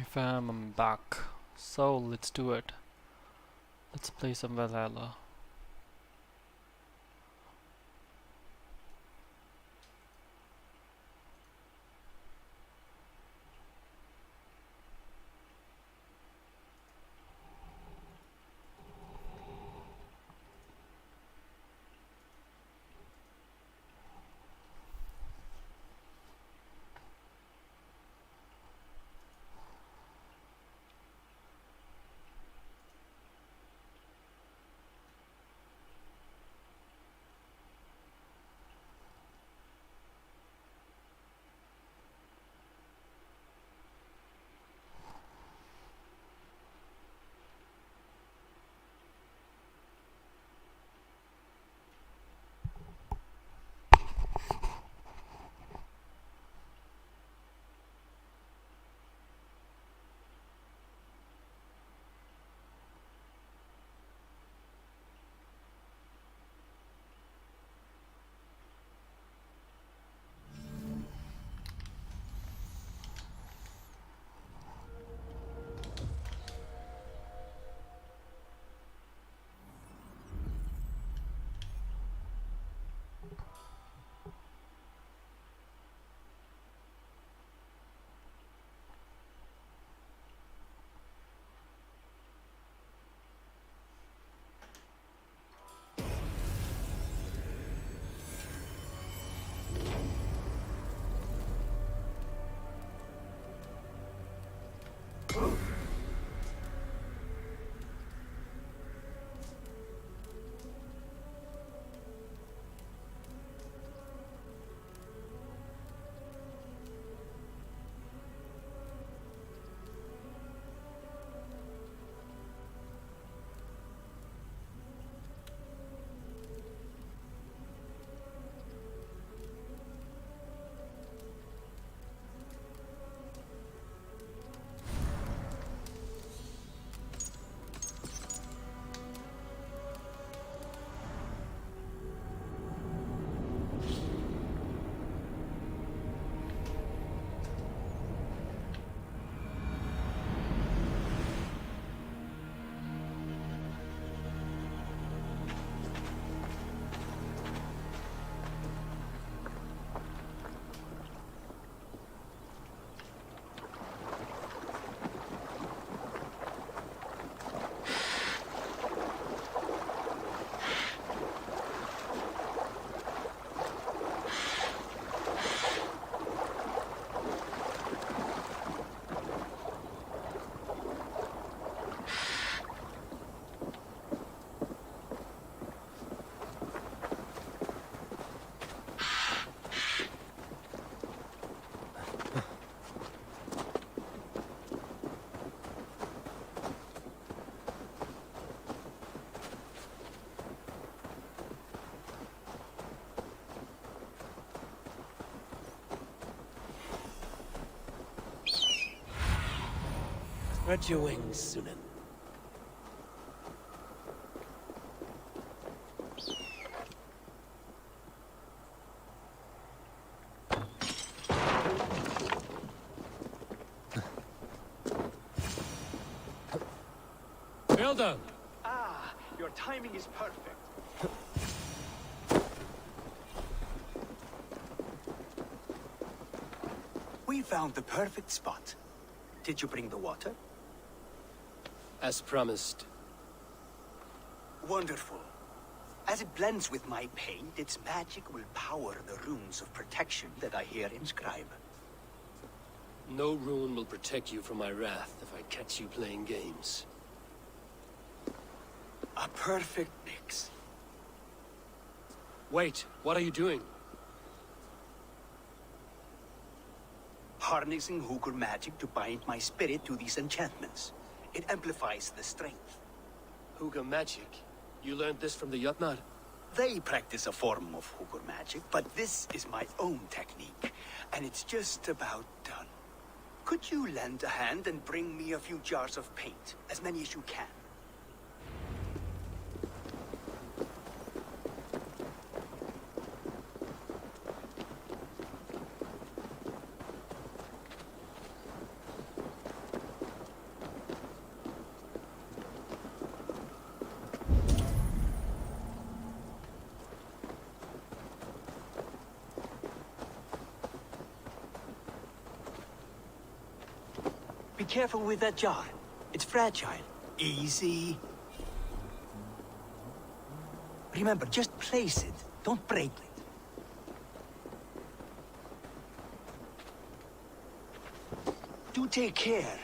Fam, I'm back. So let's do it. Let's play some Valhalla. Spread your wings, Sunan. Well done. Ah, your timing is perfect. We found the perfect spot. Did you bring the water? As promised. Wonderful. As it blends with my paint, its magic will power the runes of protection that I here inscribe. No rune will protect you from my wrath if I catch you playing games. A perfect mix. Wait, what are you doing? Harnessing hooker magic to bind my spirit to these enchantments. It amplifies the strength. Hooga magic? You learned this from the Yutnar? They practice a form of hooker magic, but this is my own technique, and it's just about done. Could you lend a hand and bring me a few jars of paint? As many as you can. careful with that jar. It's fragile. Easy. Remember, just place it. Don't break it. Do take care.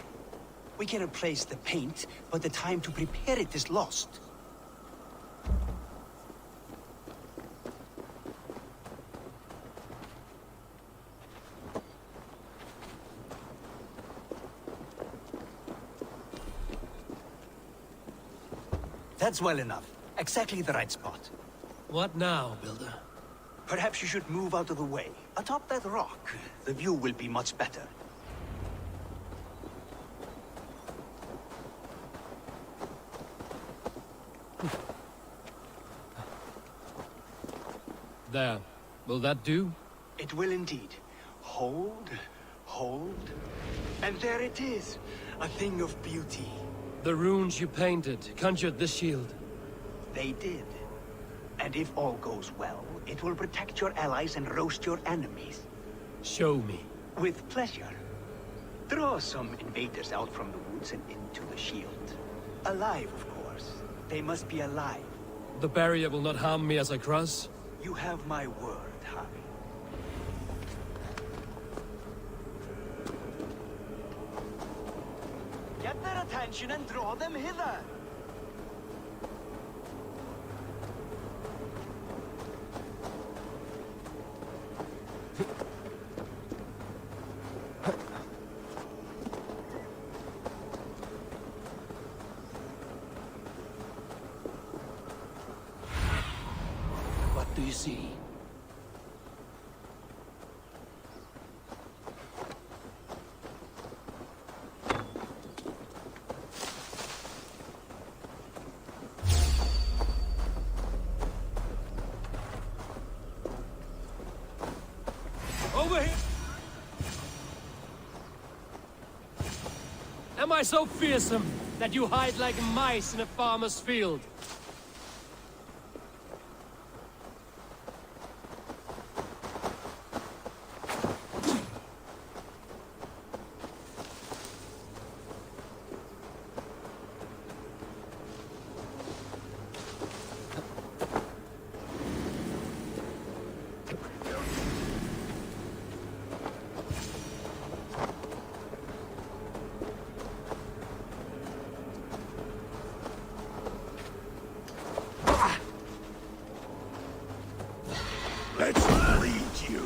We can replace the paint, but the time to prepare it is lost. That's well enough. Exactly the right spot. What now, Builder? Perhaps you should move out of the way. Atop that rock, the view will be much better. There. Will that do? It will indeed. Hold, hold, and there it is. A thing of beauty. The runes you painted conjured this shield. They did. And if all goes well, it will protect your allies and roast your enemies. Show me. With pleasure. Draw some invaders out from the woods and into the shield. Alive, of course. They must be alive. The barrier will not harm me as I cross? You have my word, Harry. Get their attention and draw them hither. What do you see? Over here! Am I so fearsome that you hide like mice in a farmer's field? Let's lead you.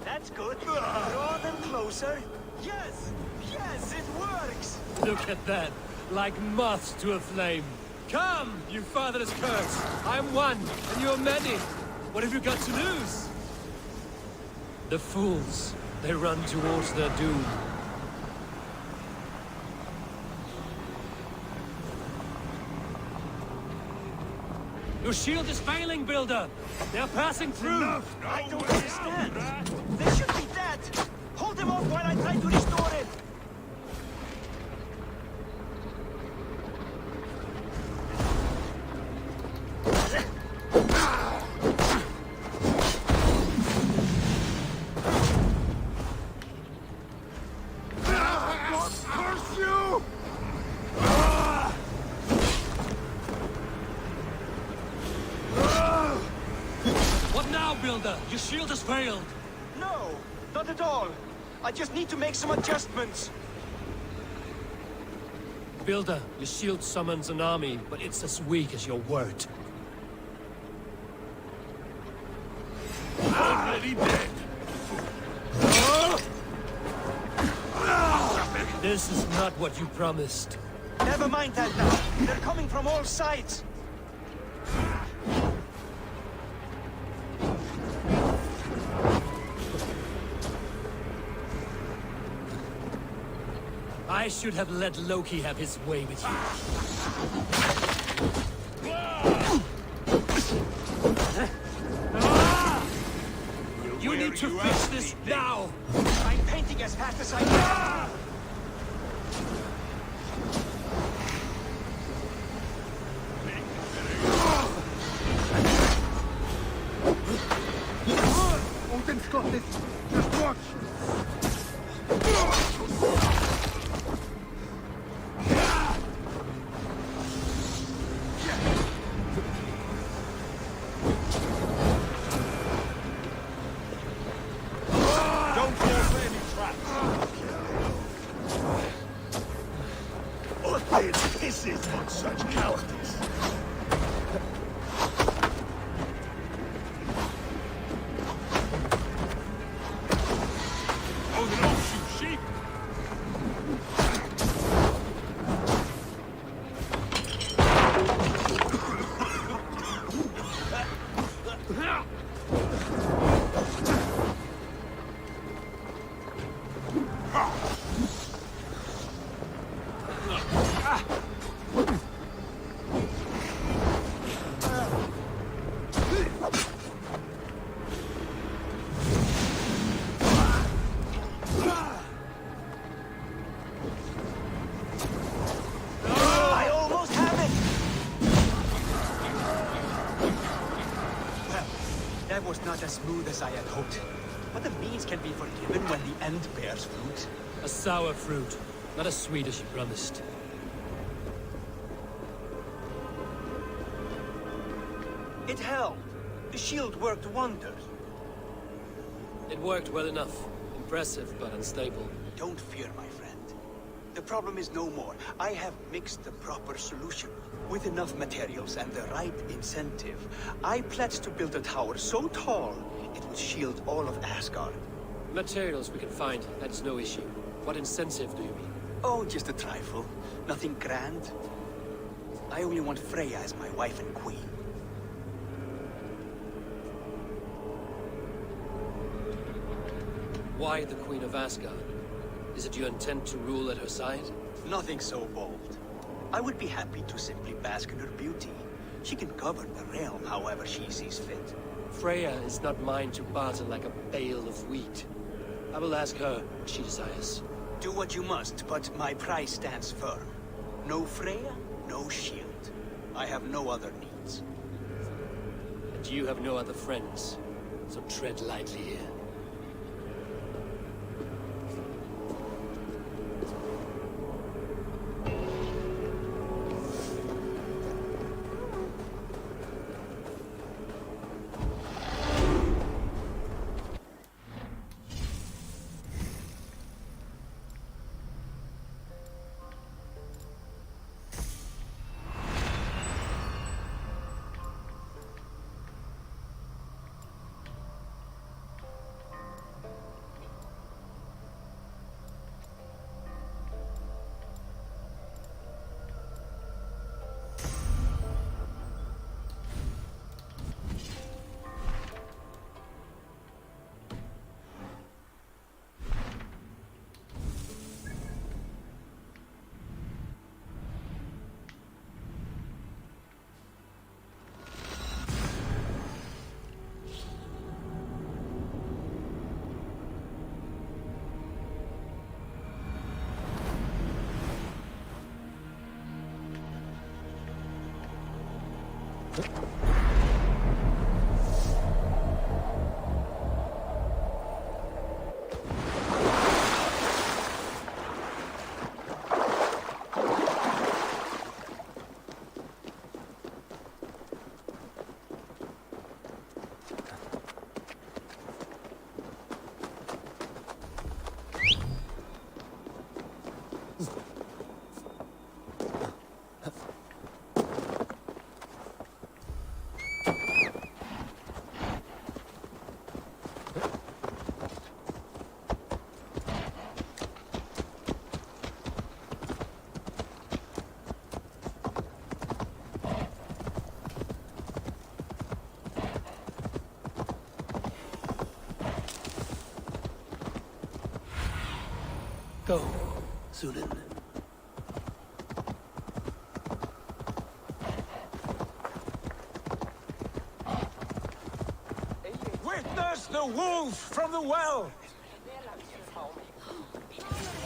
That's good. Draw them closer. Yes! Yes, it works! Look at that, like moths to a flame. Come, you fatherless curse. I'm one, and you're many. What have you got to lose? The fools, they run towards their doom. Your shield is failing, Builder. They're passing through. I don't understand. They should be dead. Hold them off while I try to restore it. Curse you! What now, Builder? Your shield has failed. No, not at all. I just need to make some adjustments. Builder, your shield summons an army, but it's as weak as your word. Already dead. This is not what you promised. Never mind that now. They're coming from all sides. I should have let Loki have his way with you. You need to fix this now! I'm painting as fast as I can. Unten Odin's got this. Just watch. Don't fall for any traps. Odin pisses on such cowardice. Oh, they don't shoot sheep. I almost have it! Well, that was not as smooth as I had hoped. But the means can be forgiven when the end bears fruit. A sour fruit, not as sweet as you promised. It held. The shield worked wonders. It worked well enough. Impressive, but unstable. Don't fear, my friend. The problem is no more. I have mixed the proper solution. With enough materials and the right incentive, I pledge to build a tower so tall, it would shield all of Asgard. Materials we can find, that's no issue. What incentive do you mean? Oh, just a trifle. Nothing grand. I only want Freya as my wife and queen. Why the Queen of Asgard? Is it your intent to rule at her side? Nothing so bold. I would be happy to simply bask in her beauty. She can govern the realm however she sees fit. Freya is not mine to barter like a bale of wheat. I will ask her what she desires. Do what you must, but my price stands firm. No Freya, no shield. I have no other needs. And you have no other friends, so tread lightly here. Go, Sunan. Witness the wolf from the well!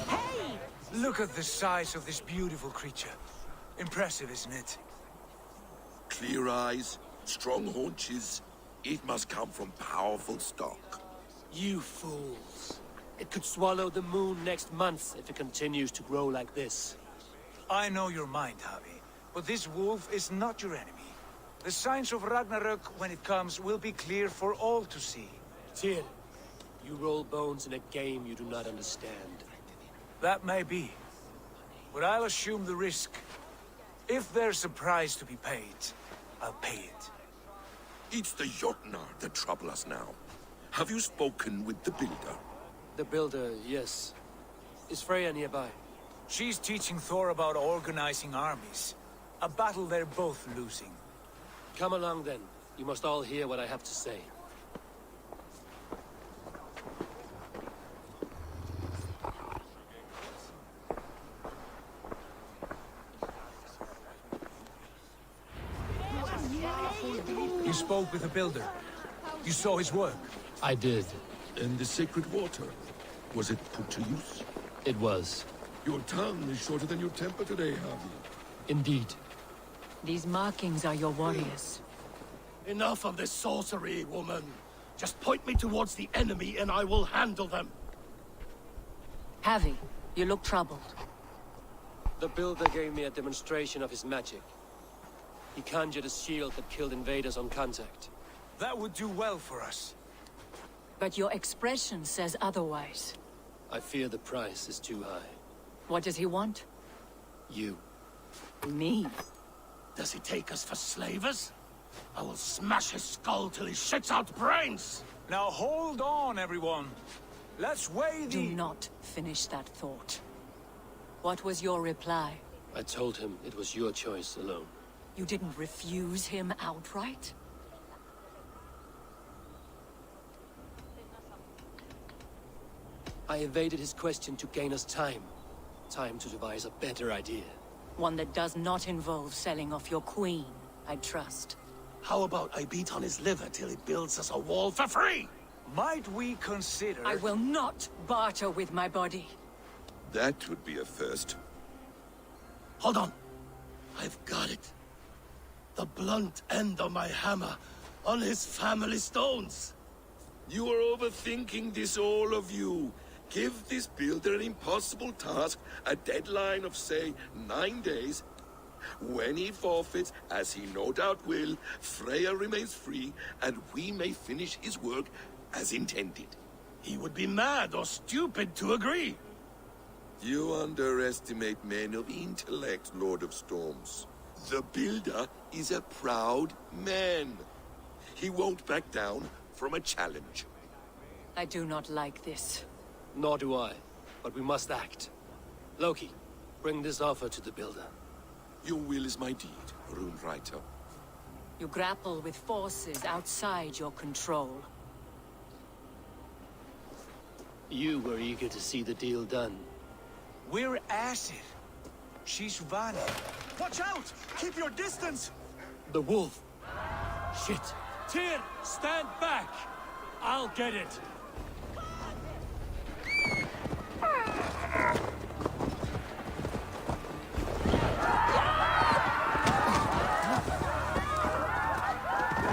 Hey! Look at the size of this beautiful creature. Impressive, isn't it? Clear eyes, strong haunches. It must come from powerful stock. You fools. It could swallow the moon next month if it continues to grow like this. I know your mind, Javi, but this wolf is not your enemy. The signs of Ragnarok, when it comes, will be clear for all to see. Tyr, you roll bones in a game you do not understand. That may be, but I'll assume the risk. If there's a price to be paid, I'll pay it. It's the Jotnar that trouble us now. Have you spoken with the Builder? The Builder, yes. Is Freya nearby? She's teaching Thor about organizing armies. A battle they're both losing. Come along then. You must all hear what I have to say. You spoke with the Builder. You saw his work. I did. And the sacred water, was it put to use? It was. Your tongue is shorter than your temper today, Javi. Indeed. These markings are your warriors. Enough of this sorcery, woman. Just point me towards the enemy and I will handle them. Javi, you look troubled. The Builder gave me a demonstration of his magic. He conjured a shield that killed invaders on contact. That would do well for us. But your expression says otherwise. I fear the price is too high. What does he want? You. Me? Does he take us for slavers? I will smash his skull till he shits out brains! Now hold on, everyone. Let's weigh Do the... not finish that thought. What was your reply? I told him it was your choice alone. You didn't refuse him outright? I evaded his question to gain us time. Time to devise a better idea. One that does not involve selling off your queen, I trust. How about I beat on his liver till he builds us a wall for free? Might we consider... I will not barter with my body. That would be a first. Hold on. I've got it. The blunt end of my hammer on his family stones. You are overthinking this, all of you. Give this Builder an impossible task, a deadline of, say, 9 days. When he forfeits, as he no doubt will, Freya remains free, and we may finish his work as intended. He would be mad or stupid to agree. You underestimate men of intellect, Lord of Storms. The Builder is a proud man. He won't back down from a challenge. I do not like this. Nor do I, but we must act. Loki, bring this offer to the Builder. Your will is my deed, Rune Writer. You grapple with forces outside your control. You were eager to see the deal done. We're acid. She's Vani. Watch out! Keep your distance! The wolf! Shit! Tyr, stand back! I'll get it!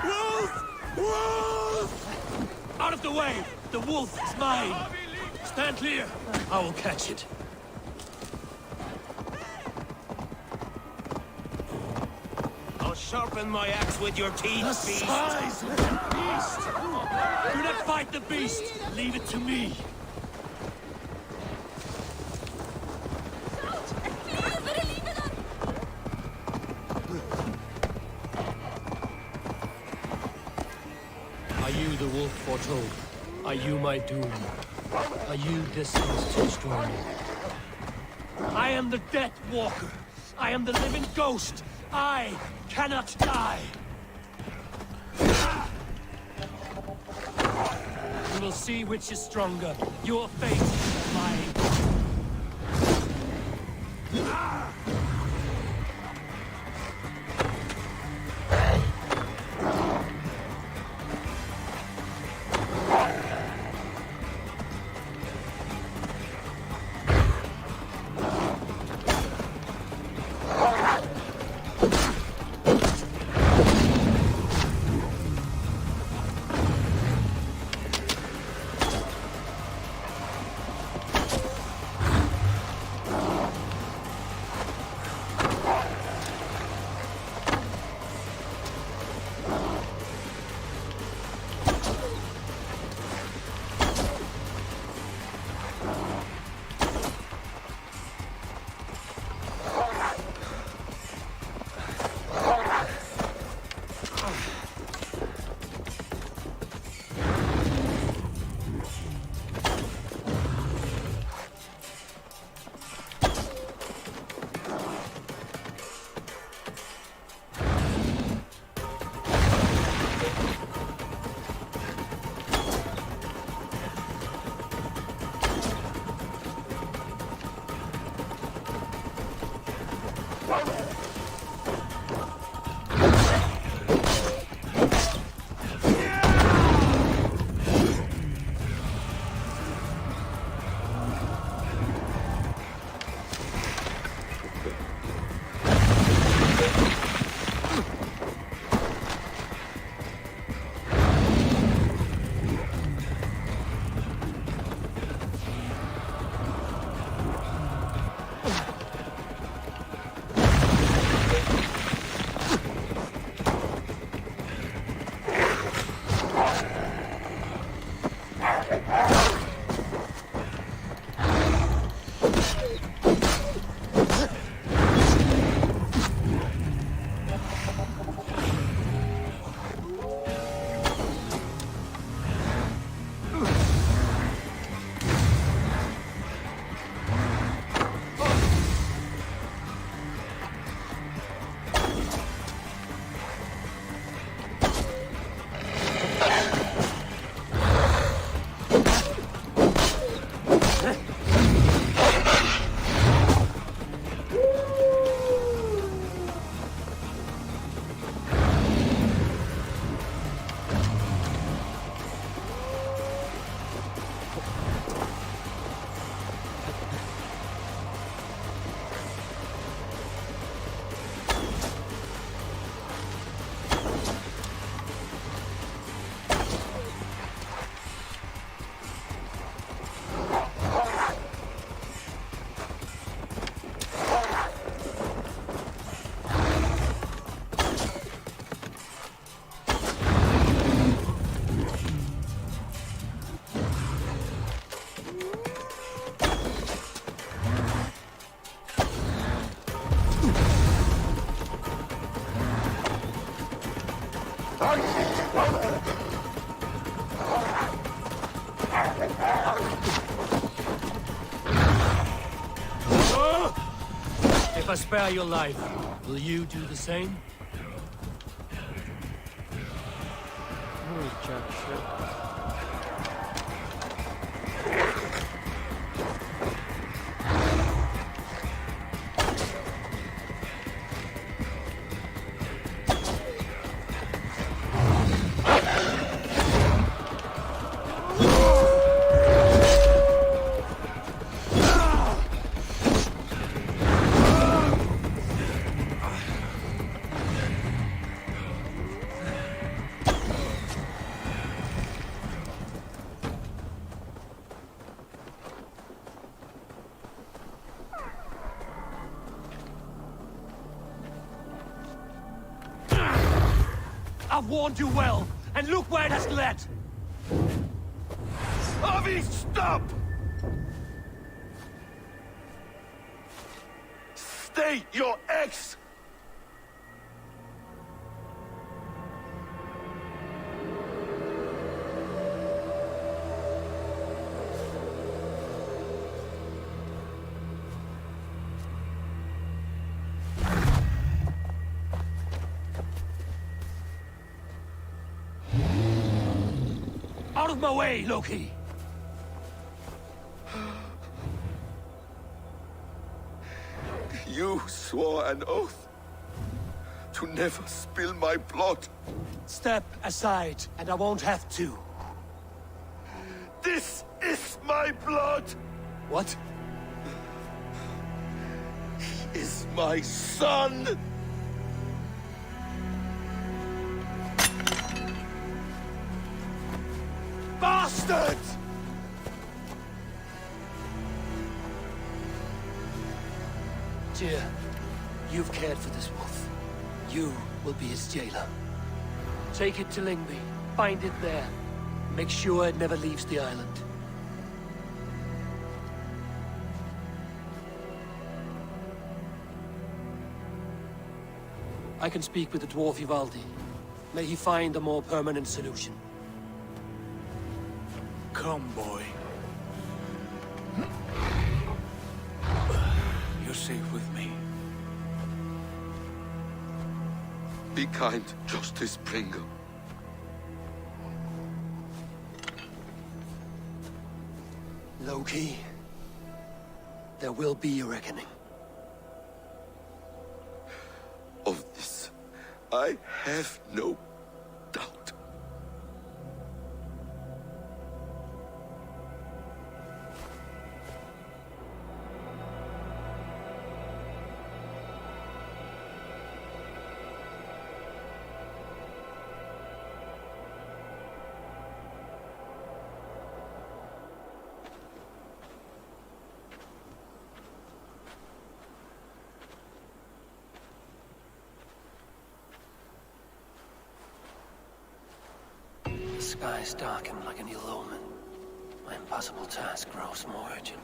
Wolf! Wolf! Out of the way! The wolf is mine! Stand clear! I will catch it. I'll sharpen my axe with your teeth, The beast! size of the beast! Do not fight the beast! Leave it to me! Are you the wolf foretold? Are you my doom? Are you destined to destroy me? I am the Death Walker! I am the living ghost! I cannot die! We will see which is stronger. Your fate is mine. If I spare your life, will you do the same? Holy jack shit. I've warned you well, and look where it has led! Avi, stop! State your ex! Out of my way, Loki! You swore an oath to never spill my blood. Step aside, and I won't have to. This is my blood! What? He is my son! Bastard! Tyr, you've cared for this wolf. You will be his jailer. Take it to Lingby. Find it there. Make sure it never leaves the island. I can speak with the dwarf Ivaldi. May he find a more permanent solution. Come, boy. You're safe with me. Be kind, Justice Pringle. Loki, there will be a reckoning. Of this, I have no doubt. The skies darken like an ill omen. My impossible task grows more urgent.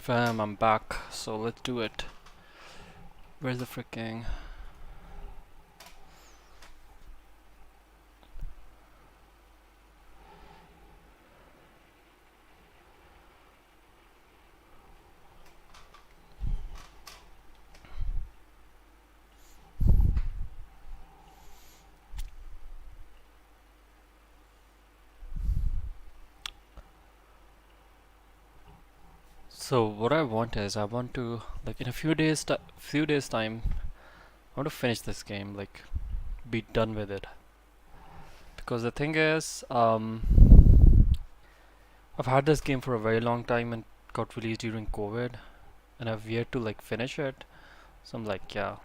If I am, I'm back. So let's do it. Where's the freaking... So what I want is I want to, like, in a few days time, I want to finish this game, like be done with it. Because the thing is, I've had this game for a very long time and got released during COVID, and I've yet to like finish it. So I'm like, yeah.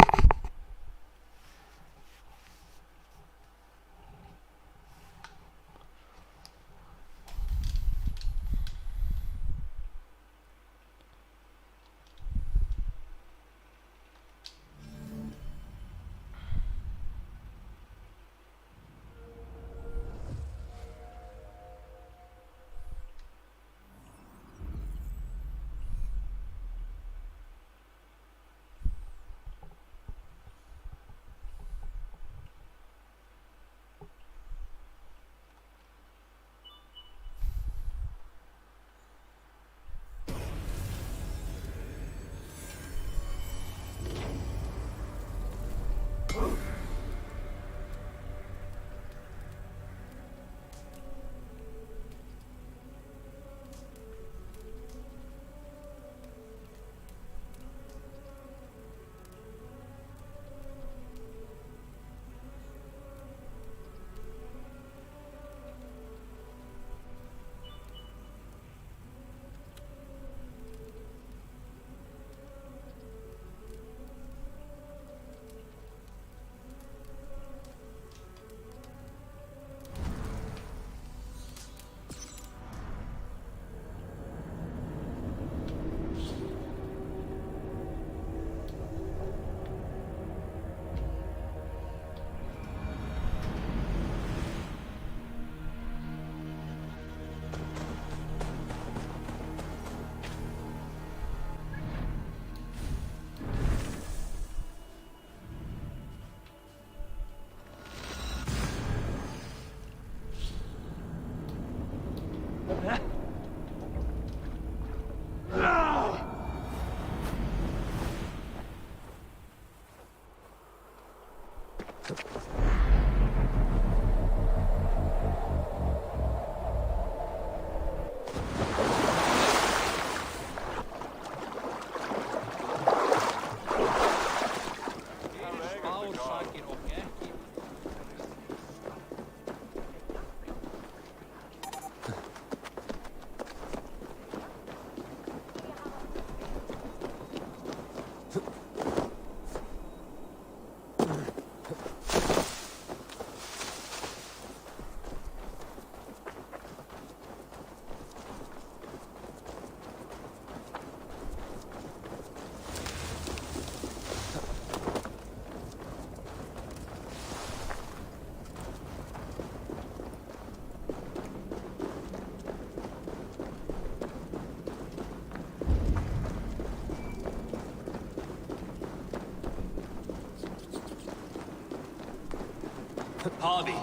Harvey,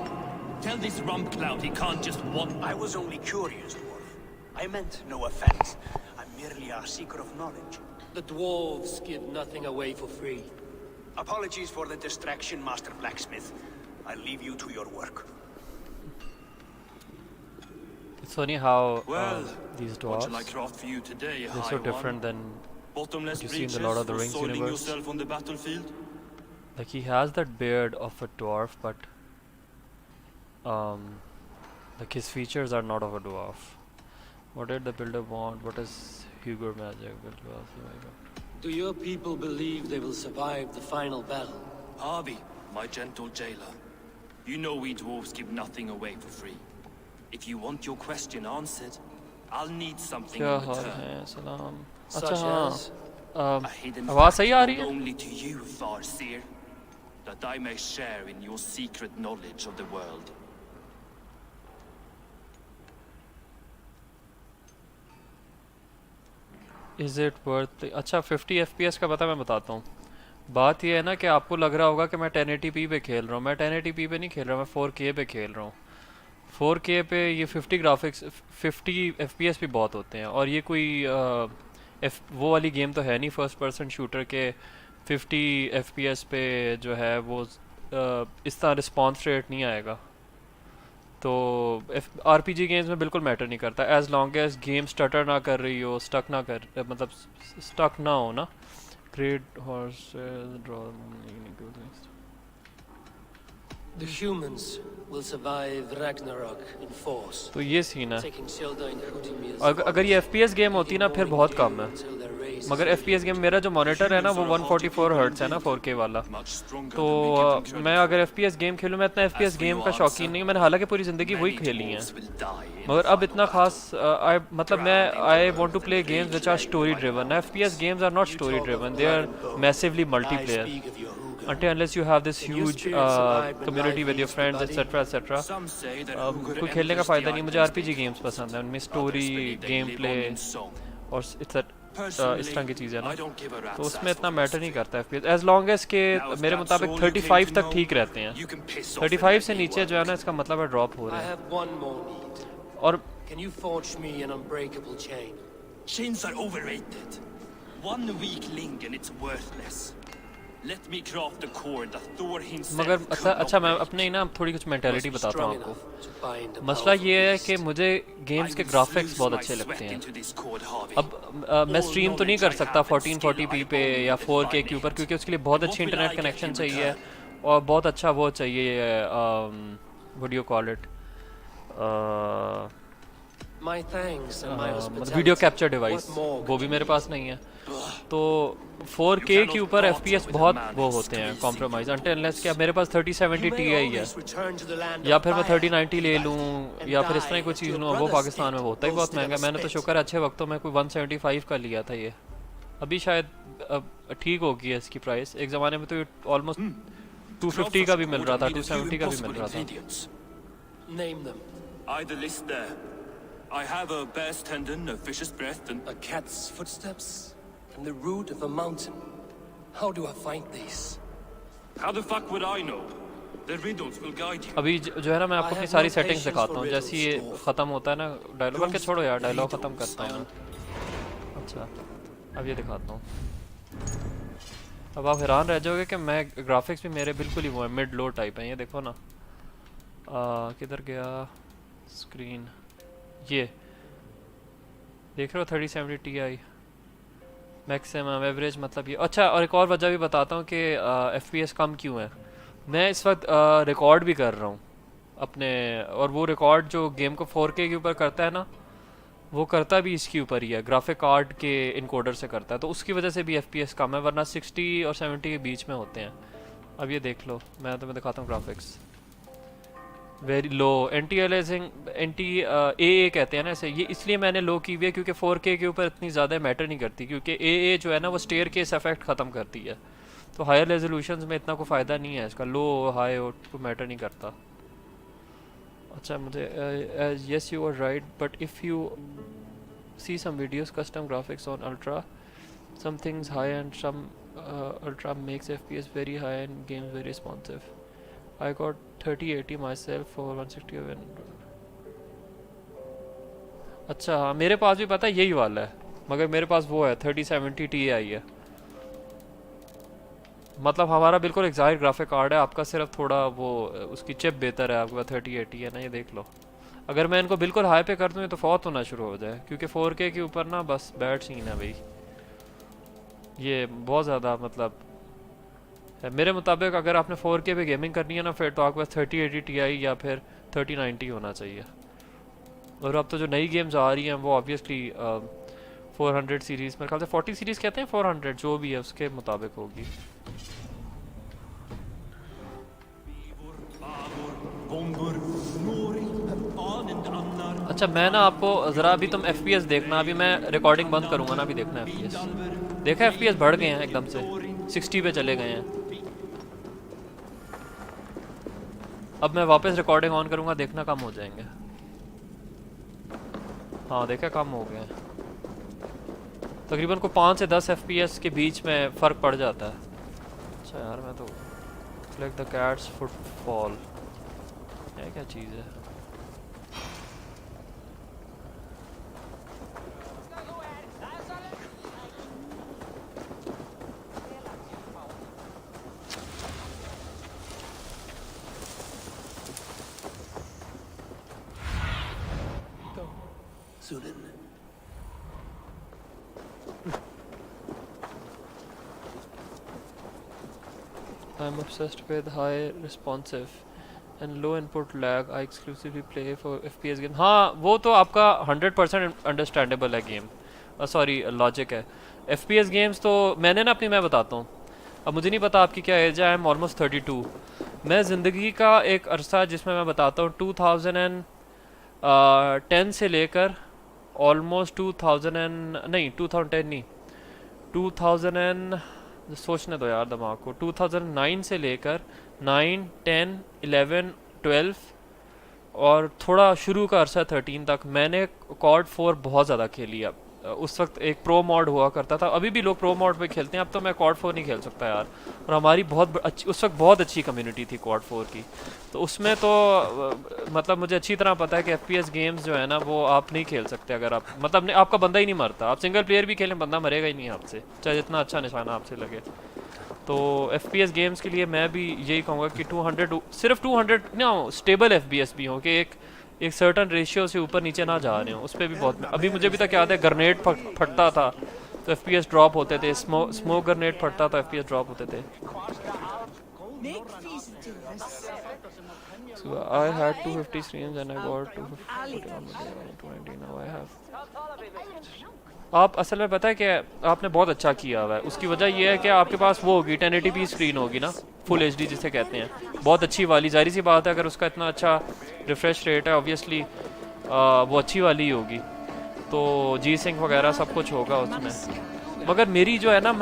tell this rump cloud he can't just want. I was only curious, dwarf. I meant no offense. I'm merely a seeker of knowledge. The dwarves give nothing away for free. Apologies for the distraction, Master Blacksmith. I'll leave you to your work. It's funny how Well, these what shall I dwarves, craft for you today, they're High so One? different than Bottomless what you see in the breeches Lord of the for Rings soiling universe. yourself on the battlefield? Like he has that beard of a dwarf, but like his features are not of a dwarf. What did the builder want? What is Hugo magic? Do your people believe they will survive the final battle? Harvey, my gentle jailer. You know we dwarves give nothing away for free. If you want your question answered, I'll need something क्या in hall return. है सलाम Such अच्छा हाँ as a hidden आवाज़ fact सही आ रही known है only to you, Farseer, that I may share in your secret knowledge of the world. Is it worth? अच्छा 50 FPS का पता, मैं बताता हूँ। बात ये है ना कि आपको लग रहा होगा कि मैं 1080p पे खेल रहा हूँ। मैं 1080p पे नहीं खेल रहा, मैं 4K पे खेल रहा हूँ। 4K पे ये 50 ग्राफिक्स 50 FPS भी बहुत होते हैं। और ये कोई वो वाली गेम तो है नहीं फर्स्ट पर्सन शूटर के 50 FPS पे जो है वो इस तरह रिस्पॉन्स रेट नहीं आएगा। तो RPG गेम्स में बिल्कुल मैटर नहीं करता, as long as game stutter ना कर रही हो, स्टक ना कर मतलब स्टक ना हो ना। Great horse draw. The humans will survive Ragnarok in force, तो ये सीन है। taking shelter in Hrutimyr's अगर ये FPS गेम होती ना फिर बहुत कम है। until their race मगर is FPS गेम, मेरा जो मॉनिटर है ना वो 144 हर्ट्स है ना 4K वाला। तो मैं अगर FPS गेम खेलूँ, मैं इतना FPS गेम का शौकीन नहीं हूँ। मैंने हालांकि पूरी ज़िंदगी वही खेली हैं, मगर अब इतना खास मतलब I want to play games which are story driven. FPS games are not story driven, they are massively I multiplayer. speak of your Hugr. Until unless you have this And your huge spirit survived when community life with your leaves the friends body. etc etc, Some say that Hugr कोई खेलने का enters फ़ायदा the नहीं। मुझे items RPG they games kill. पसंद है, उनमें Others story, believe they game live play on in song. और इस तरह की चीज़ें ना। I don't give a rat's तो उसमें ass इतना for मैटर नहीं philosophy. करता FPS, एज लॉन्ग एज के Now, if मेरे that's मुताबिक all you came 35 to तक know, ठीक रहते हैं। you can piss off and 35 let से me नीचे जो है work. ना, इसका मतलब है ड्रॉप हो I रहे हैं। have one more need. और Can you forge me an unbreakable chain? Chains are overrated. One weak link and it's worthless. Let me craft a cord that Thor himself मगर could not अच्छा मैं break. अपने ही ना थोड़ी कुछ mentality Must be बताता हूँ strong आपको। enough to bind a मसला powerful ये है beast. कि मुझे गेम्स I के will ग्राफिक्स sluice बहुत my अच्छे लगते sweat हैं। into this cord, Harvey. अब मैं All स्ट्रीम तो नहीं knowledge कर I सकता have and skill 1440p I पे own या if 4K I के ऊपर, need. क्योंकि उसके लिए बहुत What अच्छी will internet I get connection in चाहिए return? और बहुत अच्छा वो चाहिए, what do you call it, My thanks and my मतलब hospitality. Video capture device, What more वो could भी you मेरे need? पास नहीं है। तो 4K के ऊपर FPS बहुत वो होते हैं कॉम्प्रोमाइज़, अनटिल अनलेस कि अब मेरे पास 3070 You may Ti है, always return to the land या of फिर मैं fire, 3090 ले लूँ and या फिर इस तरह die की कोई at चीज़ your लूँ। वो brother's पाकिस्तान में state, होता ही बहुत roasted on महंगा। a मैंने तो spit. शुक्र अच्छे वक्तों में कोई 175 का लिया था ये। अभी शायद ठीक हो गई है इसकी प्राइस। एक ज़माने में तो ऑलमोस्ट 250 का भी मिल रहा था, 270 का भी मिल रहा था। Ingredients. Name them. The list there. I have a bear's tendon, a fish's breath, and A cat's footsteps and the root of a mountain. How do I find these? how the fuck would I know? The riddles will guide you. अभी जो है ना, मैं आपको I अपनी have सारी no settings patience दिखाता for हूँ। जैसे ये riddles, dwarf. ख़त्म होता है ना डायलॉग, बल्कि Ghost छोड़ो यार, डायलॉग ख़त्म riddles, करता हूँ। अच्छा अब ये दिखाता हूँ। अब आप हैरान रह जाओगे कि मैं ग्राफिक्स भी मेरे बिल्कुल ही वो है, मिड लो टाइप है। ये देखो ना, किधर गया स्क्रीन, ये देख रहे हो 3070 Ti मैक्सिमम एवरेज, मतलब ये। अच्छा और एक और वजह भी बताता हूँ कि FPS कम क्यों है। मैं इस वक्त रिकॉर्ड भी कर रहा हूँ अपने, और वो रिकॉर्ड जो गेम को 4K के ऊपर करता है ना, वो करता भी इसके ऊपर ही है, ग्राफिक कार्ड के इनकोडर से करता है। तो उसकी वजह से भी FPS कम है, वरना 60 और 70 के बीच में होते हैं। अब ये देख लो, मैं तुम्हें दिखाता हूँ graphics. Very low anti aliasing, anti AA कहते हैं ना इसे, ये इसलिए मैंने लो की हुई है क्योंकि 4K के ऊपर इतनी ज़्यादा मैटर नहीं करती, क्योंकि AA जो है ना वो स्टेयर केस इफेक्ट ख़त्म करती है। तो हायर रेजोल्यूशंस में इतना कोई फ़ायदा नहीं है इसका, लो हाई को मैटर नहीं करता। अच्छा मुझे yes you are right, but if you see some videos custom graphics on ultra, some things high and some ultra makes FPS very high and games very responsive. I got 3080 myself for 160 of अच्छा हाँ, मेरे पास भी पता है यही वाला है, मगर मेरे पास वो है 3070 Ti है। मतलब हमारा बिल्कुल एक ज़ाहिर ग्राफिक कार्ड है, आपका सिर्फ थोड़ा वो उसकी चिप बेहतर है, आपके पास 3080 है ना, ये देख लो। अगर मैं इनको बिल्कुल हाई पे कर दूँ तो फौत होना शुरू हो जाए, क्योंकि 4K के ऊपर ना बस बैड सीन है भाई, ये बहुत ज़्यादा मतलब है। मेरे मुताबिक अगर आपने 4K पे गेमिंग करनी है ना, फिर तो आपके पास 3080 Ti या फिर 3090 होना चाहिए। और अब तो जो नई गेम्स आ रही हैं वो ऑब्वियसली 400 सीरीज़, मेरे ख्याल से 40 सीरीज़ कहते हैं, 400 जो भी है उसके मुताबिक होगी। अच्छा मैं ना आपको ज़रा, अभी तुम FPS देखना, अभी मैं रिकॉर्डिंग बंद करूँगा ना, अभी देखना FPS। देखा FPS बढ़ गए हैं एकदम से, 60 पे चले गए हैं। अब मैं वापस रिकॉर्डिंग ऑन करूँगा, देखना कम हो जाएंगे। हाँ देखा कम हो गए हैं। तकरीबन को 5 से 10 FPS के बीच में फ़र्क पड़ जाता है। अच्छा यार मैं तो लाइक द कैट्स फुटफॉल, ये क्या चीज़ है? Sunan. I'm obsessed with high responsive and low input lag. I exclusively play for FPS game. हाँ वो तो आपका 100% अंडरस्टैंडेबल है गेम, सॉरी लॉजिक है। FPS गेम्स तो मैंने ना अपनी, मैं बताता हूँ, अब मुझे नहीं पता आपकी क्या एज है, आई एम ऑलमोस्ट 32। मैं ज़िंदगी का एक अरसा जिसमें मैं बताता हूँ 2010 से लेकर ऑलमोस्ट 2000 नहीं 2010 नहीं 2000 सोचने दो यार दिमाग को, 2009 से लेकर 9, 10, 11, 12 और थोड़ा शुरू का अरसा 13 तक मैंने कॉड 4 बहुत ज़्यादा खेली है। उस वक्त एक प्रो मॉड हुआ करता था, अभी भी लोग प्रो मॉड पे खेलते हैं, अब तो मैं कॉड 4 नहीं खेल सकता यार। और हमारी बहुत अच्छी उस वक्त बहुत अच्छी कम्युनिटी थी कॉड 4 की, तो उसमें तो मतलब मुझे अच्छी तरह पता है कि FPS गेम्स जो है ना वो आप नहीं खेल सकते अगर आप मतलब आपका बंदा ही नहीं मरता। आप सिंगल प्लेयर भी खेलें बंदा मरेगा ही नहीं आपसे, चाहे जितना अच्छा निशाना आपसे लगे। तो FPS गेम्स के लिए मैं भी यही कहूँगा कि 200 सिर्फ 200 ना स्टेबल FPS भी हो कि एक सर्टन रेशियो से ऊपर नीचे ना जा रहे हो, उस पर भी बहुत। अभी मुझे भी तक याद है ग्रेनेड फटता था तो FPS ड्रॉप होते थे, स्मोक ग्रेनेड फटता था FPS ड्रॉप होते थे। So I had 250 streams and I got 219, now I have। आप असल में पता है कि आपने बहुत अच्छा किया हुआ है, उसकी वजह यह है कि आपके पास वो होगी 1080p स्क्रीन होगी ना, फुल HD जिसे कहते हैं, बहुत अच्छी वाली। जाहिर सी बात है अगर उसका इतना अच्छा रिफ्रेश रेट है ऑब्वियसली वो अच्छी वाली ही होगी, तो जी सिंक वगैरह सब कुछ होगा उसमें। मगर मेरी जो है ना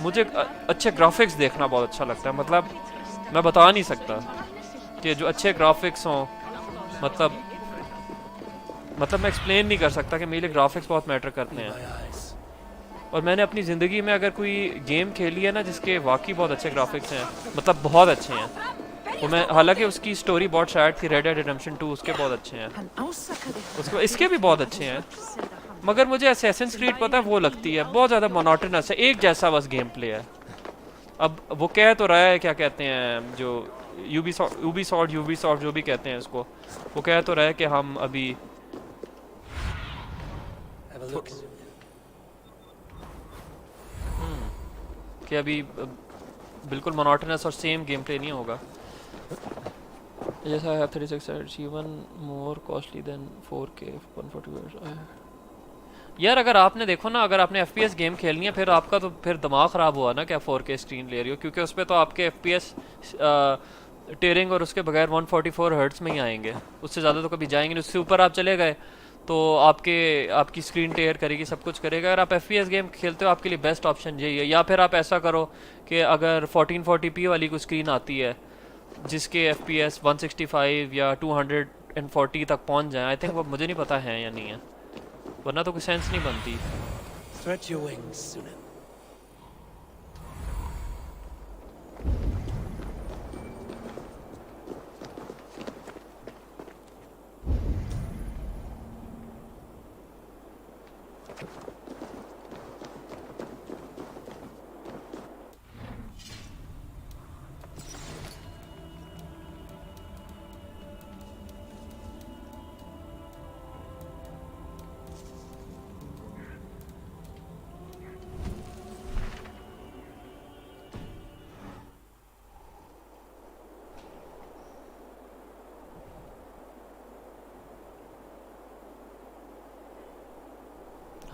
मुझे अच्छे ग्राफिक्स देखना बहुत अच्छा लगता है, मतलब मैं बता नहीं सकता कि जो अच्छे ग्राफिक्स हों, मतलब मैं एक्सप्लेन नहीं कर सकता कि मेरे लिए ग्राफिक्स बहुत मैटर करते हैं। और मैंने अपनी ज़िंदगी में अगर कोई गेम खेली है ना जिसके वाकई बहुत अच्छे ग्राफिक्स हैं, मतलब बहुत अच्छे हैं, वो मैं हालांकि उसकी स्टोरी बहुत शायद थी, रेड डेड रिडेम्पशन 2 उसके बहुत अच्छे हैं, उसके इसके भी बहुत अच्छे हैं, मगर मुझे असैसिन्स क्रीड पता है वो लगती है बहुत ज़्यादा मोनोटोनस है, एक जैसा बस गेम प्ले है। अब वो कह तो रहा है, क्या कहते हैं जो यूबीसॉफ्ट जो भी कहते हैं उसको, वो कह तो रहा है कि हम अभी कि अभी बिल्कुल मोनोटोनस और सेम गेम प्ले नहीं होगा। Yes, I have 36 hertz, even more costly than 4K 140 Hz। यार अगर आपने देखो ना, अगर आपने FPS गेम खेलनी है फिर आपका तो फिर दिमाग ख़राब हुआ ना, क्या 4K स्क्रीन ले रही हो, क्योंकि उस पर तो आपके FPS टेयरिंग और उसके बगैर 144 हर्ट्स में ही आएंगे, उससे ज़्यादा तो कभी जाएंगे नहीं। उससे ऊपर आप चले गए तो आपकी स्क्रीन टेयर करेगी, सब कुछ करेगा। अगर आप FPS गेम खेलते हो आपके लिए बेस्ट ऑप्शन यही है, या फिर आप ऐसा करो कि अगर 1440p वाली कोई स्क्रीन आती है जिसके FPS 165 या 240 तक पहुंच जाए, आई थिंक वो, मुझे नहीं पता है या नहीं है, वरना तो कोई सेंस नहीं बनती। Stretch your wings, Sunan.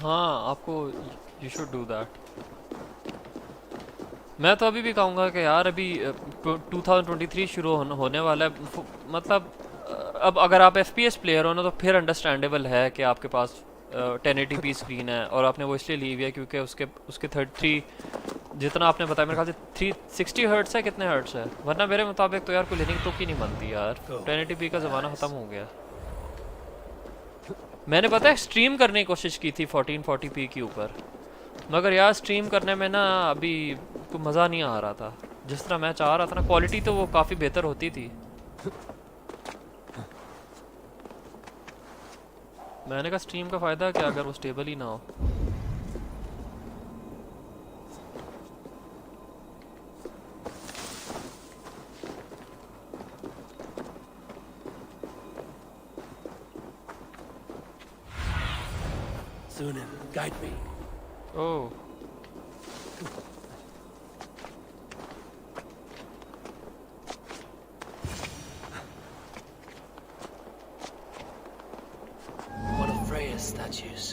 हाँ आपको, यू शुड डू दैट। मैं तो अभी भी कहूँगा कि यार अभी 2023 शुरू होने वाला है, मतलब अब अगर आप FPS प्लेयर हो ना तो फिर अंडरस्टैंडेबल है कि आपके पास 1080p स्क्रीन है, और आपने वो इसलिए ली हुई है क्योंकि उसके 33 जितना आपने बताया मेरे ख्याल से 360 हर्ट्स है, कितने हर्ट्स है, वरना मेरे मुताबिक तो यार कोई लेने की तो की नहीं बनती यार, 1080p का ज़माना ख़त्म हो गया। मैंने पता है स्ट्रीम करने की कोशिश की थी 1440p के ऊपर, मगर यार स्ट्रीम करने में ना अभी कोई मज़ा नहीं आ रहा था जिस तरह मैं चाह रहा था ना। क्वालिटी तो वो काफ़ी बेहतर होती थी। मैंने कहा स्ट्रीम का फ़ायदा क्या अगर वो स्टेबल ही ना हो। Sunan, guide me. Oh One of Freya's statues.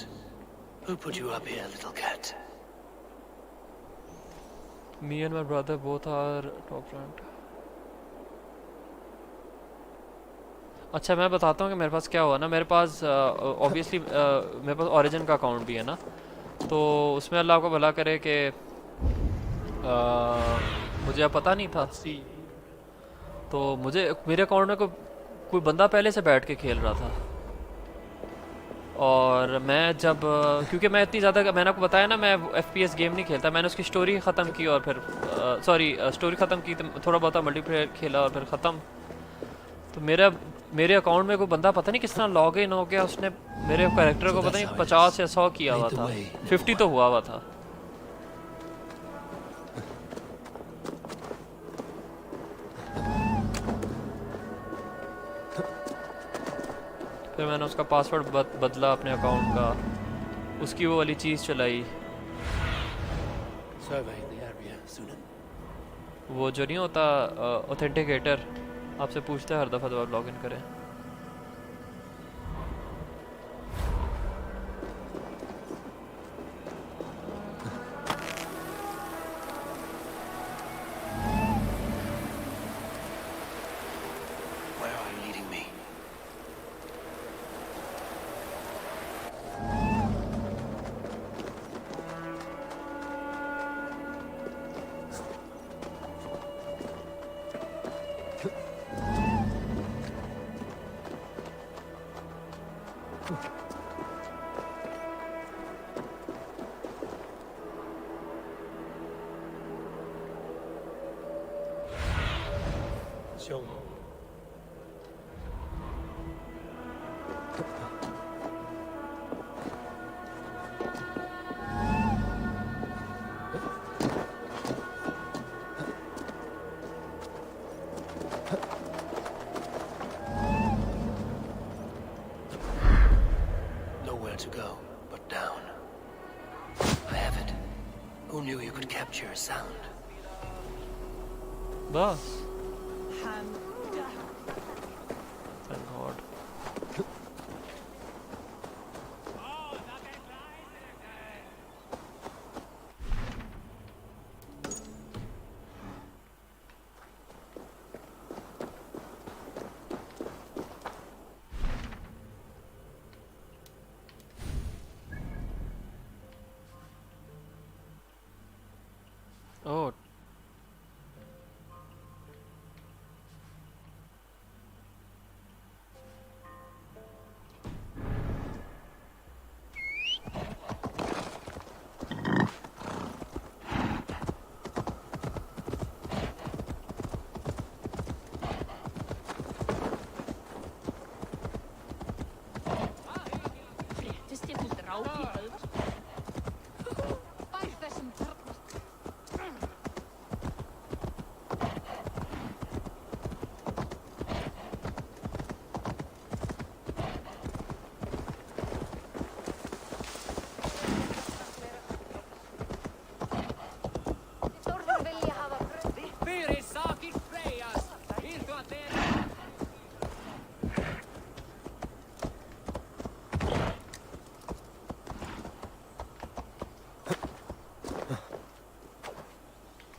Who put you up here, little cat? Me and my brother both are top rank. अच्छा मैं बताता हूँ कि मेरे पास क्या हुआ ना। मेरे पास ऑब्वियसली मेरे पास ओरिजिन का अकाउंट भी है ना, तो उसमें अल्लाह को भला करे कि मुझे अब पता नहीं था। तो मुझे मेरे अकाउंट में कोई बंदा पहले से बैठ के खेल रहा था, और मैं जब क्योंकि मैं इतनी ज़्यादा, मैंने आपको बताया ना मैं FPS गेम नहीं खेलता, मैंने उसकी स्टोरी ख़त्म की और फिर स्टोरी ख़त्म की, तो थोड़ा बहुत मल्टीप्लेयर खेला और फिर ख़त्म। तो मेरे अकाउंट में कोई बंदा पता नहीं किस तरह लॉग इन हो गया, उसने मेरे कैरेक्टर को पता नहीं 50 या 100 किया हुआ था, 50 तो हुआ हुआ था। फिर मैंने उसका पासवर्ड बदला अपने अकाउंट का, उसकी वो वाली चीज़ चलाई, Survey the area, Sunan. वो जो नहीं होता ऑथेंटिकेटर, आपसे पूछता है हर दफ़ा जब आप लॉग इन करें। Where are you leading me? Show me. Nowhere to go but down. I have it. Who knew you could capture a sound? बस Thank God. Oh,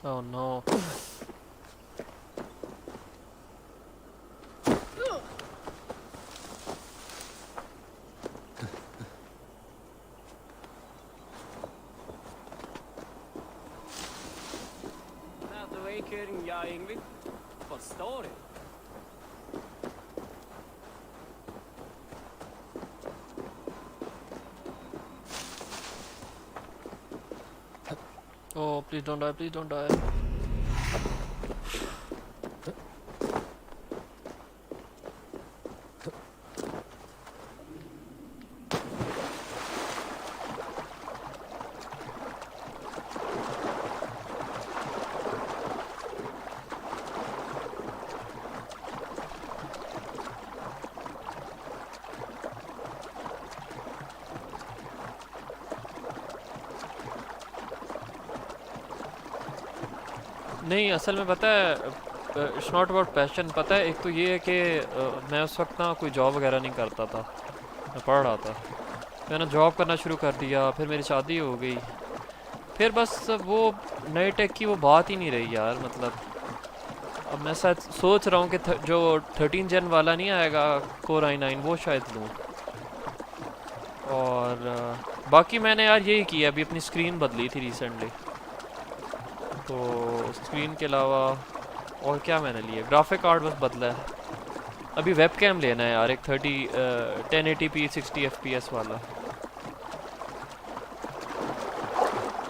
oh no. Jag Ingrid. Förstår du? please don't die, please don't die. नहीं असल में पता है it's not about passion. पता है एक तो ये है कि मैं उस वक्त ना कोई जॉब वगैरह नहीं करता था, मैं पढ़ रहा था। मैंने जॉब करना शुरू कर दिया, फिर मेरी शादी हो गई, फिर बस वो नए टेक की वो बात ही नहीं रही यार। मतलब अब मैं शायद सोच रहा हूँ कि जो 13 जन वाला नहीं आएगा कोर i9 वो शायद लूँ। और बाकी मैंने यार यही किया, अभी अपनी स्क्रीन बदली थी रिसेंटली, तो स्क्रीन के अलावा और क्या मैंने लिया, ग्राफिक कार्ड बस बदला है। अभी वेब कैम लेना है यार, एक 1080p 60 fps वाला,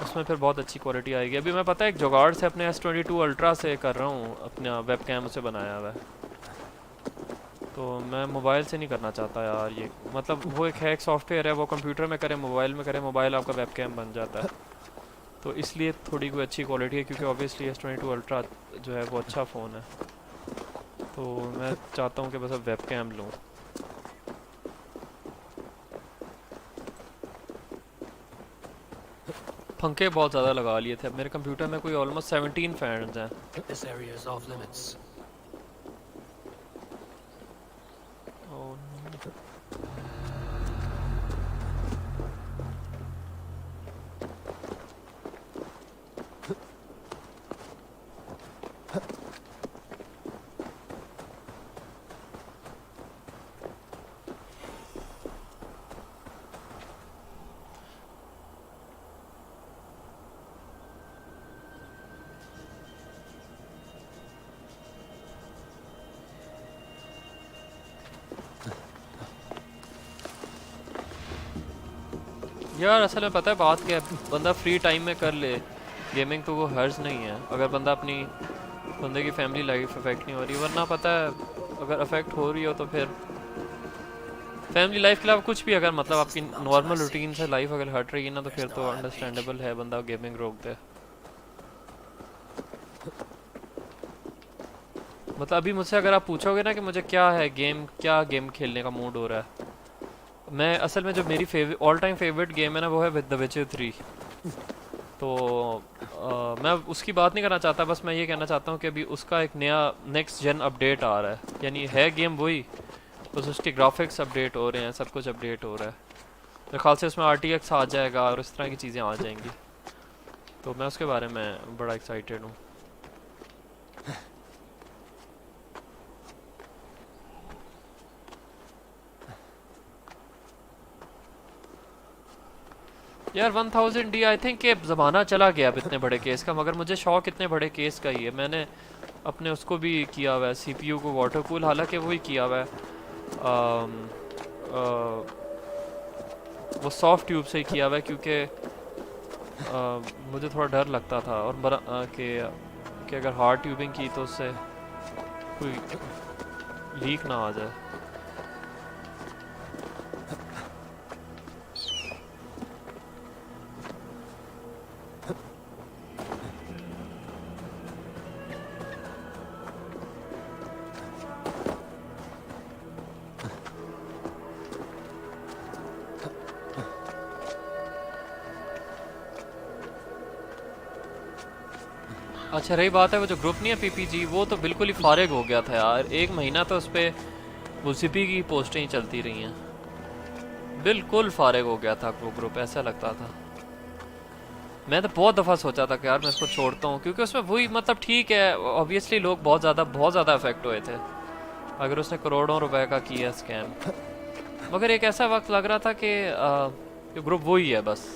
उसमें फिर बहुत अच्छी क्वालिटी आएगी। अभी मैं पता है एक जुगाड़ से अपने S22 अल्ट्रा से कर रहा हूँ, अपना वेब कैम उसे बनाया हुआ है। तो मैं मोबाइल से नहीं करना चाहता यार ये, मतलब वो एक सॉफ्टवेयर है, वो कंप्यूटर में करे मोबाइल में करे, मोबाइल आपका वेब कैम बन जाता है। तो इसलिए थोड़ी कोई अच्छी क्वालिटी है, क्योंकि ऑब्वियसली S22 अल्ट्रा जो है वो अच्छा फ़ोन है। तो मैं चाहता हूँ कि बस अब वेब कैम लूँ। पंखे बहुत ज़्यादा लगा लिए थे, अब मेरे कंप्यूटर में कोई ऑलमोस्ट 17 फैंस हैं। This area is off limits. Oh, no. यार असल में पता है बात क्या है, बंदा फ्री टाइम में कर ले गेमिंग तो वो हर्ज नहीं है, अगर बंदा अपनी बंदे की फैमिली लाइफ अफेक्ट नहीं हो रही। वरना पता है अगर अफेक्ट हो रही हो तो फिर फैमिली लाइफ के अलावा कुछ भी, अगर मतलब आपकी नॉर्मल रूटीन से लाइफ अगर हट रही है ना, तो फिर तो अंडरस्टैंडेबल है बंदा गेमिंग रोक दे। मतलब अभी मुझसे अगर आप पूछोगे ना कि मुझे क्या गेम खेलने का मूड हो रहा है, मैं असल में जो मेरी ऑल टाइम फेवरेट गेम है ना वो है विद द विचर 3। तो मैं उसकी बात नहीं करना चाहता, बस मैं ये कहना चाहता हूँ कि अभी उसका एक नया नेक्स्ट जेन अपडेट आ रहा है, यानी है गेम वही, बस उसके ग्राफिक्स अपडेट हो रहे हैं, सब कुछ अपडेट हो रहा है। मेरे ख्याल से उसमें RTX आ जाएगा और इस तरह की चीज़ें आ जाएंगी, तो मैं उसके बारे में बड़ा एक्साइटेड हूँ। यार 1000D आई थिंक कि ज़माना चला गया अब इतने बड़े केस का, मगर मुझे शौक इतने बड़े केस का ही है। मैंने अपने उसको भी किया हुआ है, CPU को वाटर कूल, हालांकि वही किया हुआ है वो सॉफ्ट ट्यूब से ही किया हुआ है, क्योंकि मुझे थोड़ा डर लगता था और कि अगर हार्ड ट्यूबिंग की तो उससे कोई लीक ना आ जाए। अच्छा रही बात है वो जो ग्रुप नहीं है PPG, वो तो बिल्कुल ही फारिग हो गया था यार। 1 महीना तो उस पर वो CP की पोस्टें ही चलती रही हैं, बिल्कुल फारिग हो गया था वो ग्रुप, ऐसा लगता था। मैं तो बहुत दफ़ा सोचा था कि यार मैं इसको छोड़ता हूँ, क्योंकि उसमें वही मतलब ठीक है ऑब्वियसली लोग बहुत ज़्यादा अफेक्ट हुए थे, अगर उसने करोड़ों रुपए का किया स्कैम, मगर एक ऐसा वक्त लग रहा था कि ग्रुप वही है बस।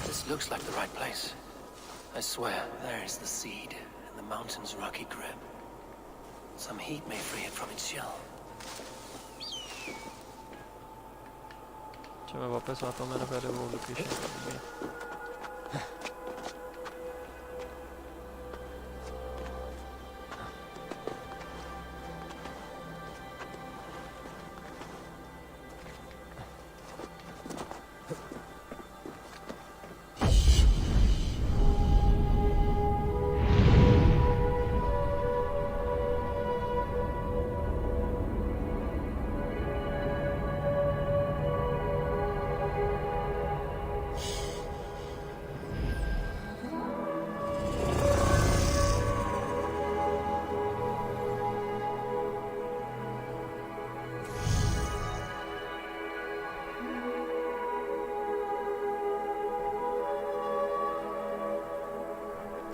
This looks like the right place. I swear, there is the seed. mountain's rocky grip. Some heat may free it from its shell. चलो मैं वापस आता हूँ, मैंने पहले वो लोकेशन कर दी।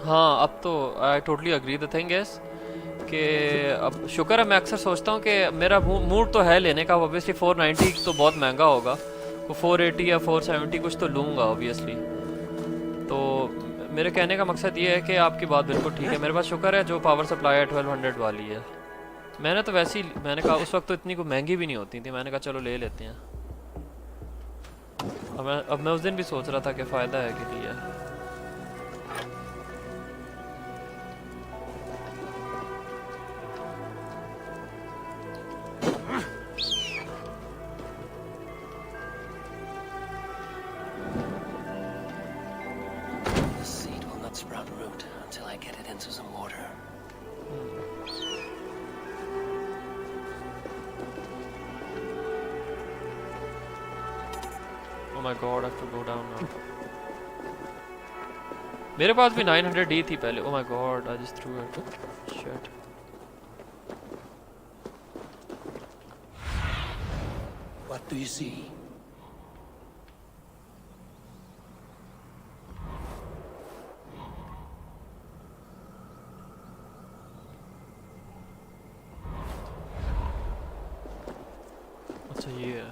हाँ अब तो I totally agree. The thing is कि अब शुक्र है, मैं अक्सर सोचता हूँ कि मेरा मूड तो है लेने का। ऑब्वियसली 490 तो बहुत महंगा होगा, तो 480 या 470 कुछ तो लूँगा ऑब्वियसली। तो मेरे कहने का मकसद ये है कि आपकी बात बिल्कुल ठीक है, मेरे पास शुक्र है जो पावर सप्लाई है 1200 वाली है। मैंने तो वैसे ही मैंने कहा उस वक्त तो इतनी कोई महंगी भी नहीं होती थी, मैंने कहा चलो ले लेते हैं। अब मैं उस दिन भी सोच रहा था कि फ़ायदा है कि नहीं है। Sprout root until I get it into some water. Oh my god, I have to go down now. मेरे पास भी 900D थी पहले। Oh my god, I just threw it. Shit. What do you see? अच्छा ये है।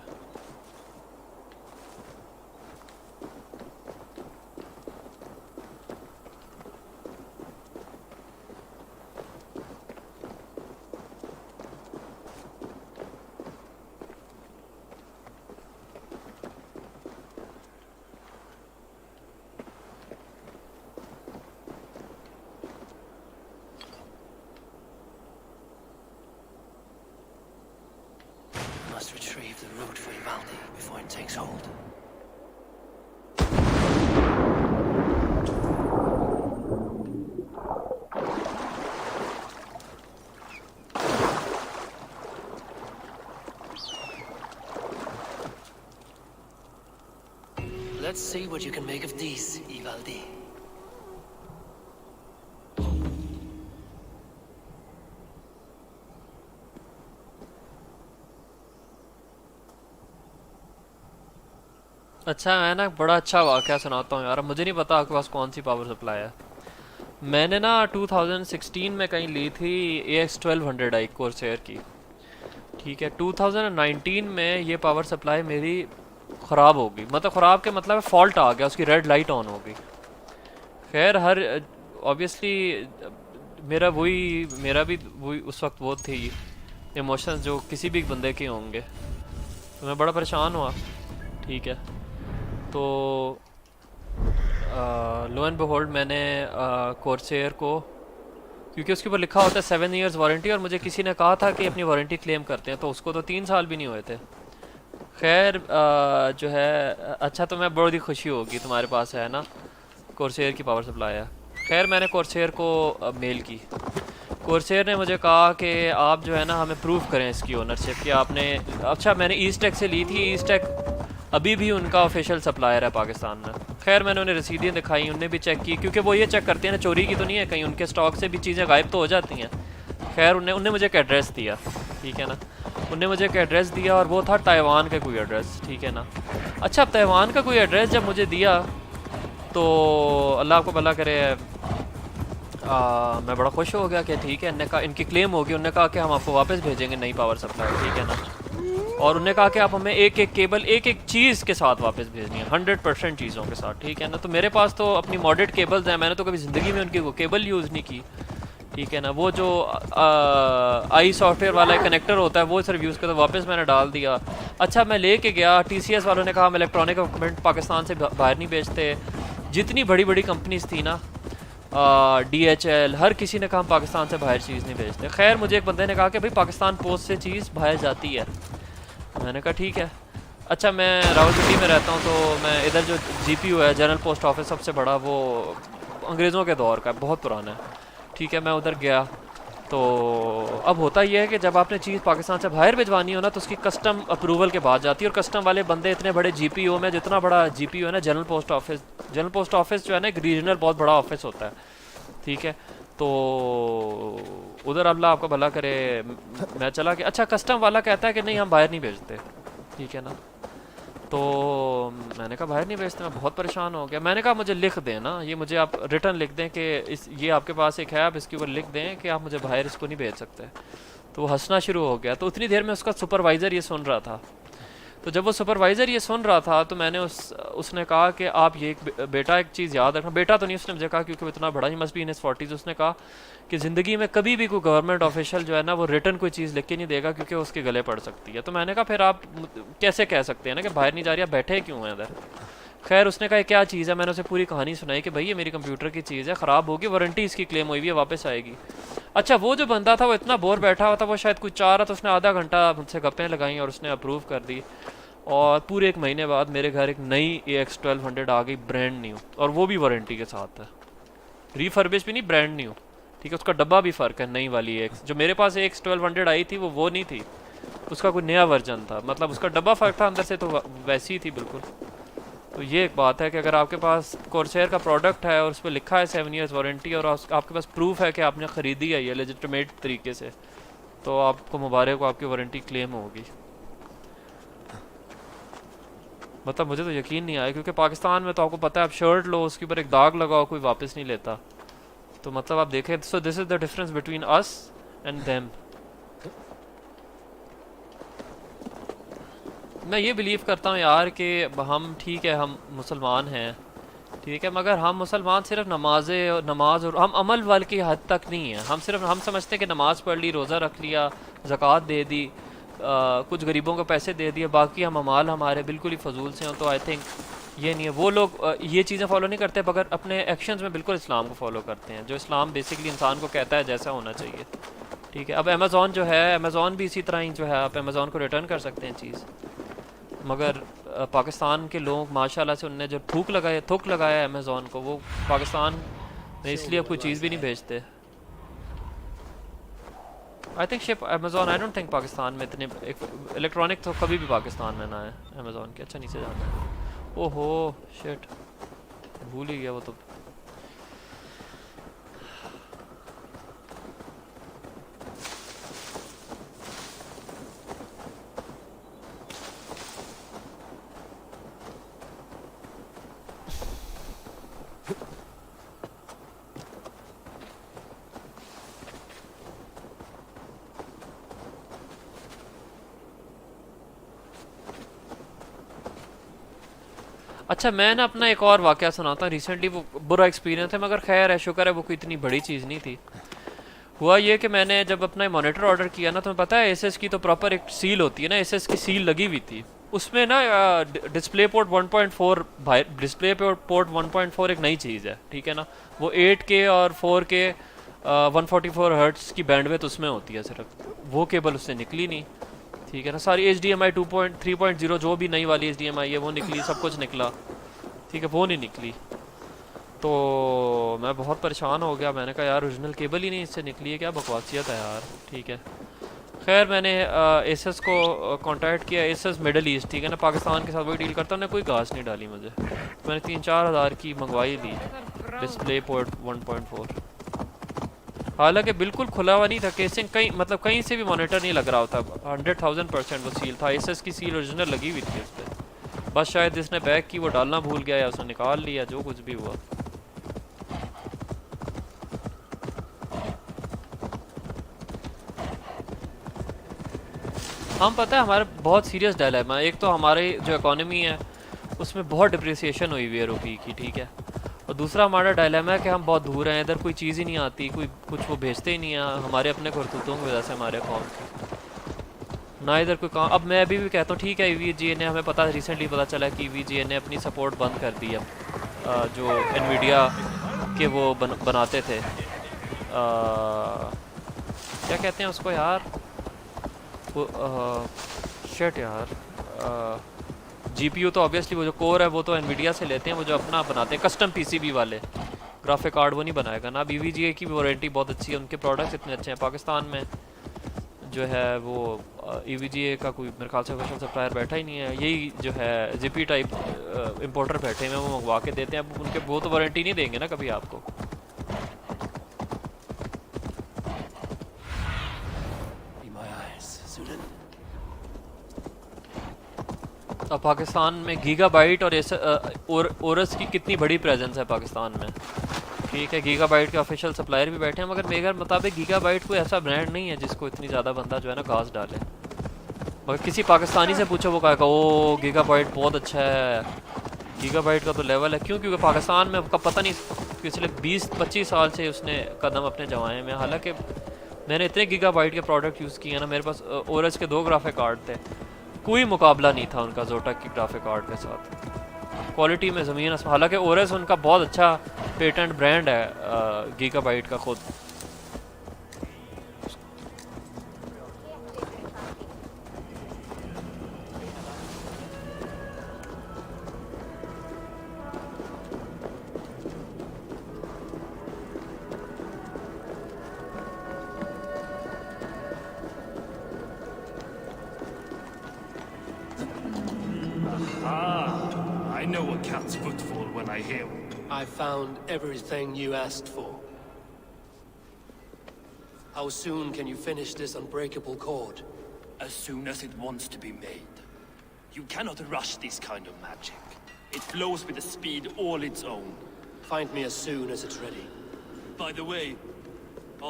Must retrieve the root for Ivaldi before it takes hold. Let's see what you can make of these, Ivaldi. अच्छा मैं ना बड़ा अच्छा वाक़या सुनाता हूँ यार। मुझे नहीं पता आपके पास कौन सी पावर सप्लाई है। मैंने ना 2016 में कहीं ली थी AX1200i कोर्सेयर की, ठीक है। 2019 में ये पावर सप्लाई मेरी ख़राब हो गई, मतलब ख़राब के मतलब फॉल्ट आ गया, उसकी रेड लाइट ऑन हो गई। खैर हर ऑब्वियसली मेरा भी वही उस वक्त वो थी इमोशंस जो किसी भी बंदे के होंगे, तो मैं बड़ा परेशान हुआ, ठीक है। तो लो एंड बिहोल्ड मैंने कोर्सेयर को, क्योंकि उसके ऊपर लिखा होता है 7 इयर्स वारंटी, और मुझे किसी ने कहा था कि अपनी वारंटी क्लेम करते हैं, तो उसको तो 3 साल भी नहीं हुए थे। खैर जो है अच्छा, तो मैं बड़ी खुशी होगी तुम्हारे पास है ना कोर्सेयर की पावर सप्लाई है। खैर मैंने कोर्सेयर को मेल की। कोर्सेयर ने मुझे कहा कि आप जो है ना हमें प्रूव करें इसकी ओनरशिप कि आपने, अच्छा मैंने ईस्टेक से ली थी, ईस्टेक अभी भी उनका ऑफिशियल सप्लायर है पाकिस्तान में। खैर मैंने उन्हें रसीदें दिखाई, उनने भी चेक की, क्योंकि वो ये चेक करते हैं ना चोरी की तो नहीं है कहीं, उनके स्टॉक से भी चीज़ें गायब तो हो जाती हैं। खैर उन्होंने मुझे एक एड्रेस दिया, ठीक है ना, उनने मुझे एक एड्रेस दिया और वो था ताइवान का कोई एड्रेस, ठीक है ना। अच्छा अब ताइवान का कोई एड्रेस जब मुझे दिया तो अल्लाह आपको भला करे, मैं बड़ा खुश हो गया कि ठीक है, इनने कहा इनकी क्लेम होगी, उन्होंने कहा कि हम आपको वापस भेजेंगे नई पावर सप्लाई, ठीक है ना। और उन्होंने कहा कि आप हमें एक एक केबल एक एक चीज़ के साथ वापस भेजनी है, 100% चीज़ों के साथ, ठीक है ना। तो मेरे पास तो अपनी मॉडेड केबल्स हैं, मैंने तो कभी ज़िंदगी में उनकी वो केबल यूज़ नहीं की, ठीक है ना। वो जो आई सॉफ्टवेयर वाला कनेक्टर होता है वो सिर्फ यूज़ करता, वापस मैंने डाल दिया। अच्छा मैं लेके गया, TCS वालों ने कहा हम इलेक्ट्रॉनिक इक्विपमेंट पाकिस्तान से बाहर नहीं बेचते। जितनी बड़ी बड़ी कंपनीज थी ना, DHL, हर किसी ने कहा हम पाकिस्तान से बाहर चीज़ नहीं बेचते। खैर मुझे एक बंदे ने कहा कि भाई पाकिस्तान पोस्ट से चीज़ बाहर जाती है। मैंने कहा ठीक है। अच्छा मैं रावलपिंडी में रहता हूँ, तो मैं इधर जो GPO है, जनरल पोस्ट ऑफिस सबसे बड़ा, वो अंग्रेज़ों के दौर का बहुत पुराना है। ठीक है मैं उधर गया, तो अब होता यह है कि जब आपने चीज़ पाकिस्तान से बाहर भिजवानी हो ना, तो उसकी कस्टम अप्रूवल के बाद जाती है। और कस्टम वाले बंदे इतने बड़े GPO में, जितना बड़ा GPO है ना, जनरल पोस्ट ऑफिस जो है ना, एक रीजनल बहुत बड़ा ऑफिस होता है। ठीक है, तो उधर अल्लाह आपका भला करे, मैं चला कि अच्छा कस्टम वाला कहता है कि नहीं हम बाहर नहीं भेजते। ठीक है ना, तो मैंने कहा बाहर नहीं भेजते। मैं बहुत परेशान हो गया। मैंने कहा मुझे लिख दें ना, ये मुझे आप रिटर्न लिख दें कि ये आपके पास एक है, आप इसके ऊपर लिख दें कि आप मुझे बाहर इसको नहीं भेज सकते। तो वो हंसना शुरू हो गया। तो उतनी देर में उसका सुपरवाइज़र ये सुन रहा था। तो जब वो सुपरवाइज़र ये सुन रहा था, तो मैंने उसने कहा कि आप ये बेटा एक चीज़ याद रखना। बेटा तो नहीं उसने मुझे कहा, क्योंकि वो इतना बड़ा he must be in his 40s। उसने कहा कि ज़िंदगी में कभी भी कोई गवर्नमेंट ऑफिशियल जो है ना, वो रिटर्न कोई चीज़ लिख के नहीं देगा, क्योंकि उसके गले पड़ सकती है। तो मैंने कहा फिर आप कैसे कह सकते हैं ना कि बाहर नहीं जा रही, आप बैठे क्यों हैं इधर। खैर उसने कहा क्या चीज़ है। मैंने उसे पूरी कहानी सुनाई कि भाई ये मेरी कंप्यूटर की चीज़ है, ख़राब होगी, वारंटी इसकी क्लेम हुई हुई है, वापस आएगी। अच्छा वो जो बंदा था वो इतना बोर बैठा हुआ था, वो शायद कुछ चाह रहा था। उसने आधा घंटा मुझसे गप्पें लगाई और उसने अप्रूव कर दी। और पूरे 1 महीने बाद मेरे घर एक नई AX1200 आ गई, ब्रांड न्यू, और वो भी वारंटी के साथ है। रीफर्बिश भी नहीं, ब्रांड न्यू। ठीक है, उसका डब्बा भी फ़र्क है। नई वाली AX जो मेरे पास AX1200 आई थी वो नहीं थी, उसका कोई नया वर्जन था। मतलब उसका डब्बा फ़र्क था, अंदर से तो वैसी ही थी बिल्कुल। तो ये एक बात है कि अगर आपके पास कॉर्सैर का प्रोडक्ट है और उस पर लिखा है 7 ईयर्स वारंटी, और आपके पास प्रूफ है कि आपने ख़रीदी है ये लेजिटिमेट तरीके से, तो आपको मुबारक हो, आपकी वारंटी क्लेम होगी। मतलब मुझे तो यकीन नहीं आया, क्योंकि पाकिस्तान में तो आपको पता है, आप शर्ट लो उसके ऊपर एक दाग लगाओ, कोई वापस नहीं लेता। तो मतलब आप देखें, so this is the difference between us and them. मैं ये बिलीव करता हूँ यार कि हम ठीक है, हम मुसलमान हैं, ठीक है, मगर हम मुसलमान सिर्फ नमाज और हम अमल वाल की हद तक नहीं है। हम समझते हैं कि नमाज़ पढ़ ली, रोज़ा रख लिया, ज़कात दे दी, कुछ गरीबों को पैसे दे दिए, बाकी हम अमाल हमारे बिल्कुल ही फजूल से हों। तो आई थिंक ये नहीं है। वो लोग ये चीज़ें फॉलो नहीं करते, मगर अपने एक्शंस में बिल्कुल इस्लाम को फॉलो करते हैं, जो इस्लाम बेसिकली इंसान को कहता है जैसा होना चाहिए। ठीक है, अब अमेज़ॉन जो है, अमेज़ॉन भी इसी तरह ही जो है, आप अमेज़ॉन को रिटर्न कर सकते हैं चीज़, मगर पाकिस्तान के लोग माशाल्लाह से उनने जो थूक लगाया है अमेज़ॉन को, वो पाकिस्तान में इसलिए अब कोई चीज़ भी नहीं भेजते। I think ship Amazon, I don't think Pakistan में इतने इलेक्ट्रॉनिक तो कभी भी पाकिस्तान में ना है अमेज़ॉन के। अच्छा नीचे जाना है, ओहो शिट, भूल ही गया वो तो। अच्छा मैं ना अपना एक और वाक़या सुनाता हूँ। रिसेंटली वो बुरा एक्सपीरियंस है, मगर खैर है, शुक्र है वो कोई इतनी बड़ी चीज़ नहीं थी। हुआ ये कि मैंने जब अपना मॉनिटर ऑर्डर किया ना, तो पता है एसएस की तो प्रॉपर एक सील होती है ना, एसएस की सील लगी हुई थी उसमें ना। डिस्प्ले पोर्ट 1.4 डिस्प्ले पोर्ट 1.4 एक नई चीज़ है, ठीक है ना। वो 8K और 4K 144 हर्ट्ज़ की बैंडविड्थ उसमें होती है सिर्फ, वो केबल उससे निकली नहीं, ठीक है ना। सारी HDMI 2.3.0 जो भी नई वाली HDMI है वो निकली, सब कुछ निकला, ठीक है, वो नहीं निकली। तो मैं बहुत परेशान हो गया। मैंने कहा यार ओरिजिनल केबल ही नहीं इससे निकली है, क्या बकवासियत है यार, ठीक है। खैर मैंने एसएस को कांटेक्ट किया, एसएस मिडल ईस्ट, ठीक है ना, पाकिस्तान के साथ वही डील करता, उन्होंने कोई घास नहीं डाली मुझे। मैंने 3-4 हज़ार की मंगवाई ली डिस्प्ले पोर्ट 1.4, हालांकि बिल्कुल खुला हुआ नहीं था केसिंग, कहीं से भी मॉनिटर नहीं लग रहा होता। 100,000% वो सील था, एसएस की सील ओरिजिनल लगी हुई थी उस पर। बस शायद जिसने पैक की वो डालना भूल गया या उसने निकाल लिया, जो कुछ भी हुआ। हम पता है हमारे बहुत सीरियस डायलेमा, एक तो हमारी जो इकोनॉमी है उसमें बहुत डिप्रिसिएशन हुई हुई है रुपये की, ठीक है। और दूसरा हमारा डायलेमा है कि हम बहुत दूर हैं, इधर कोई चीज़ ही नहीं आती, कोई कुछ वो भेजते ही नहीं है हमारे अपने करतूतों की वजह से, हमारे कौम की ना इधर कोई काम। अब मैं अभी भी कहता हूँ ठीक है, EVGA ने हमें पता रिसेंटली पता चला कि EVGA ने अपनी सपोर्ट बंद कर दी है, जो एनवीडिया के वो बनाते थे, क्या कहते हैं उसको यार, वो शिट यार, GPU तो ऑब्वियसली वो जो कोर है वो तो एनवीडिया से लेते हैं, वो जो अपना बनाते हैं कस्टम PCB वाले ग्राफिक कार्ड वो नहीं बनाएगा ना। अब EVGA की वारंटी बहुत अच्छी है, उनके प्रोडक्ट्स इतने अच्छे हैं। पाकिस्तान में जो है वो EVGA का कोई मेरे ख्याल से ऑफिशियल सप्लायर बैठा ही नहीं है, यही जो है ZP टाइप इंपोर्टर बैठे हैं, वो मंगवा के देते हैं। अब उनके वो तो वारंटी नहीं देंगे ना कभी आपको। अब पाकिस्तान में गीगाबाइट और ओरस की कितनी बड़ी प्रेजेंस है पाकिस्तान में, ठीक है। गीगाबाइट के ऑफिशियल सप्लायर भी बैठे हैं, मगर मेरे मुताबिक गीगाबाइट कोई ऐसा ब्रांड नहीं है जिसको इतनी ज़्यादा बंदा जो है ना घास डाले। मगर किसी पाकिस्तानी से पूछो वो कहेगा ओ गीगाबाइट बहुत अच्छा है, गीगाबाइट का तो लेवल है। क्यों? क्योंकि पाकिस्तान में आपका पता नहीं पिछले 20-25 साल से उसने कदम अपने जमाए में। हालांकि मैंने इतने गीगाबाइट के प्रोडक्ट यूज़ किए ना, मेरे पास ओरस के 2 ग्राफिक कार्ड थे, कोई मुकाबला नहीं था उनका जोटक की ग्राफिक कार्ड के साथ क्वालिटी में ज़मीन। हालांकि ओरस उनका बहुत अच्छा पेटेंट ब्रांड है गीगाबाइट का खुद। I know a cat's footfall when I hear one. I found everything you asked for. How soon can you finish this unbreakable cord? As soon as it wants to be made. You cannot rush this kind of magic. It flows with a speed all its own. Find me as soon as it's ready. By the way,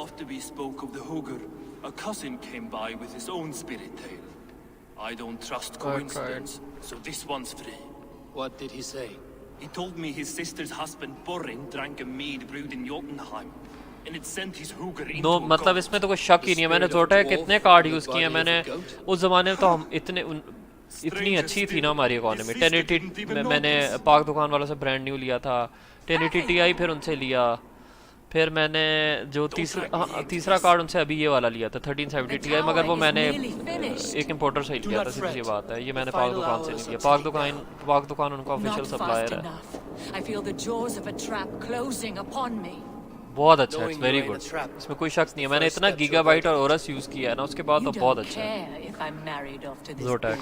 after we spoke of the Hugger, a cousin came by with his own spirit tale. I don't trust coincidence, so this one's free. What did he say? He told me his sister's husband Boring drank a mead brewed in Jotunheim, and it sent his Hugger into No, मतलब इसमें तो कोई शक ही नहीं है। मैंने जोटा है कितने कार्ड यूज़ किए हैं मैंने उस ज़माने में, तो हम इतनी अच्छी थी ना हमारी इकोनॉमी। 1080 में मैंने पाक दुकान वालों से ब्रांड न्यू लिया था, 1080 Ti फिर उनसे लिया, फिर मैंने जो तीसरा कार्ड उनसे अभी ये वाला लिया था 1370 Ti, मगर वो मैंने एक इंपोर्टर से ही लिया था, सीधी सी बात है। ये मैंने पाक दुकान से नहीं लिया। पाक दुकान उनका ऑफिशियल सप्लायर है। बहुत अच्छा है, वेरी गुड, इसमें कोई शक नहीं है। मैंने इतना गीगाबाइट और ओरस यूज़ किया है ना, उसके बाद तो बहुत अच्छा है। जोटैक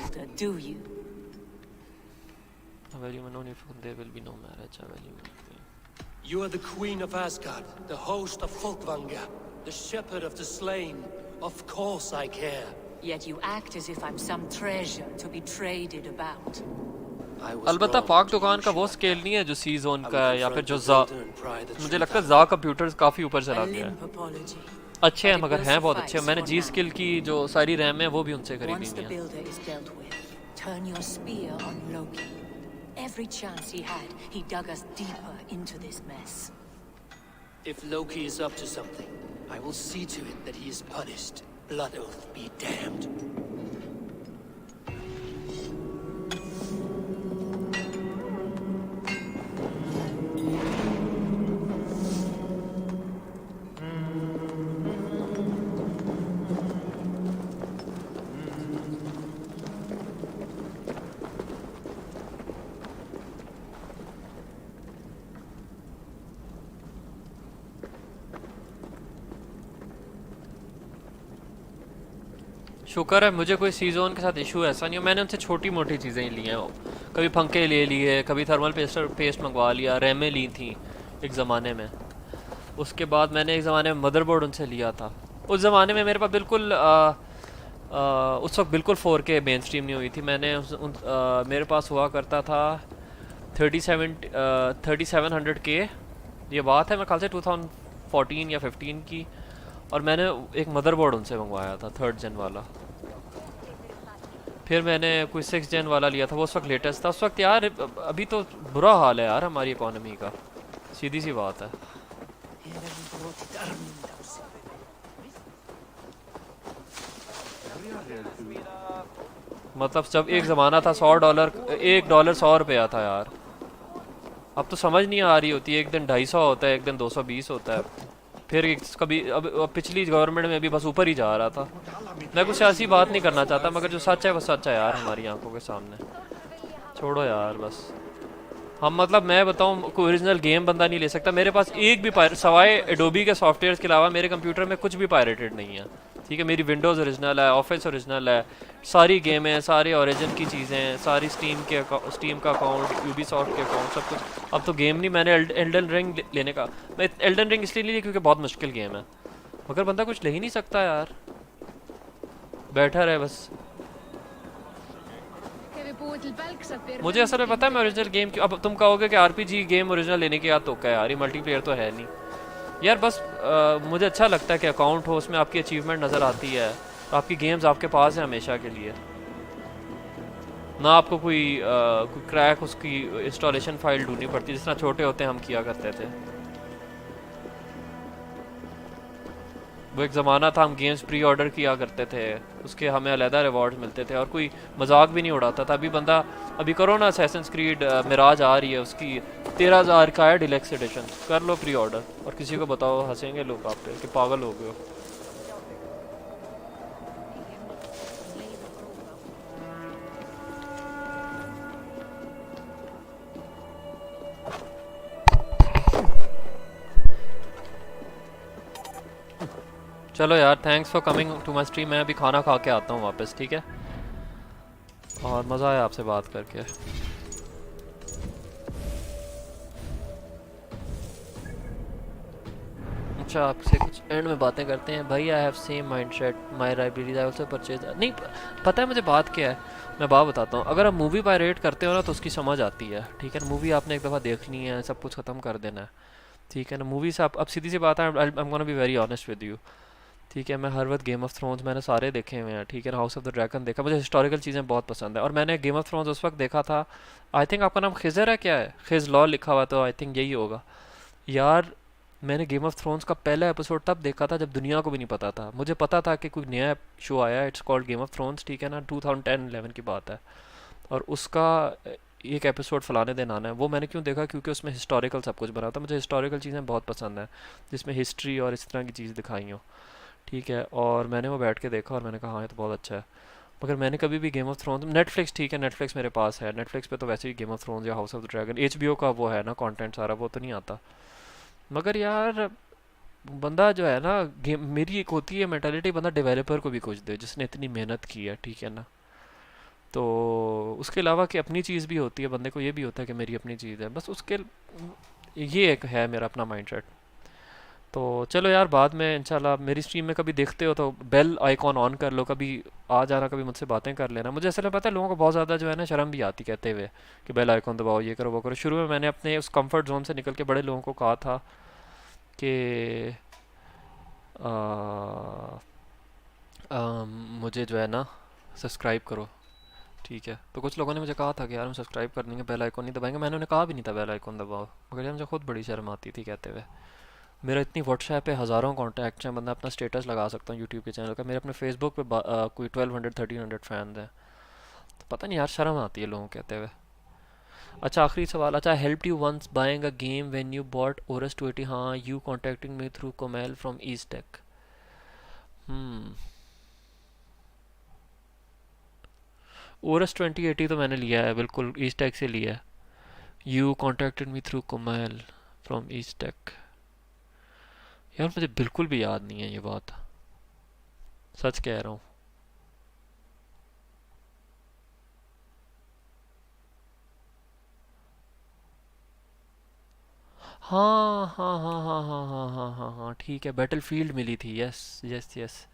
You are the queen of Asgard, the host of Folkvanga, the shepherd of the slain. Of course I care. Yet you act as if I'm some treasure to be traded about. अलबत्ता पाक दुकान का वो scale नहीं है जो सी zone का है, या फिर जो मुझे लगता है जा कंप्यूटर्स काफ़ी ऊपर चला गया है। अच्छे हैं मगर हैं बहुत अच्छे। मैंने जी स्किल की जो सारी रैम है वो भी उनसे खरीदी है। Every chance he had, he dug us deeper into this mess. If Loki is up to something, I will see to it that he is punished. Blood Oath be damned. शुक्र है मुझे कोई सी जोन के साथ issue ऐसा नहीं हो। मैंने उनसे छोटी मोटी चीज़ें ही ली हैं, कभी पंखे ले लिए, कभी थर्मल पेस्ट मंगवा लिया, रैमें ली थी एक ज़माने में। उसके बाद मैंने एक ज़माने में मदरबोर्ड उनसे लिया था। उस ज़माने में मेरे पास बिल्कुल उस वक्त बिल्कुल 4K मेन स्ट्रीम नहीं हुई थी। मेरे पास हुआ करता था 3700K, ये बात है मेरे ख्याल से 2014 या 15 की। और मैंने एक मदरबोर्ड उनसे मंगवाया था 3rd Gen वाला। फिर मैंने कोई 6th Gen वाला लिया था, वो उस वक्त लेटेस्ट था। उस वक्त यार अभी तो बुरा हाल है यार हमारी इकोनॉमी का, सीधी सी बात है। मतलब जब एक ज़माना था $100, $1 100 था यार। अब तो समझ नहीं आ रही होती, एक दिन 250 होता है, एक दिन 220 होता है। फिर कभी अब पिछली गवर्नमेंट में भी बस ऊपर ही जा रहा था। मैं कुछ ऐसी बात नहीं करना चाहता, मगर जो सच है वो सच है यार, हमारी आंखों के सामने। छोड़ो यार बस। हम मतलब मैं बताऊं, कोई ओरिजिनल गेम बंदा नहीं ले सकता। मेरे पास एक भी सवाए एडोबी के सॉफ्टवेयर के अलावा मेरे कंप्यूटर में कुछ भी पायरेटेड नहीं है। ठीक है, मेरी विंडोज़ ओरिजिनल है, ऑफिस ओरिजिनल है, सारी गेमें हैं, सारे ओरिजिन की चीज़ें हैं, सारी स्टीम का अकाउंट, यूबीसॉफ्ट के अकाउंट, सब कुछ। अब तो गेम नहीं, मैंने एल्डन रिंग लेने का, मैं एल्डन रिंग इसलिए नहीं लिया क्योंकि बहुत मुश्किल गेम है, मगर बंदा कुछ ले ही नहीं सकता यार, बैठा रहे बस। मुझे असल में पता है मैं ओरिजिनल गेम क्यों, अब तुम कहोगे कि आरपीजी गेम ओरिजिनल लेने की याद तो क्या यार, ये मल्टीप्लेयर तो है नहीं यार। बस मुझे अच्छा लगता है कि अकाउंट हो, उसमें आपकी अचीवमेंट नज़र आती है, आपकी गेम्स आपके पास है हमेशा के लिए, ना आपको कोई क्रैक उसकी इंस्टॉलेशन फाइल ढूंढनी पड़ती जिस तरह छोटे होते हम किया करते थे। वो एक ज़माना था, हम गेम्स प्री ऑर्डर किया करते थे, उसके हमें अलहदा रिवॉर्ड्स मिलते थे और कोई मजाक भी नहीं उड़ाता था। अभी करो ना असैसिन्स क्रीड मिराज आ रही है, उसकी 13,000 का है डिलक्स एडिशन, कर लो प्री ऑर्डर और किसी को बताओ, हंसेंगे लोग आप पे कि पागल हो गए हो। चलो यार, thanks for coming to my stream. मैं अभी खाना खा के आता हूँ वापस, ठीक है, और मज़ा आया आपसे बात करके। अच्छा, आपसे कुछ एंड में बातें करते हैं भाई। I have same mind set, my library I also purchase. नहीं पता है मुझे बात क्या है, मैं बात बताता हूँ। अगर आप मूवी पायरेट करते हो ना तो उसकी समझ आती है, ठीक है ना। मूवी आपने एक दफ़ा देखनी है, सब कुछ ख़त्म कर देना है, ठीक है ना। मूवी से आप, अब सीधी सी बात है, I am gonna be very honest with you, ठीक है। मैं हर वक्त गेम ऑफ थ्रोन्स मैंने सारे देखे हुए हैं, ठीक है ना। हाउस ऑफ द ड्रैगन देखा, मुझे हिस्टोरिकल चीज़ें बहुत पसंद है, और मैंने गेम ऑफ थ्रोन्स उस वक्त देखा था। आई थिंक आपका नाम खिजर है, क्या है, खिज लॉ लिखा हुआ, तो आई थिंक यही होगा यार। मैंने गेम ऑफ थ्रोन्स का पहला एपिसोड तब देखा था जब दुनिया को भी नहीं पता था। मुझे पता था कि कोई नया शो आया है, it's called game of thrones, ठीक है ना, 2010-11 की बात है, और उसका एक एपिसोड फलाने दिन आना है। वो मैंने क्यों देखा, क्योंकि उसमें हिस्टोरिकल सब कुछ बना था। मुझे हिस्टोरिकल चीज़ें बहुत पसंद हैं जिसमें हिस्ट्री और इस तरह की चीज़ दिखाई हो, ठीक है। और मैंने वो बैठ के देखा और मैंने कहा हाँ ये तो बहुत अच्छा है। मगर मैंने कभी भी गेम ऑफ थ्रोन्स, नेटफ्लिक्स, ठीक है, नेटफ्लिक्स मेरे पास है, नेटफ्लिक्स पे तो वैसे ही गेम ऑफ थ्रोन्स या house of the dragon, HBO का वो है ना कंटेंट सारा, वो तो नहीं आता। मगर यार बंदा जो है ना, गेम, मेरी एक होती है मेंटालिटी, बंदा डेवलपर को भी कुछ दे जिसने इतनी मेहनत की है, ठीक है ना। तो उसके अलावा कि अपनी चीज़ भी होती है, बंदे को ये भी होता है कि मेरी अपनी चीज़ है, बस उसके, ये एक है मेरा अपना माइंडसेट। तो चलो यार, बाद में इंशाल्लाह मेरी स्ट्रीम में कभी देखते हो तो बेल आइकॉन ऑन कर लो, कभी आ जाना, कभी मुझसे बातें कर लेना। मुझे असल में पता है लोगों को बहुत ज़्यादा जो है ना शर्म भी आती कहते हुए कि बेल आइकॉन दबाओ, ये करो वो करो। शुरू में मैंने अपने उस कंफर्ट जोन से निकल के बड़े लोगों को कहा था कि आ, मुझे जो है ना सब्सक्राइब करो, ठीक है। तो कुछ लोगों ने मुझे कहा था कि यार हम सब्सक्राइब कर देंगे, बेल आइकॉन नहीं दबाएंगे। मैंने उन्हें कहा भी नहीं था बेल आइकॉन दबाओ, मगर यार मुझे खुद बड़ी शर्म आती थी कहते हुए। मेरा इतनी व्हाट्सएप पे हज़ारों कॉन्टैक्ट्स हैं, बंदा अपना स्टेटस लगा सकता हूँ यूट्यूब के चैनल का। मेरे अपने फेसबुक पे कोई 1200-1300 फैंस हैं। तो पता नहीं यार, शर्म आती है लोगों कहते हुए। अच्छा, आखिरी सवाल। अच्छा, help you once buying a game when you bought ओरस 280। हाँ, यू कॉन्टेक्टिंग मी थ्रू कोमेल फ्रॉम ईस्ट टेक। ओरस 2080 तो मैंने लिया है, बिल्कुल ईस्ट टेक से लिया है। यू कॉन्टेक्टेड मी थ्रू कोमेल फ्रॉम ईस्ट टेक, यार मुझे बिल्कुल भी याद नहीं है ये बात, सच कह रहा हूँ। हाँ हाँ हाँ हाँ हाँ हाँ हाँ हाँ हाँ, ठीक है, बैटलफील्ड मिली थी, यस यस यस,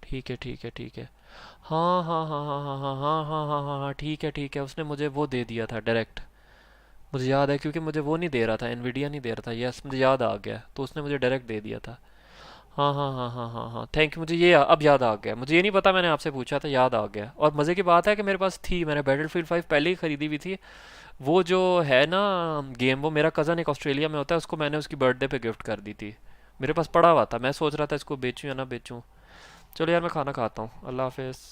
ठीक है ठीक है ठीक है। हाँ हाँ हाँ हाँ हाँ हाँ हाँ हाँ हाँ हाँ हाँ, ठीक है, उसने मुझे वो दे दिया था डायरेक्ट, मुझे याद है, क्योंकि मुझे वो नहीं दे रहा था, एनवीडिया नहीं दे रहा था, यस मुझे याद आ गया, तो उसने मुझे डायरेक्ट दे दिया था। हाँ हाँ हाँ हाँ हाँ हाँ, थैंक यू। मुझे ये अब याद आ गया, मुझे ये नहीं पता, मैंने आपसे पूछा था, याद आ गया। और मज़े की बात है कि मेरे पास थी, मैंने बैटलफील्ड 5 पहले ही खरीदी हुई थी। वो जो है ना गेम, वो मेरा कज़न एक ऑस्ट्रेलिया में होता है, उसको मैंने उसकी बर्थडे पे गिफ्ट कर दी थी। मेरे पास पड़ा हुआ था, मैं सोच रहा था इसको बेचूं या ना बेचूं। चलो यार, मैं खाना खाता हूँ, अल्लाह हाफिज़।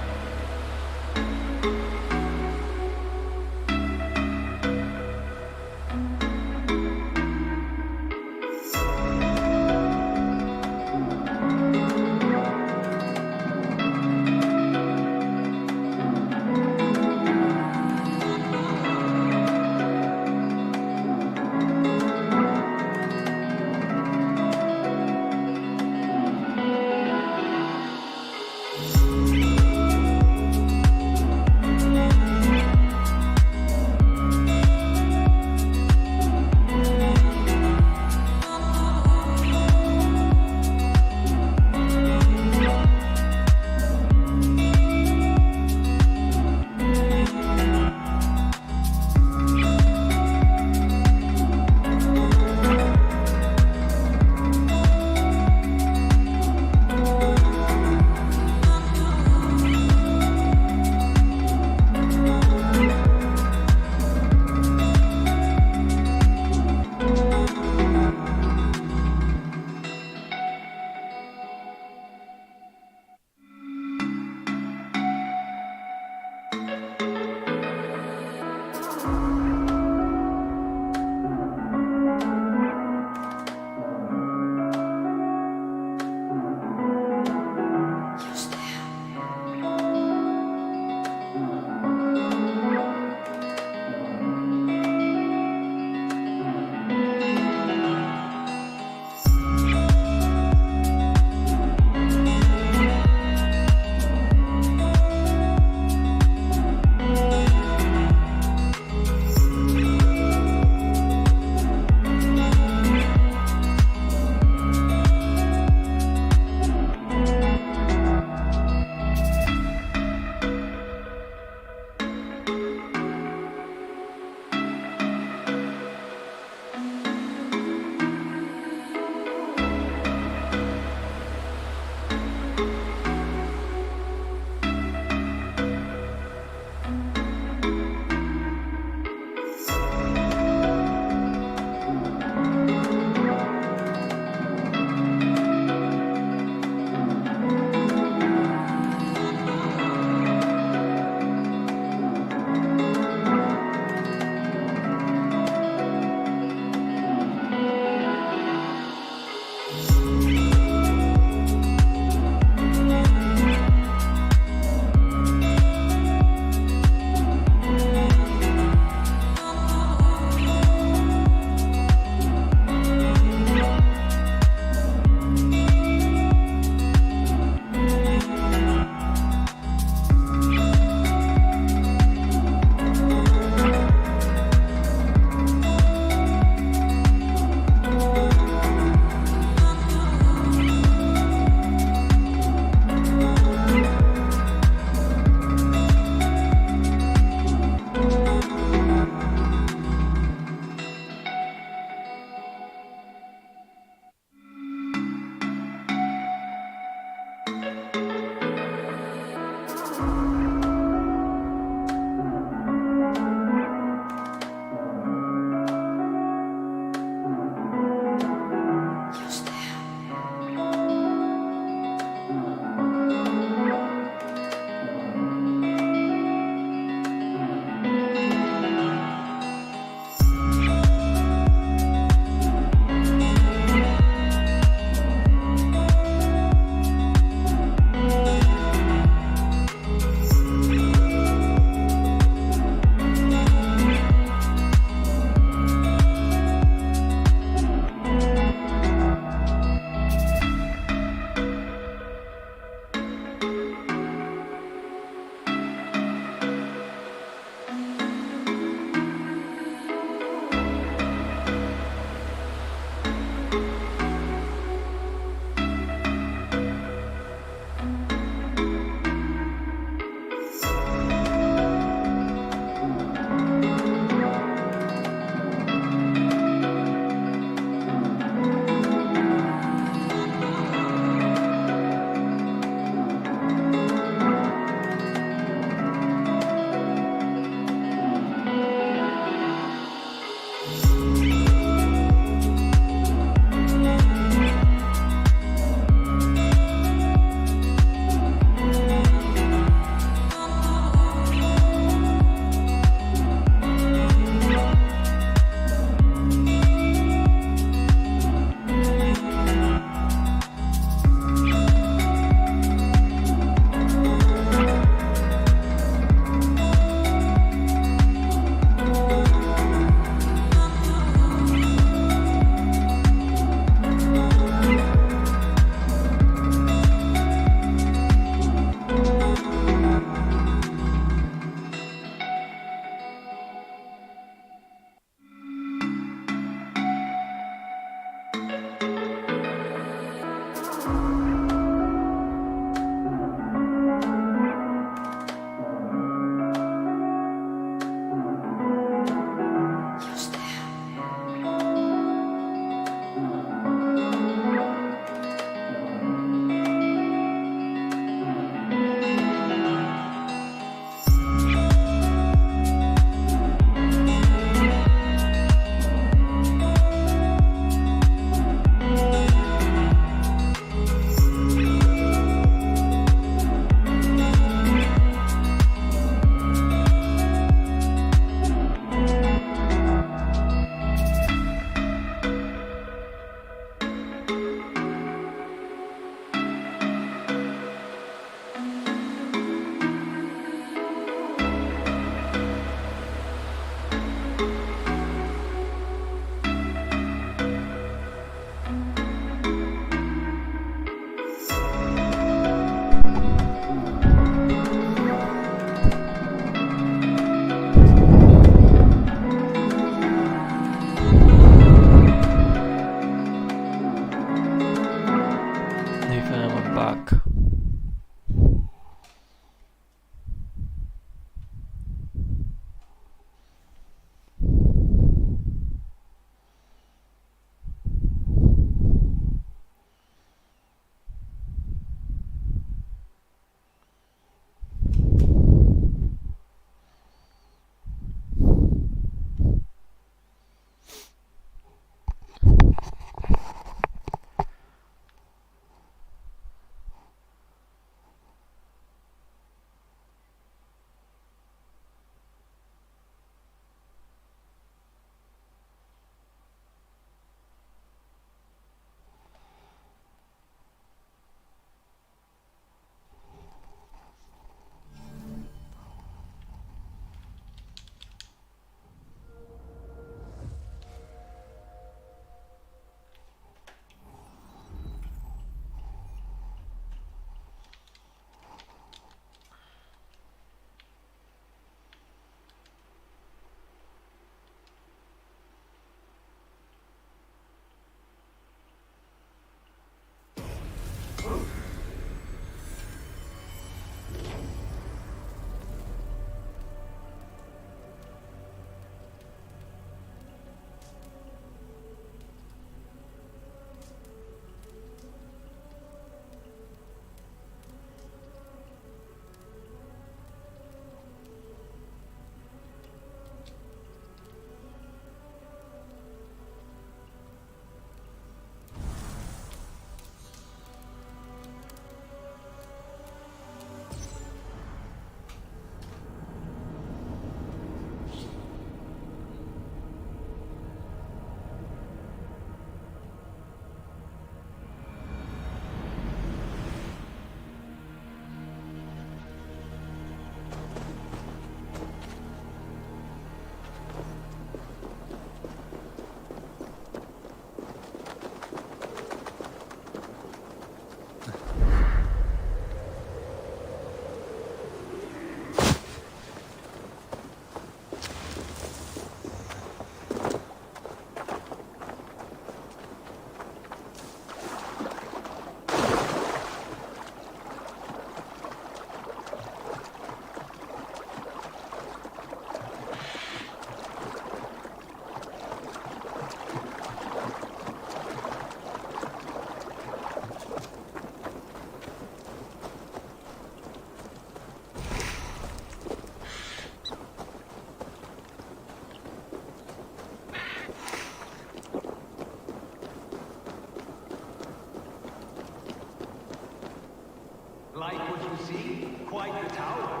Quite the tower.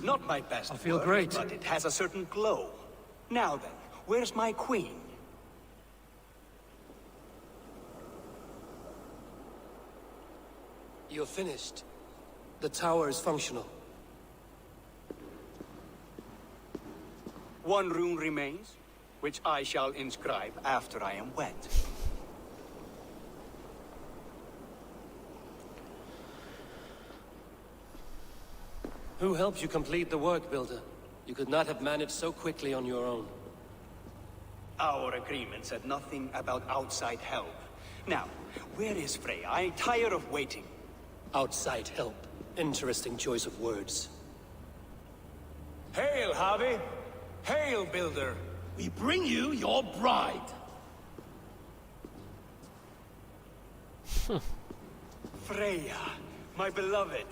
Not my best I feel work, great. but it has a certain glow. Now then, where's my queen? You're finished. The tower is functional. One rune remains, which I shall inscribe after I am wed. Who helped you complete the work, Builder? You could not have managed so quickly on your own. Our agreement said nothing about outside help. Now, where is Freya? I'm tired of waiting. Outside help. Interesting choice of words. Hail, Javi! Hail, Builder! We bring you your bride. Freya, my beloved.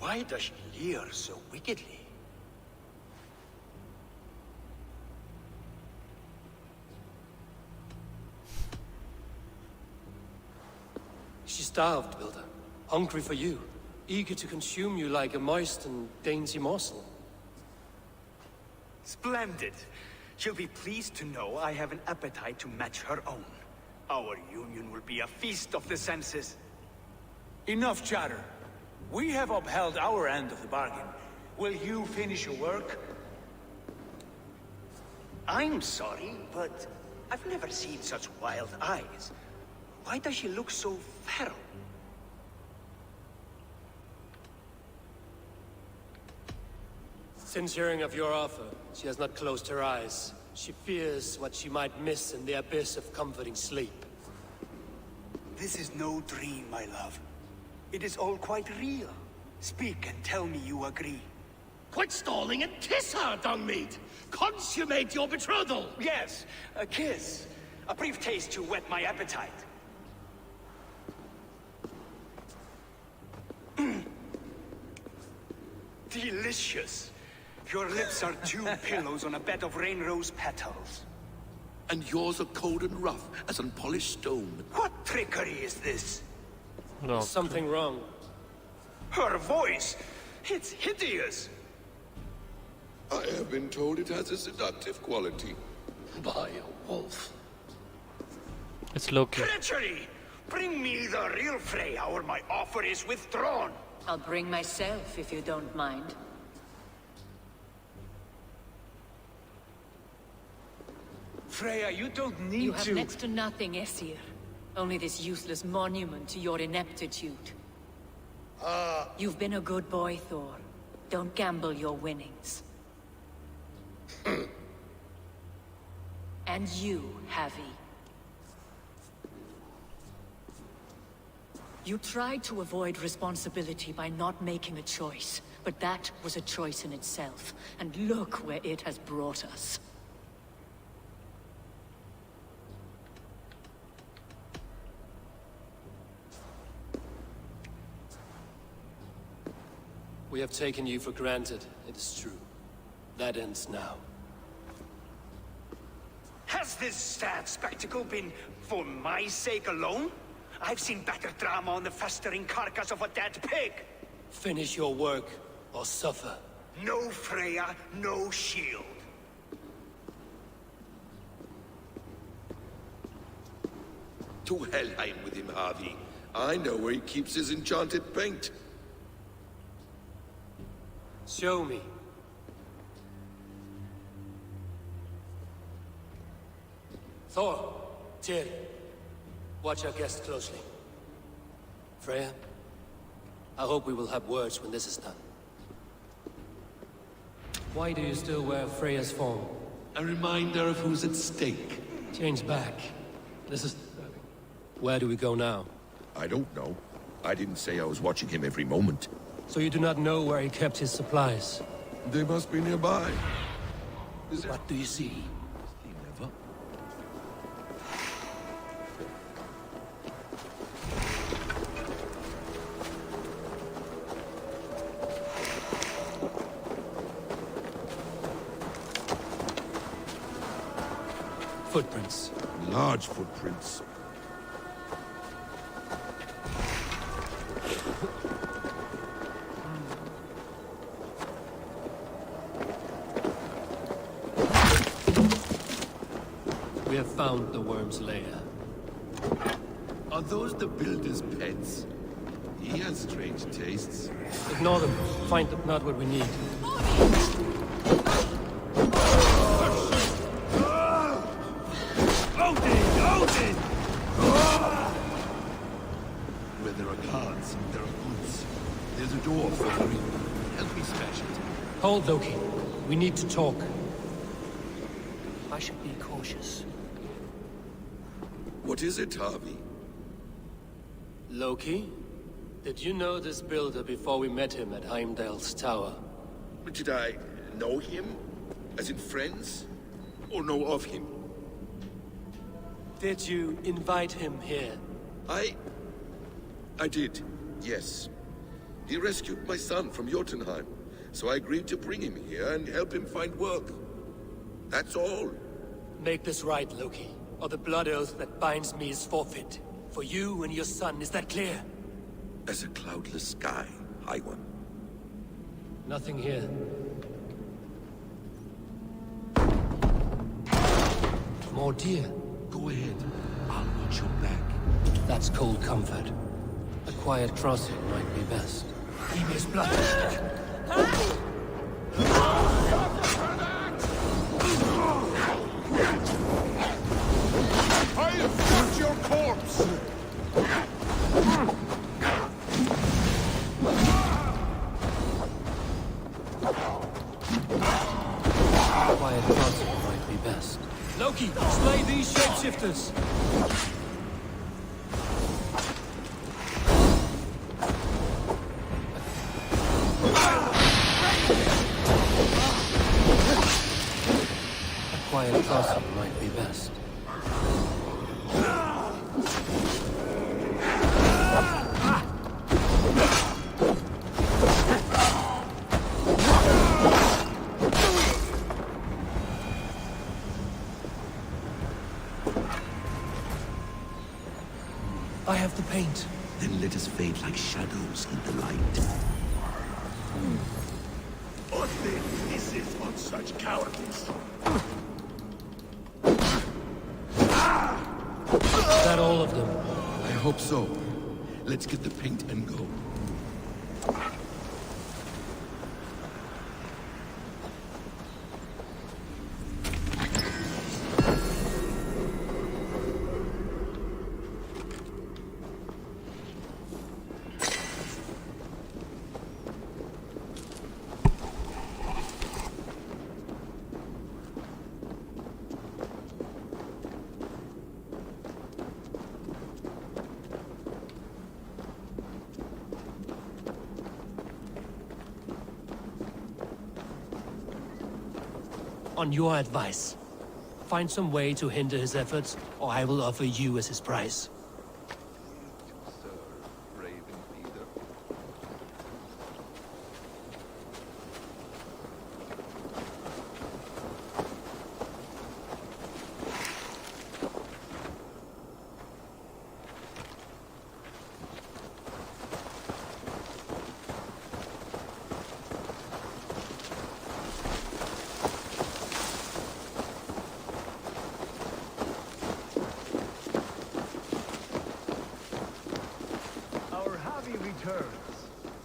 Why does she leer so wickedly? She's starved, Builder. Hungry for you. Eager to consume you like a moist and dainty morsel. Splendid. She'll be pleased to know I have an appetite to match her own. Our union will be a feast of the senses. Enough chatter. We have upheld our end of the bargain. Will you finish your work? I'm sorry, but I've never seen such wild eyes. Why does she look so feral? Since hearing of your offer, she has not closed her eyes. She fears what she might miss in the abyss of comforting sleep. This is no dream, my love. It is all quite real. Speak and tell me you agree. Quit stalling and kiss her, Dungmeat! Consummate your betrothal! Yes, a kiss. A brief taste to whet my appetite. Delicious. Your lips are two pillows on a bed of rain rose petals. And yours are cold and rough as unpolished stone. What trickery is this? No. There's something wrong. Her voice! It's hideous! I have been told it has a seductive quality. By a wolf. It's Loki. Treachery! Bring me the real Freya or my offer is withdrawn! I'll bring myself if you don't mind. Freya, you don't need You have to... next to nothing, Aesir. Only this useless monument to your ineptitude. You've been a good boy, Thor. Don't gamble your winnings. And you, Havi. You tried to avoid responsibility by not making a choice, but that was a choice in itself. And look where it has brought us. We have taken you for granted, it is true. That ends now. Has this sad spectacle been for my sake alone? I've seen better drama on the festering carcass of a dead pig. Finish your work, or suffer. No Freya, no shield. To Helheim with him, Harvey. I know where he keeps his enchanted paint. Show me. Thor, Tyr, watch our guest closely. Freya, I hope we will have words when this is done. Why do you still wear Freya's form? A reminder of who's at stake. Change back. This is... Where do we go now? I don't know. I didn't say I was watching him every moment. So you do not know where he kept his supplies? They must be nearby. What do you see? He never. footprints. Large footprints. We have found the worm's lair. Are those the builder's pets? He has strange tastes. Ignore them. Find them. Not what we need. Odin! Where there are guards, there are goods. There's a door following. Help me smash it. Hold, Loki. We need to talk. I should be cautious. What is it, Harvey? Loki? Did you know this builder before we met him at Heimdall's tower? Did I know him? As in friends? Or know of him? Did you invite him here? I did, yes. He rescued my son from Jotunheim, so I agreed to bring him here and help him find work. That's all. Make this right, Loki, or the blood oath that binds me is forfeit. For you and your son, is that clear? As a cloudless sky, High One. Nothing here. More deer. Go ahead. I'll watch your back. That's cold comfort. A quiet crossing might be best. Emir's blood. I'll shoot your corpse! Quiet crossing might be best. Loki, slay these shapeshifters! A quiet crossing might be best. I have the paint. Then let us fade like shadows in the light. Odin, this is not such cowardice. Is that all of them? I hope so. Let's get the paint and go. On your advice, find some way to hinder his efforts, or I will offer you as his price.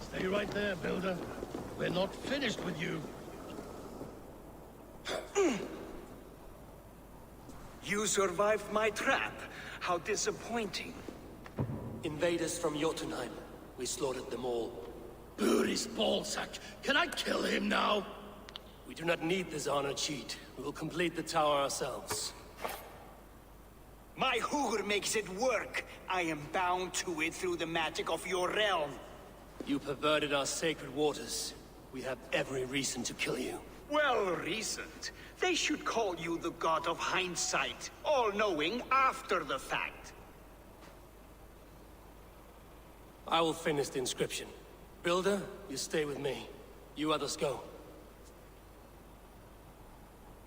Stay right there, Builder. We're not finished with you. You survived my trap. How disappointing. Invaders from Jotunheim. We slaughtered them all. Buri's ballsack. Can I kill him now? We do not need this honor cheat. We will complete the tower ourselves. My Hugr makes it work. I am bound to it through the magic of your realm. You perverted our sacred waters. We have every reason to kill you. Well reasoned. They should call you the god of hindsight, all-knowing after the fact. I will finish the inscription. Builder, you stay with me. You others go.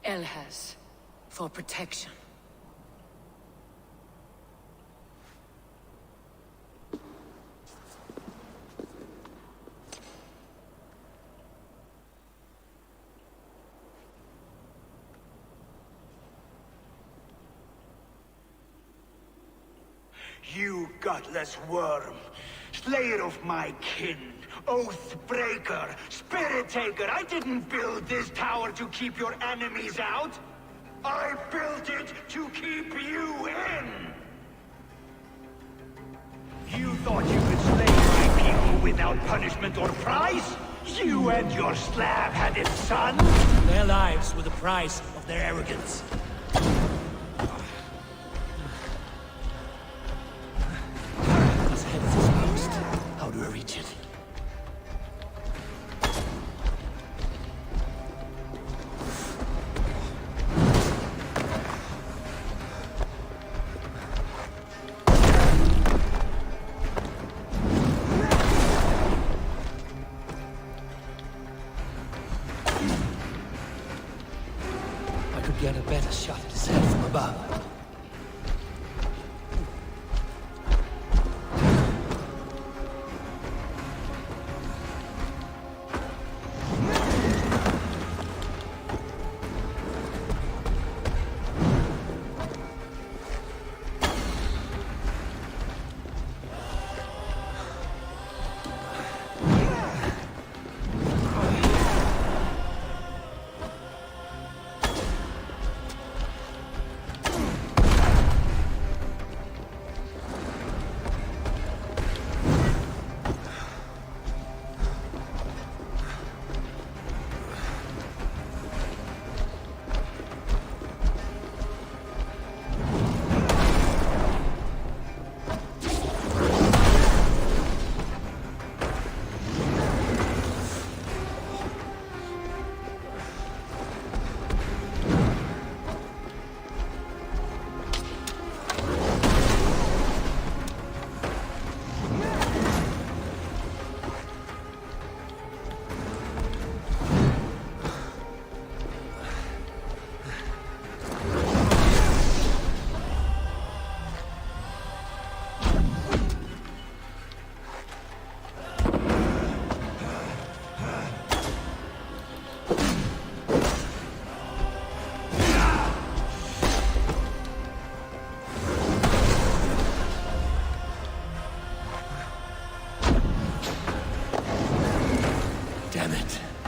Elhas, for protection. gutless worm. Slayer of my kin. Oath breaker. Spirit taker. I didn't build this tower to keep your enemies out. I built it to keep you in. You thought you could slay my people without punishment or prize? You and your slab-headed son? Their lives were the price of their arrogance. His head is exposed. How do I reach it? Get a better shot at his head from above.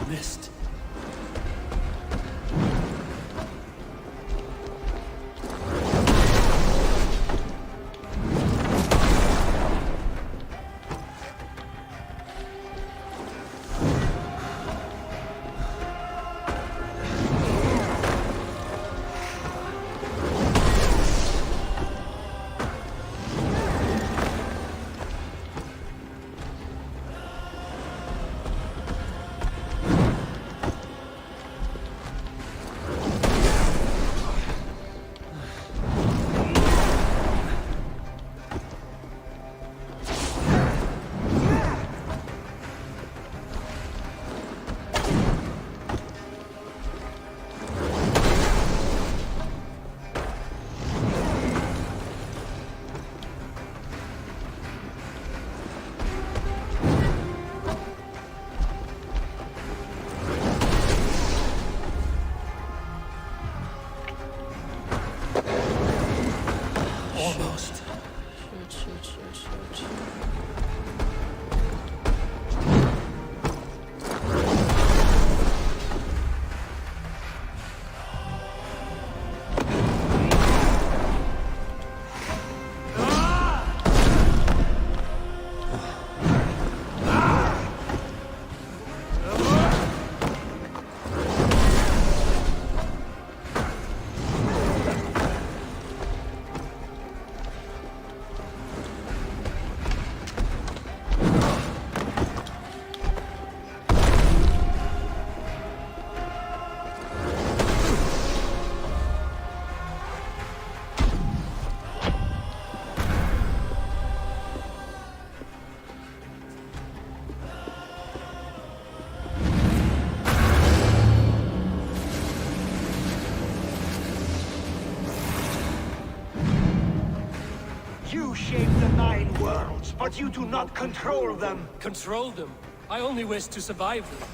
Missed. Almost. Shoot. You shape the 9 worlds, but you do not control them. Control them? I only wish to survive them.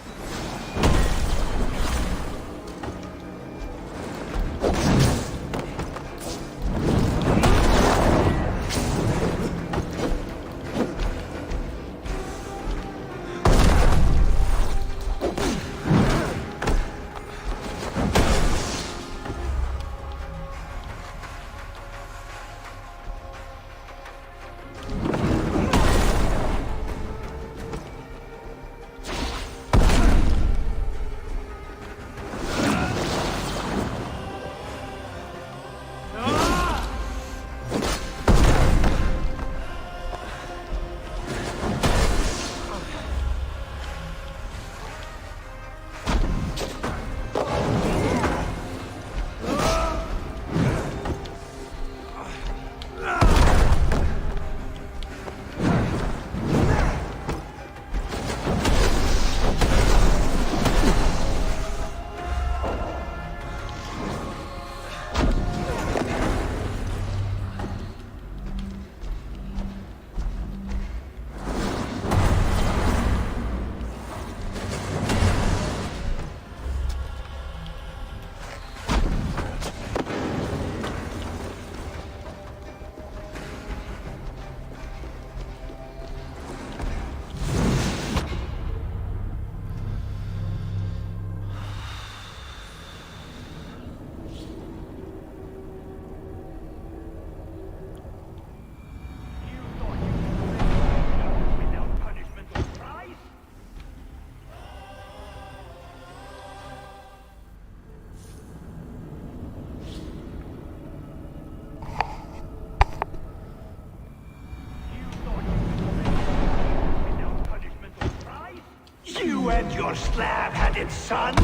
your slab-headed son?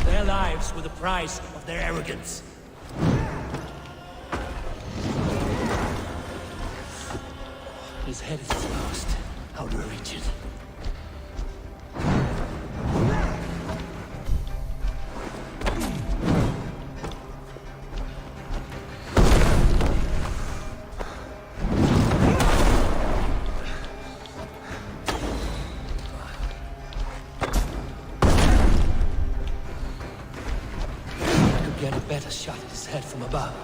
Their lives were the price of their arrogance. His head is exposed. How do I reach it? I could get a better shot at his head from above.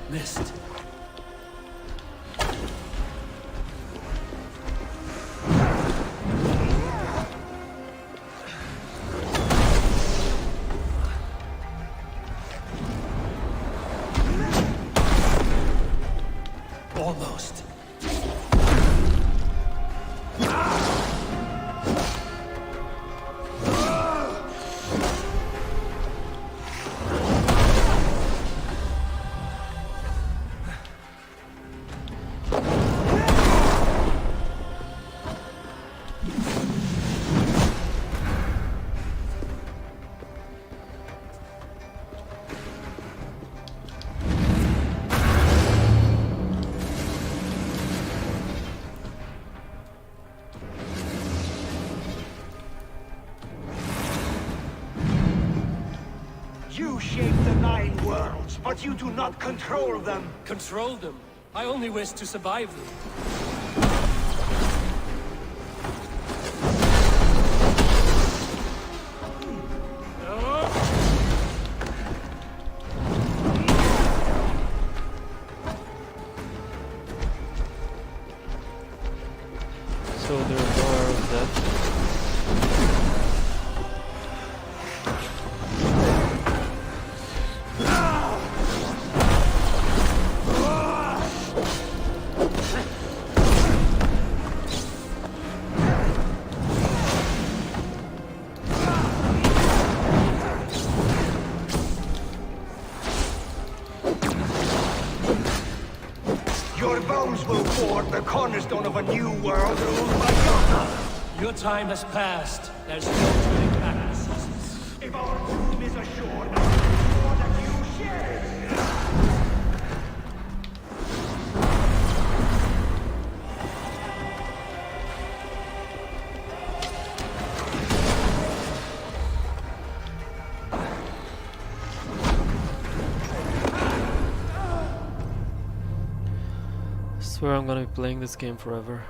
Missed. Almost. You shape the 9 worlds, but you do not control them. Control them? I only wish to survive them. So there are more of that. Your bones will form the cornerstone of a new world ruled by Yona. Your time has passed. There's no turning back. If our doom is assured, more than you share. I swear I'm gonna be playing this game forever.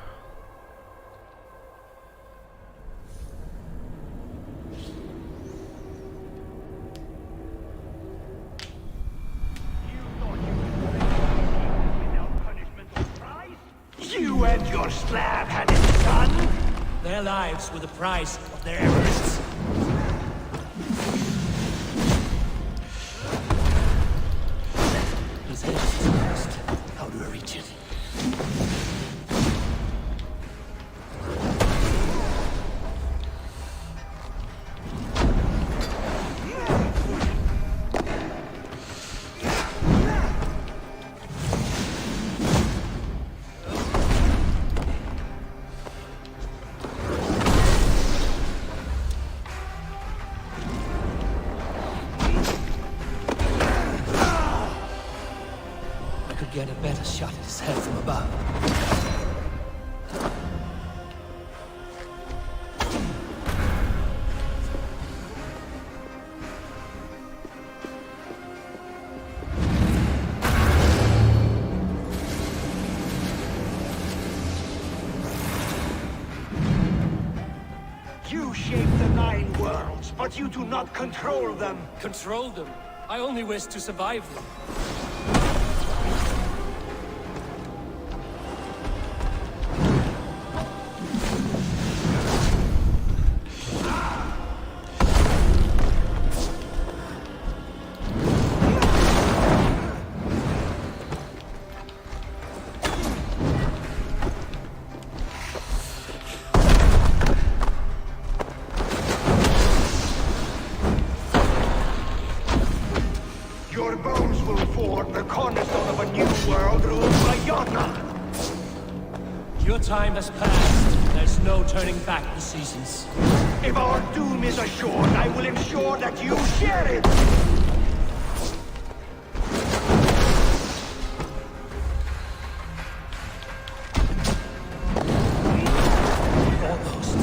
You and your slab-headed son? Their lives were the price of their arrogance. His head is exposed. How do I reach it? get a better shot at his head from above. You shape the 9 worlds, but you do not control them. Control them? I only wish to survive them. Your bones will form the cornerstone of a new world ruled by Jotnar. Your time has passed. There's no turning back the seasons. If our doom is assured, I will ensure that you share it! Almost.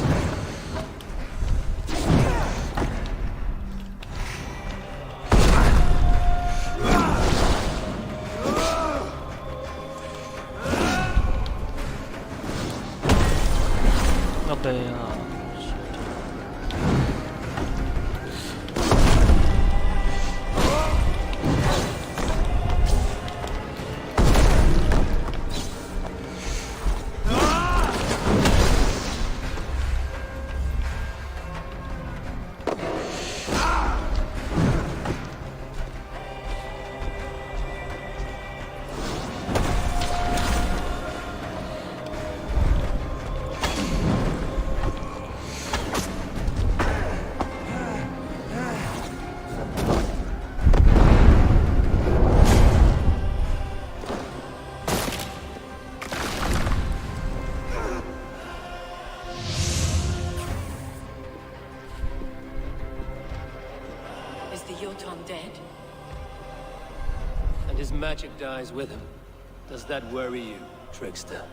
Not the Is the Jotun dead? And his magic dies with him. Does that worry you, trickster?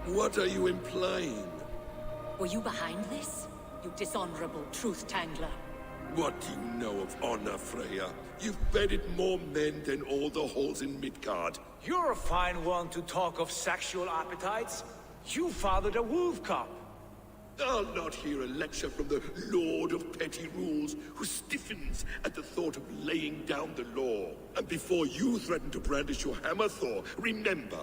What are you implying? Were you behind this? You dishonorable truth-tangler. What do you know of honor, Freya? You've bedded more men than all the halls in Midgard. You're a fine one to talk of sexual appetites. You fathered a wolf cub. I'll not hear a lecture from the Lord of Petty Rules, who stiffens at the thought of laying down the law. And before you threaten to brandish your hammer, Thor, remember,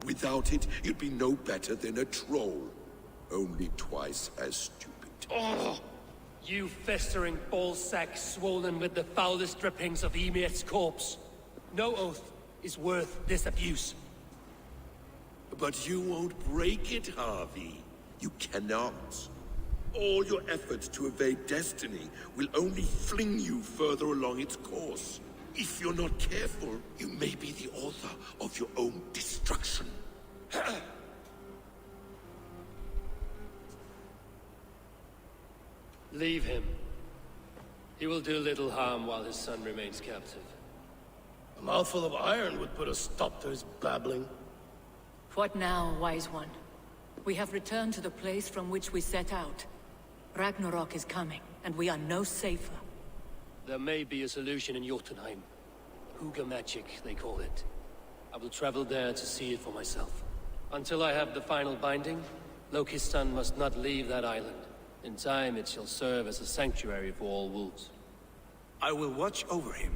without it, you'd be no better than a troll. Only twice as stupid. Oh! You festering ballsack swollen with the foulest drippings of Ymir's corpse. No oath is worth this abuse. But you won't break it, Harvey. You cannot. All your efforts to evade destiny will only fling you further along its course. If you're not careful, you may be the author of your own destruction. Leave him. He will do little harm while his son remains captive. A mouthful of iron would put a stop to his babbling. What now, wise one? We have returned to the place from which we set out. Ragnarok is coming, and we are no safer. There may be a solution in Jotunheim. Hugger magic, they call it. I will travel there to see it for myself. Until I have the final binding, Loki's son must not leave that island. In time, it shall serve as a sanctuary for all wolves. I will watch over him,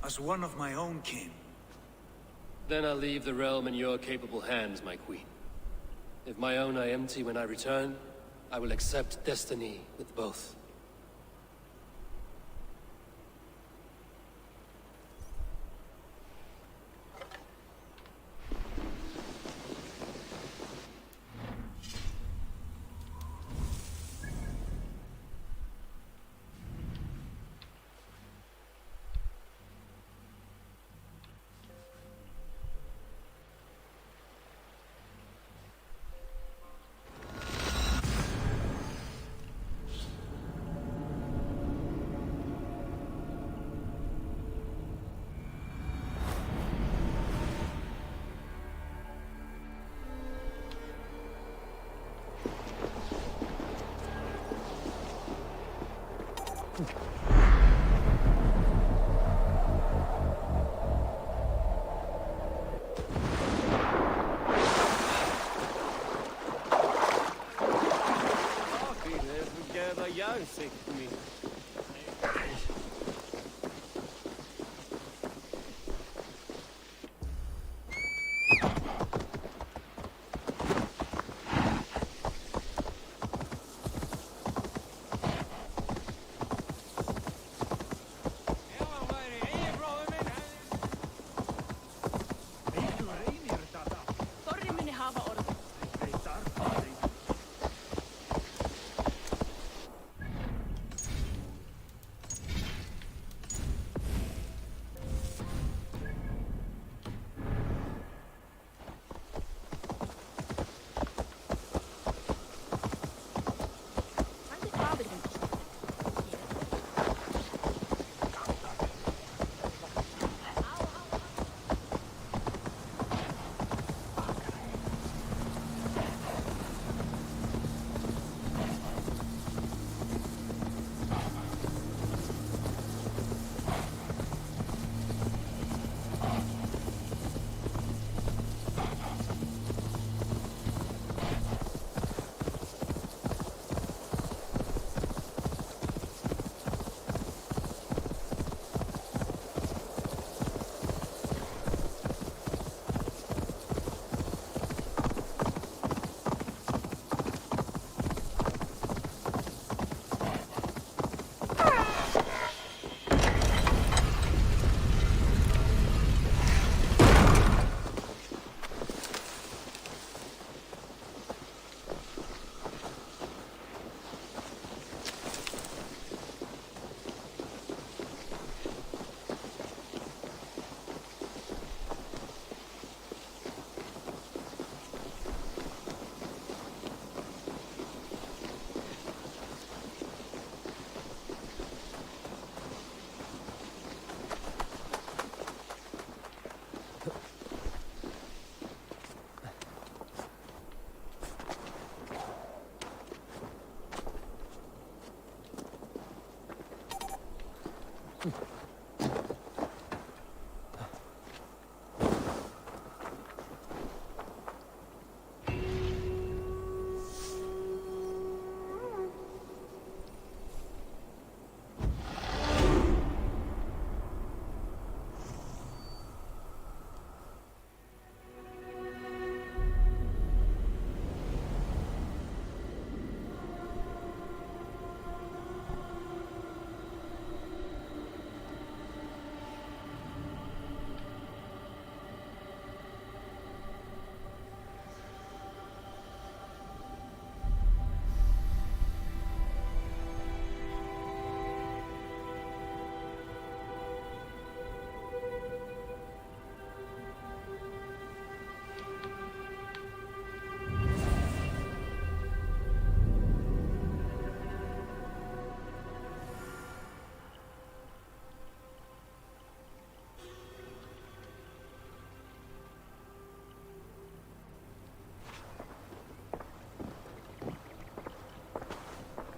as one of my own kin. Then I'll leave the realm in your capable hands, my queen. If my own are empty when I return, I will accept destiny with both.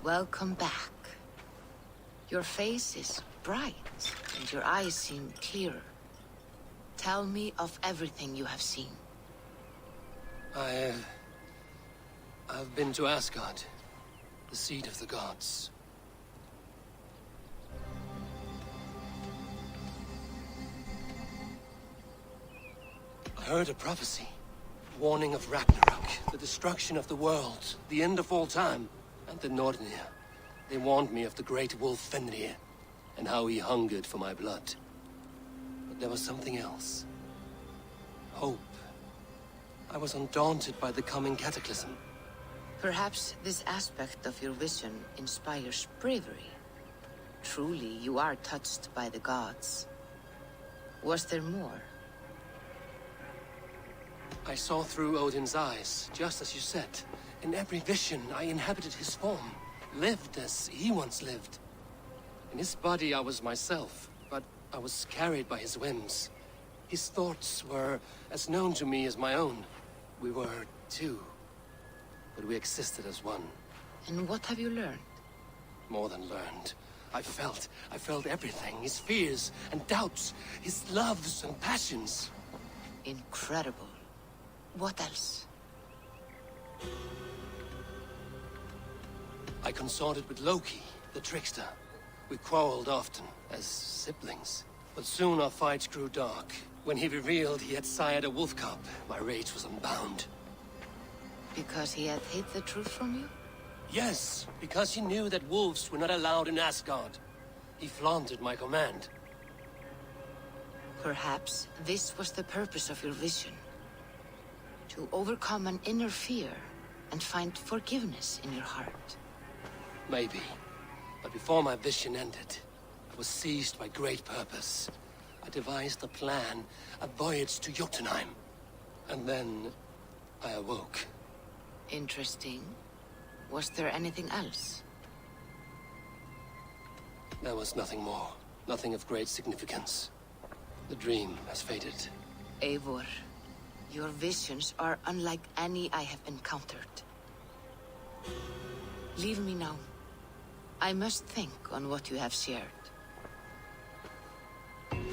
Welcome back. Your face is bright, and your eyes seem clearer. Tell me of everything you have seen. I've been to Asgard, the seat of the gods. I heard a prophecy, warning of Ragnarok, the destruction of the world, the end of all time, and the Nornir. They warned me of the great wolf Fenrir, and how he hungered for my blood. But there was something else. Hope. I was undaunted by the coming cataclysm. Perhaps this aspect of your vision inspires bravery. Truly, you are touched by the gods. Was there more? I saw through Odin's eyes, just as you said. In every vision, I inhabited his form, lived as he once lived. In his body, I was myself, but I was carried by his whims. His thoughts were as known to me as my own. We were two, but we existed as one. And what have you learned? More than learned. I felt everything. His fears and doubts, his loves and passions. Incredible. What else? I consorted with Loki, the trickster. We quarreled often, as siblings. But soon our fights grew dark. When he revealed he had sired a wolf cub, my rage was unbound. Because he had hid the truth from you? Yes, because he knew that wolves were not allowed in Asgard. He flaunted my command. Perhaps this was the purpose of your vision. To overcome an inner fear and find forgiveness in your heart. Maybe. But before my vision ended, I was seized by great purpose. I devised a plan, a voyage to Jotunheim. And then I awoke. Interesting. Was there anything else? There was nothing more. Nothing of great significance. The dream has faded. Eivor, your visions are unlike any I have encountered. Leave me now. I must think on what you have shared.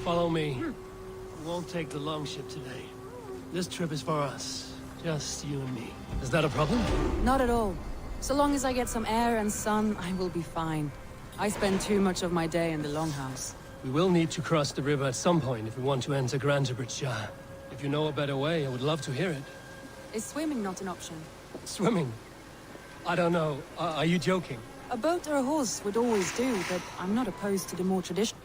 Follow me. We won't take the longship today. This trip is for us. Just you and me. Is that a problem? Not at all. So long as I get some air and sun, I will be fine. I spend too much of my day in the Longhouse. We will need to cross the river at some point if we want to enter Grantebridge. If you know a better way, I would love to hear it. Is swimming not an option? Swimming? I don't know. Are you joking? A boat or a horse would always do, but I'm not opposed to the more traditional.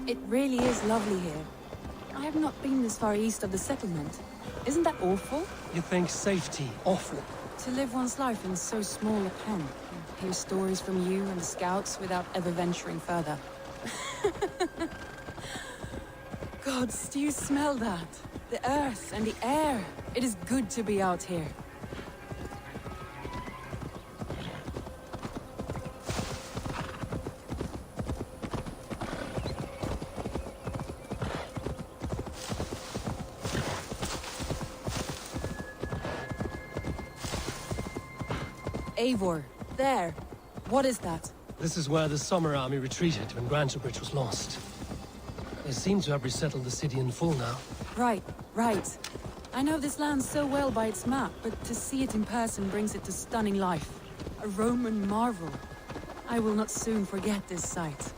It really is lovely here. I have not been this far east of the settlement. Isn't that awful? You think safety awful? To live one's life in so small a pen, and hear stories from you and the scouts without ever venturing further. Gods, do you smell that? The earth and the air. It is good to be out here. Eivor, there. What is that? This is where the Summer Army retreated when Grantebridge was lost. They seem to have resettled the city in full now. Right, right. I know this land so well by its map, but to see it in person brings it to stunning life. A Roman marvel. I will not soon forget this sight.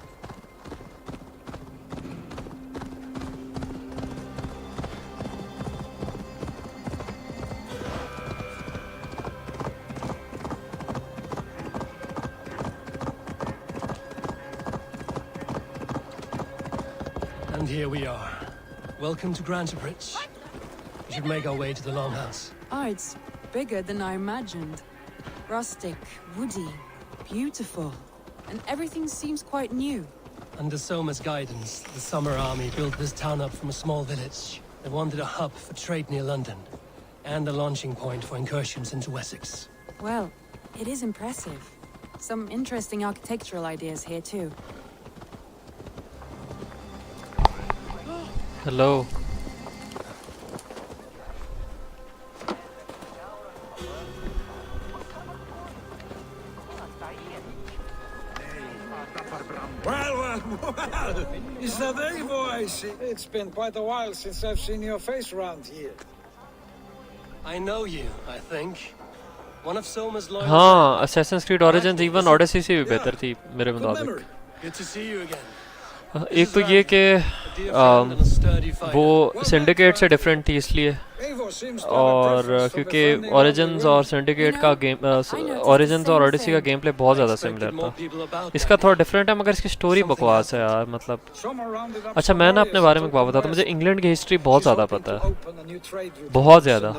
And here we are. Welcome to Grantebridge. We should make our way to the Longhouse. Ah, it's bigger than I imagined. Rustic, woody, beautiful. And everything seems quite new. Under Soma's guidance, the Summer Army built this town up from a small village. They wanted a hub for trade near London, and a launching point for incursions into Wessex. Well, it is impressive. Some interesting architectural ideas here too. Hello. Well, is that Eivor I see? It's been quite a while since I've seen your face around here. I know you, I think. One of Soma's loyal... हाँ, Assassin's Creed Origins even Odyssey से भी बेहतर थी मेरे मुताबिक. Good to see you again. एक तो ये कि वो सिंडिकेट से डिफरेंट थी इसलिए, और क्योंकि ओरिजिन्स और सिंडिकेट का गेम ओरिजिन्स और ओडिसी का गेम प्ले बहुत ज़्यादा सिमिलर था. इसका थोड़ा डिफरेंट है मगर इसकी स्टोरी बकवास है यार. मतलब अच्छा, मैं ना अपने बारे में क्या बताता हूँ. मुझे इंग्लैंड की हिस्ट्री बहुत ज़्यादा पता है, बहुत ज़्यादा.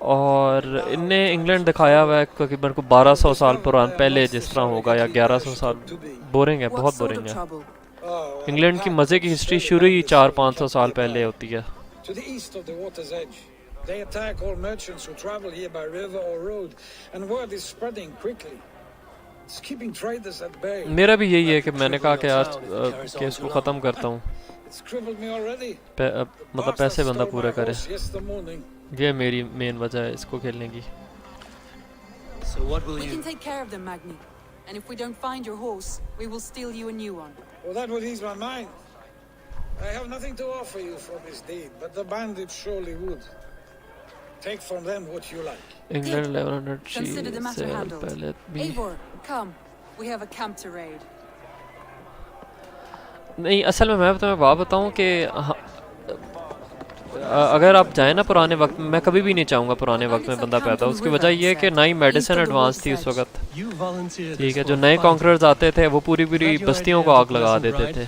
और इनने इंग्लैंड दिखाया हुआ है क्योंकि मेरे को 1200 साल पुराना पहले जिस तरह होगा या 1100 साल. बोरिंग है, बहुत बोरिंग है. इंग्लैंड की मजे की हिस्ट्री शुरू ही 400-500 साल पहले होती है. They attack all merchants who travel here by river or road, and word is spreading quickly. It's keeping traders at bay. मेरा भी यही है कि मैंने कहा कि यार केस को ख़त्म करता हूँ. मतलब पैसे बंदा पूरा करे. ये मेरी मेन वजह है इसको खेलने की. We can take care of them, Magni. And if we don't find your horse, we will steal you a new one. Well, that would ease my mind. I have nothing to offer you for this deed, but the bandits surely would. Take from them what you like. England 1100 Consider the matter handled. Eivor, come. We have a camp to raid. नहीं, असल में मैं तुम्हें बात बताऊं कि अगर आप जाए ना पुराने वक्त में, मैं कभी भी नहीं चाहूँगा पुराने वक्त में बंदा पैदा हो. उसकी वजह ये है कि नई मेडिसिन एडवांस थी उस वक्त. ठीक है, जो नए कॉन्करर्स आते थे वो पूरी पूरी बस्तियों को आग लगा देते थे.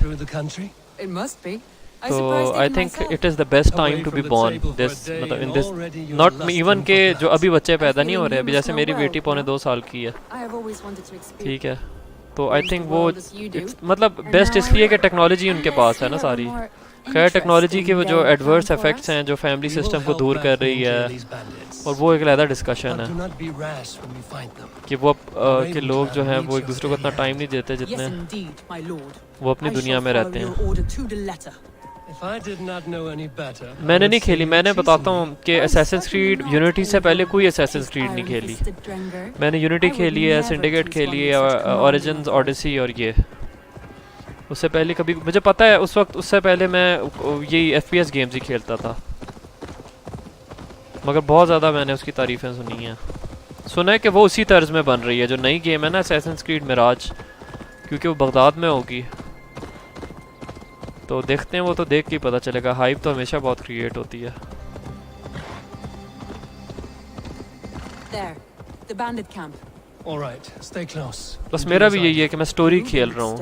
तो I think it is the best time to be born this, मतलब इन दिस नॉट इवन के जो अभी बच्चे पैदा नहीं हो रहे अभी, जैसे मेरी बेटी 2.5 साल की है. ठीक है, तो आई थिंक वो मतलब बेस्ट इसलिए कि टेक्नोलॉजी उनके पास है ना सारी. खैर टेक्नोलॉजी के वो जो एडवर्स इफेक्ट्स हैं जो फैमिली सिस्टम को दूर कर रही है, और वो एक अलग डिस्कशन है कि वो कि लोग जो हैं वो एक दूसरे को इतना टाइम नहीं देते जितने वो अपनी दुनिया में रहते हैं. मैंने नहीं खेली. मैंने बताता हूँ कि असैसिन्स क्रीड यूनिटी से पहले कोई असैसिन्स क्रीड नहीं खेली. मैंने यूनिटी खेली है, सिंडिकेट खेली है, ओरिजिन्स, ओडिसी, और ये उससे पहले कभी मुझे पता है उस वक्त, उससे पहले मैं यही FPS गेम्स ही खेलता था. मगर बहुत ज़्यादा मैंने उसकी तारीफ़ें सुनी हैं. सुना है कि वो उसी तर्ज में बन रही है जो नई गेम है ना असैसिन्स क्रीड मिराज, क्योंकि वो बगदाद में होगी. तो देखते हैं, वो तो देख के ही पता चलेगा. हाइप तो हमेशा बहुत क्रिएट होती है. All right, stay close. बस मेरा भी यही है कि मैं स्टोरी खेल रहा हूँ.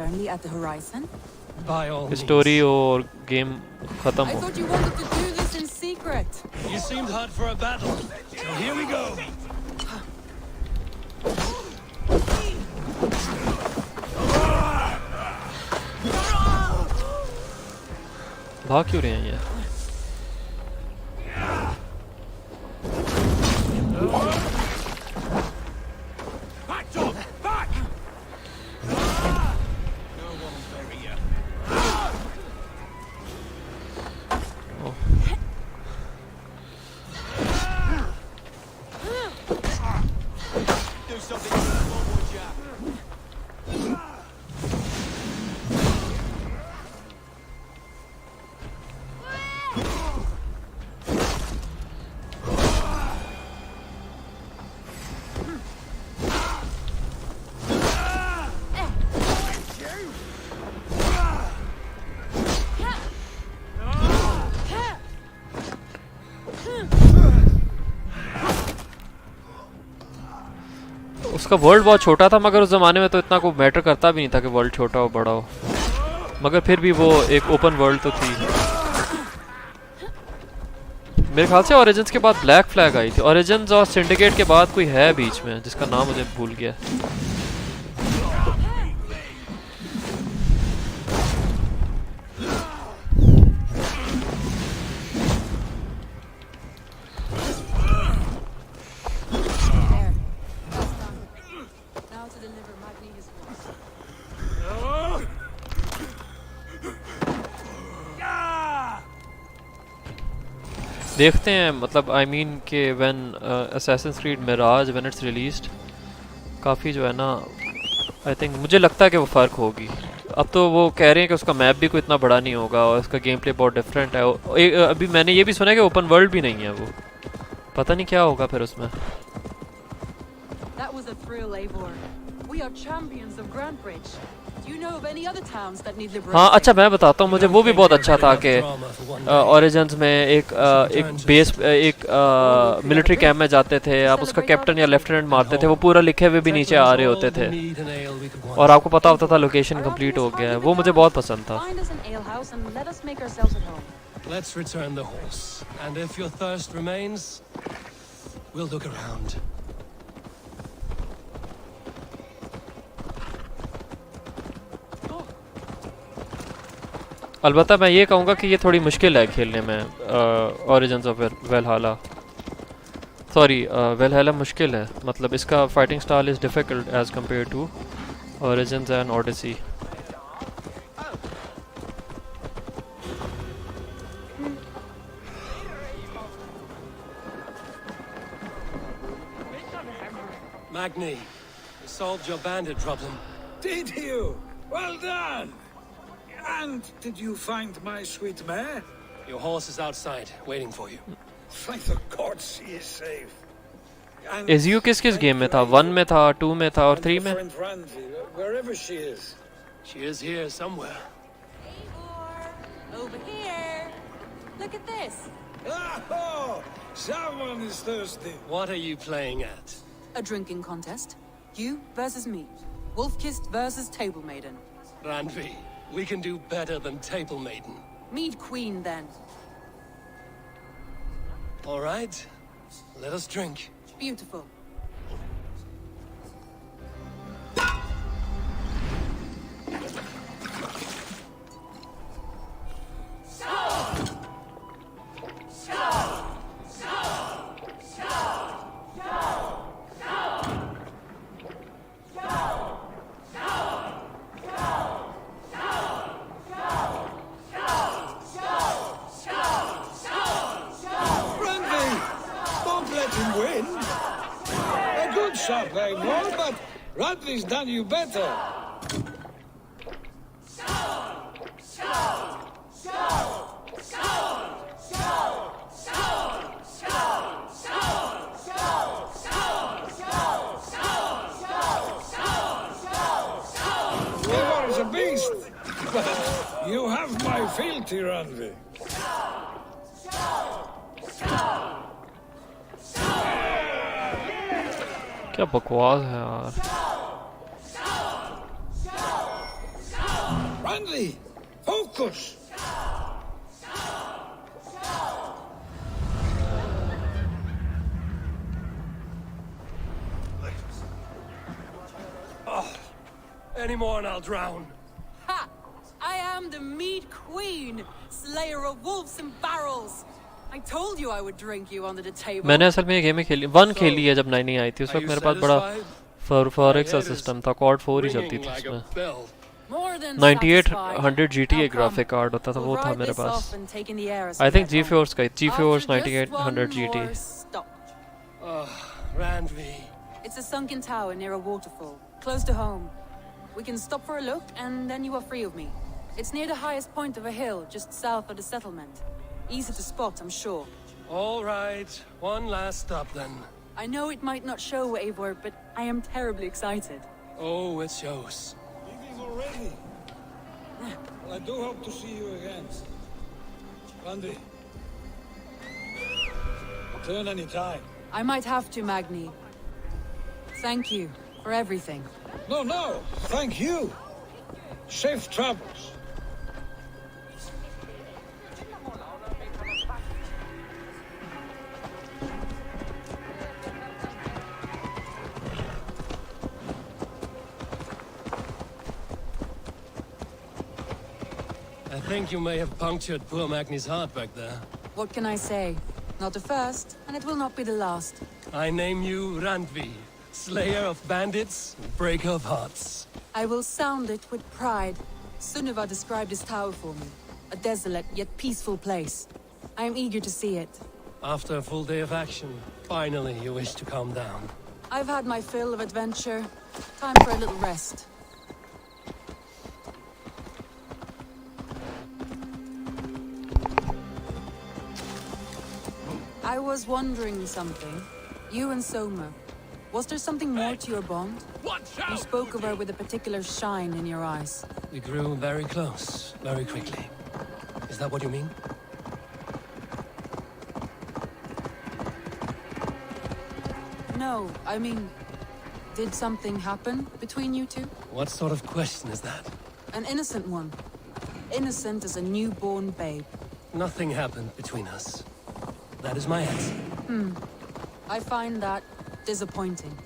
By all means. स्टोरी और गेम खत्म I हो. thought you wanted to do this in secret. You seemed hot for a battle, so here we go. भाग क्यों रहे हैं ये? Back, dog! Back! No one will bury you. Do something useful, would ya? उसका world बहुत छोटा था, मगर उस ज़माने में तो इतना कोई मैटर करता भी नहीं था कि वर्ल्ड छोटा हो बड़ा हो, मगर फिर भी वो एक ओपन वर्ल्ड तो थी. मेरे ख्याल से ओरिजिन्स के बाद ब्लैक फ्लैग आई थी. ओरिजिन्स और सिंडिकेट के बाद कोई है बीच में जिसका नाम मुझे भूल गया. There. That's done. Now to deliver Magni his horse. देखते हैं, मतलब आई मीन के when Assassin's Creed Mirage when it's released, काफ़ी जो है ना, आई थिंक मुझे लगता है कि वो फ़र्क होगी. अब तो वो कह रहे हैं कि उसका मैप भी कोई इतना बड़ा नहीं होगा और उसका गेम प्ले बहुत डिफरेंट है. अभी मैंने ये भी सुना है कि ओपन वर्ल्ड भी नहीं है वो. पता नहीं क्या होगा फिर उसमें. That was a thrill, Eivor. We are champions of Grantbridge. Do you know of any other towns that need liberating? हाँ, अच्छा मैं बताता हूँ, मुझे वो भी बहुत अच्छा था कि ओरिजिन्स में एक बेस एक मिलिट्री कैंप में जाते थे आप, उसका कैप्टन या लेफ्टिनेंट मारते थे, वो पूरा लिखे हुए भी नीचे आ रहे होते थे और आपको पता होता था लोकेशन कंप्लीट हो गया है. वो मुझे बहुत पसंद था. Find us an alehouse and let us make ourselves at home. Let's return the horse, and if your thirst remains, we'll look around. अलबत्ता मैं ये कहूँगा कि ये थोड़ी मुश्किल है खेलने में. Origins of Valhalla, sorry Valhalla मुश्किल है, मतलब इसका fighting style is difficult as compare to Origins and Odyssey. Magni, you solved your bandit problem. Did you? Well done! And did you find my sweet mare? Your horse is outside, waiting for you. Thank the gods she is safe. And Ezio किस किस game में था? 1 में था, 2 में था और 3 में? friend Randy, wherever she is. She is here somewhere. Eivor, over here. Look at this. Oh, someone is thirsty. What are you playing at? A drinking contest. You versus me. Wolf-kissed versus Table Maiden. Randvi, we can do better than Table Maiden. Mead Queen, then. All right, let us drink. Beautiful. Randy, don't let him win. A good shot, Eivor, but Radley's done you better. Eivor is a beast, but you have my fealty, Randy. क्या बकवास है यार. Randy, course. Any more and I'll drown. Ha! I am the mead queen, slayer of wolves and barrels. I told you I would drink you under the table. मैंने असल में ये game खेली 1 खेली है जब 9 नहीं आई थी उस वक्त मेरे पास बड़ा फॉरेक्स का सिस्टम था कॉर्ड 4 ही चलती थी उसमें 9800 GTA ग्राफिक कार्ड होता था वो था मेरे पास आई थिंक GeForce का GeForce 9800 GT Randvi. It's a sunken tower near a waterfall, close to home. We can stop for a look, and then you are free of me. It's near the highest point of a hill, just south of the settlement. Easy to spot, I'm sure. All right, one last stop then. I know it might not show, Eivor, but I am terribly excited. Oh, it shows. Leaving already? Well, I do hope to see you again. Randvi. Return any time. I might have to, Magni. Thank you for everything. No, thank you. Safe travels. I think you may have punctured poor Magni's heart back there. What can I say? Not the first, and it will not be the last. I name you Randvi, slayer of bandits, breaker of hearts. I will sound it with pride. Sunniva described this tower for me. A desolate yet peaceful place. I am eager to see it. After a full day of action, finally you wish to calm down. I've had my fill of adventure. Time for a little rest. I was wondering something. You and Soma. Was there something more to your bond? You spoke of her with a particular shine in your eyes. We grew very close, very quickly. Is that what you mean? No, I mean, did something happen between you two? What sort of question is that? An innocent one. Innocent as a newborn babe. Nothing happened between us. That is my answer. I find that disappointing.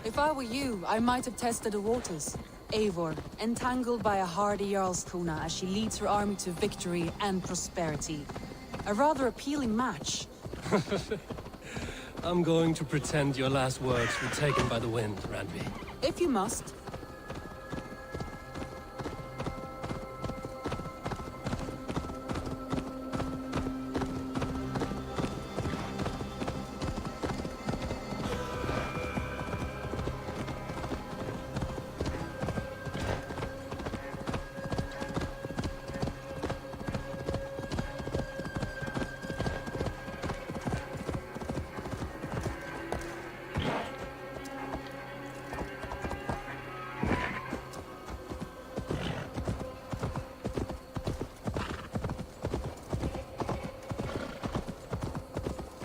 If I were you, I might have tested the waters. Eivor, entangled by a hardy Jarlskona as she leads her army to victory and prosperity. A rather appealing match. I'm going to pretend your last words were taken by the wind, Randvi. If you must.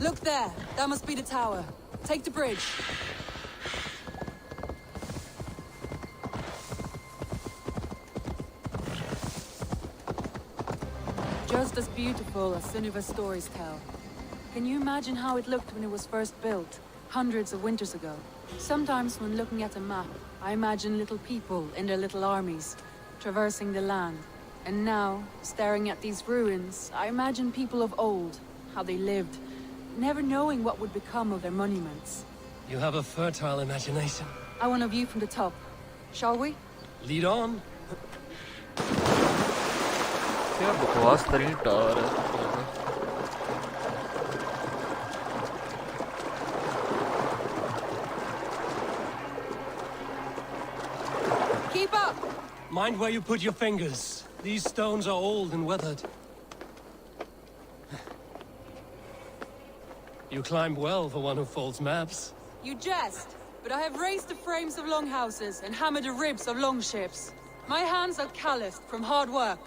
Look there. That must be the tower. Take the bridge. Just as beautiful as Sunniva's stories tell. Can you imagine how it looked when it was first built, hundreds of winters ago? Sometimes when looking at a map, I imagine little people in their little armies, traversing the land. And now, staring at these ruins, I imagine people of old, how they lived, never knowing what would become of their monuments. You have a fertile imagination. I want a view from the top. Shall we? Lead on. क्या बकवास तरीन tower है Keep up! Mind where you put your fingers. These stones are old and weathered. You climb well for one who folds maps. You jest, but I have raised the frames of longhouses and hammered the ribs of longships. My hands are calloused from hard work.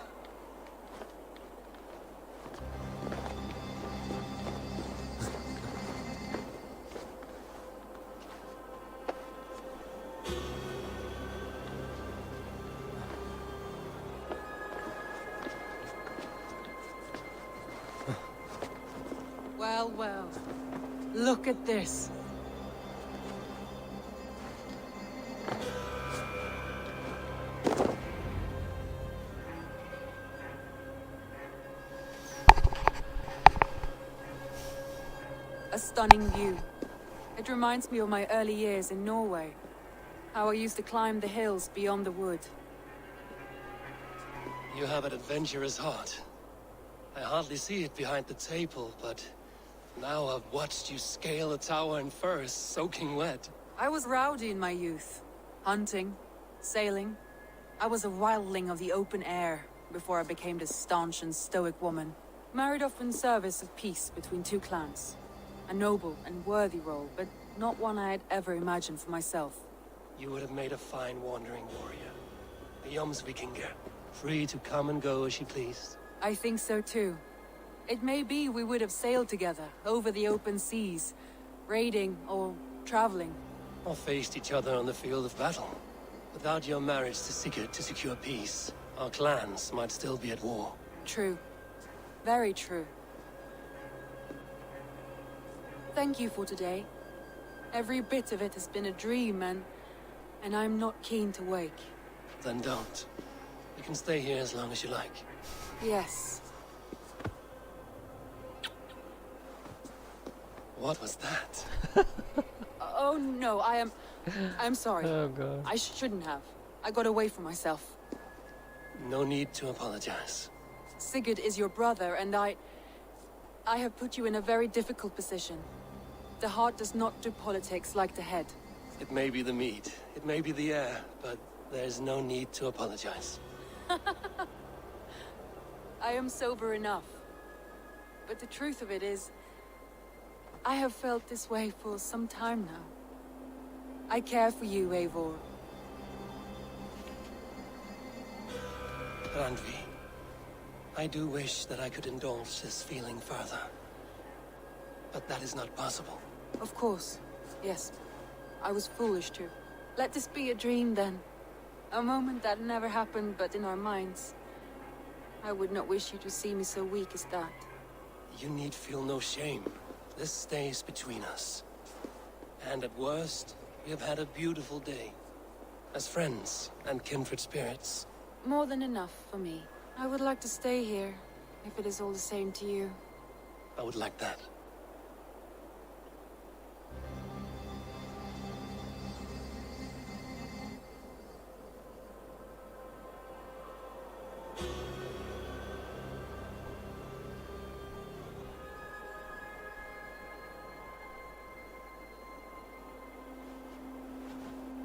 Well, well. Look at this. A stunning view. It reminds me of my early years in Norway. How I used to climb the hills beyond the wood. You have an adventurous heart. I hardly see it behind the table, but now I've watched you scale a tower in furs, soaking wet. I was rowdy in my youth. Hunting, sailing. I was a wildling of the open air before I became this staunch and stoic woman. Married off in service of peace between two clans. A noble and worthy role, but not one I had ever imagined for myself. You would have made a fine wandering warrior. The Jomsvikinger, free to come and go as she pleased. I think so too. It may be we would have sailed together, over the open seas, raiding or traveling. Or faced each other on the field of battle. Without your marriage to Sigurd to secure peace, our clans might still be at war. True. Very true. Thank you for today. Every bit of it has been a dream, and I'm not keen to wake. Then don't. You can stay here as long as you like. Yes. What was that? Oh no, I'm sorry. Oh god. I shouldn't have. I got away from myself. No need to apologize. Sigurd is your brother, and I have put you in a very difficult position. The heart does not do politics like the head. It may be the meat, it may be the air, but there's no need to apologize. I am sober enough. But the truth of it is, I have felt this way for some time now. I care for you, Eivor. Randvi, I do wish that I could indulge this feeling further. But that is not possible. Of course. Yes. I was foolish too. Let this be a dream then. A moment that never happened but in our minds. I would not wish you to see me so weak as that. You need feel no shame. This stays between us. And at worst, we have had a beautiful day. As friends and kindred spirits. More than enough for me. I would like to stay here, if it is all the same to you. I would like that.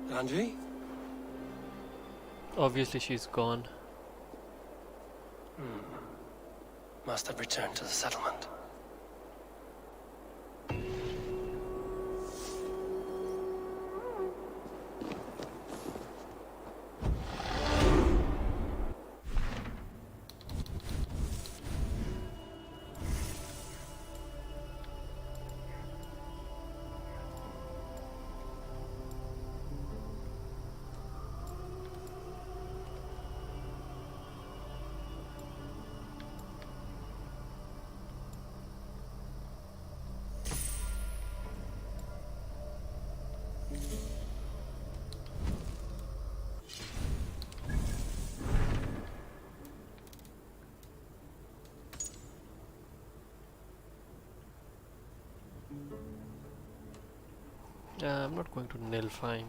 Randvi? Obviously she's gone. Must have returned to the settlement. I'm not going to Nilfheim.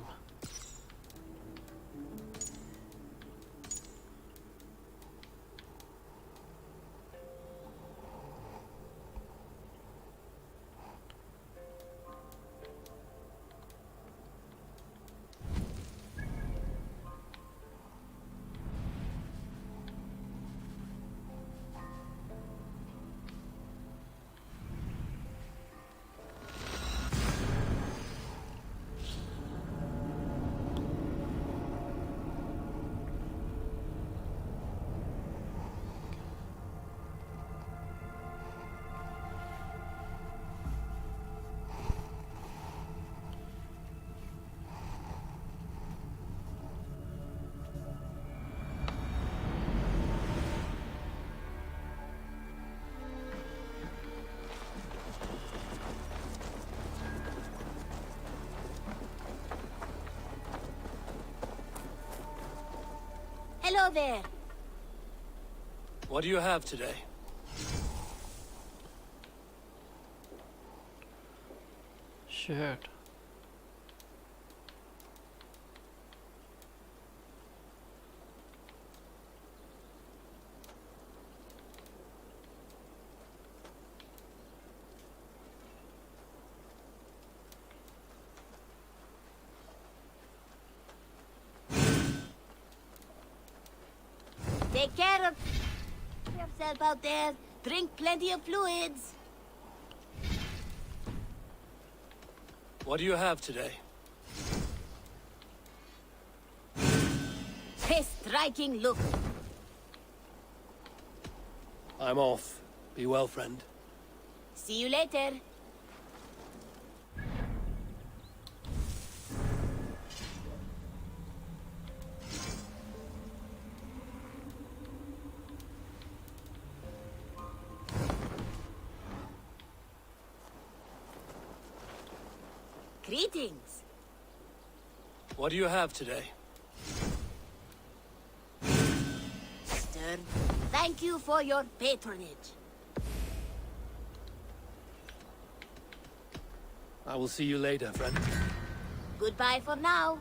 Hello there. What do you have today? Shit. Take care of yourself out there. Drink plenty of fluids. What do you have today? A striking look. I'm off. Be well, friend. See you later. Greetings. What do you have today? Stern, thank you for your patronage. I will see you later, friend. Goodbye for now.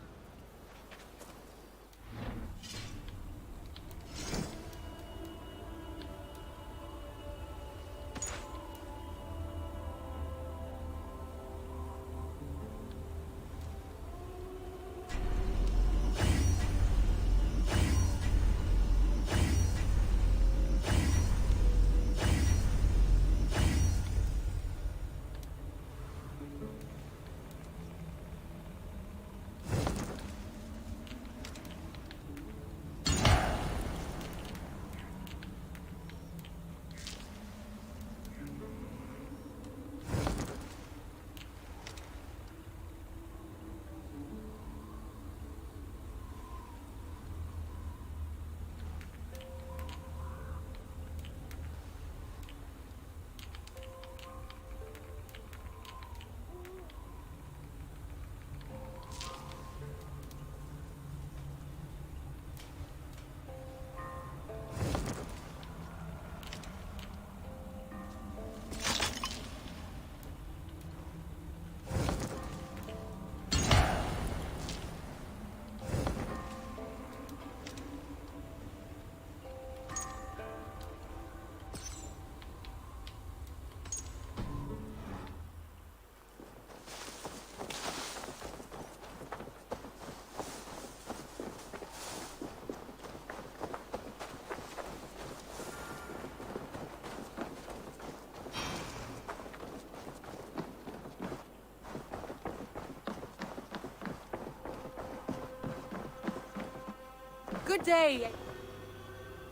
Good day.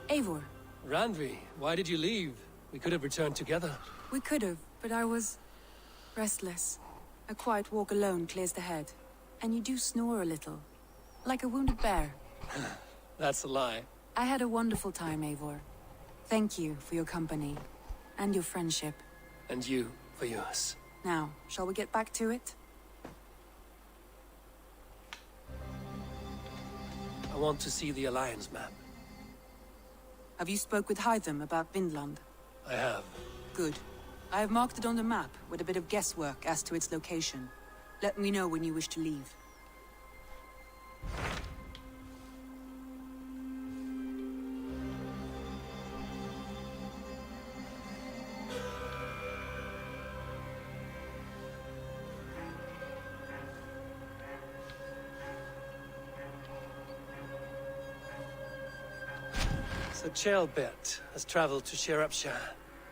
Eivor. Randvi, why did you leave? We could have returned together. We could have, but I was restless. A quiet walk alone clears the head. And you do snore a little. Like a wounded bear. That's a lie. I had a wonderful time, Eivor. Thank you for your company. And your friendship. And you for yours. Now, shall we get back to it? I want to see the Alliance map. Have you spoke with Hytham about Vinland? I have. Good. I have marked it on the map with a bit of guesswork as to its location. Let me know when you wish to leave. So Ceolbert has traveled to Shire.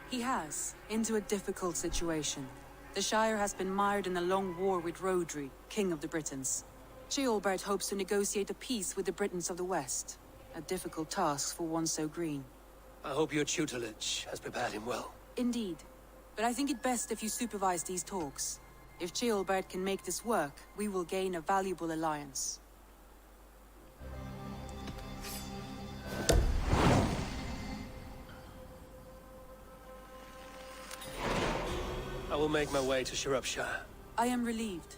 He has, into a difficult situation. The Shire has been mired in a long war with Rhodri, King of the Britons. Ceolbert hopes to negotiate a peace with the Britons of the West. A difficult task for one so green. I hope your tutelage has prepared him well. Indeed. But I think it best if you supervise these talks. If Ceolbert can make this work, we will gain a valuable alliance. I will make my way to Shropshire. I am relieved.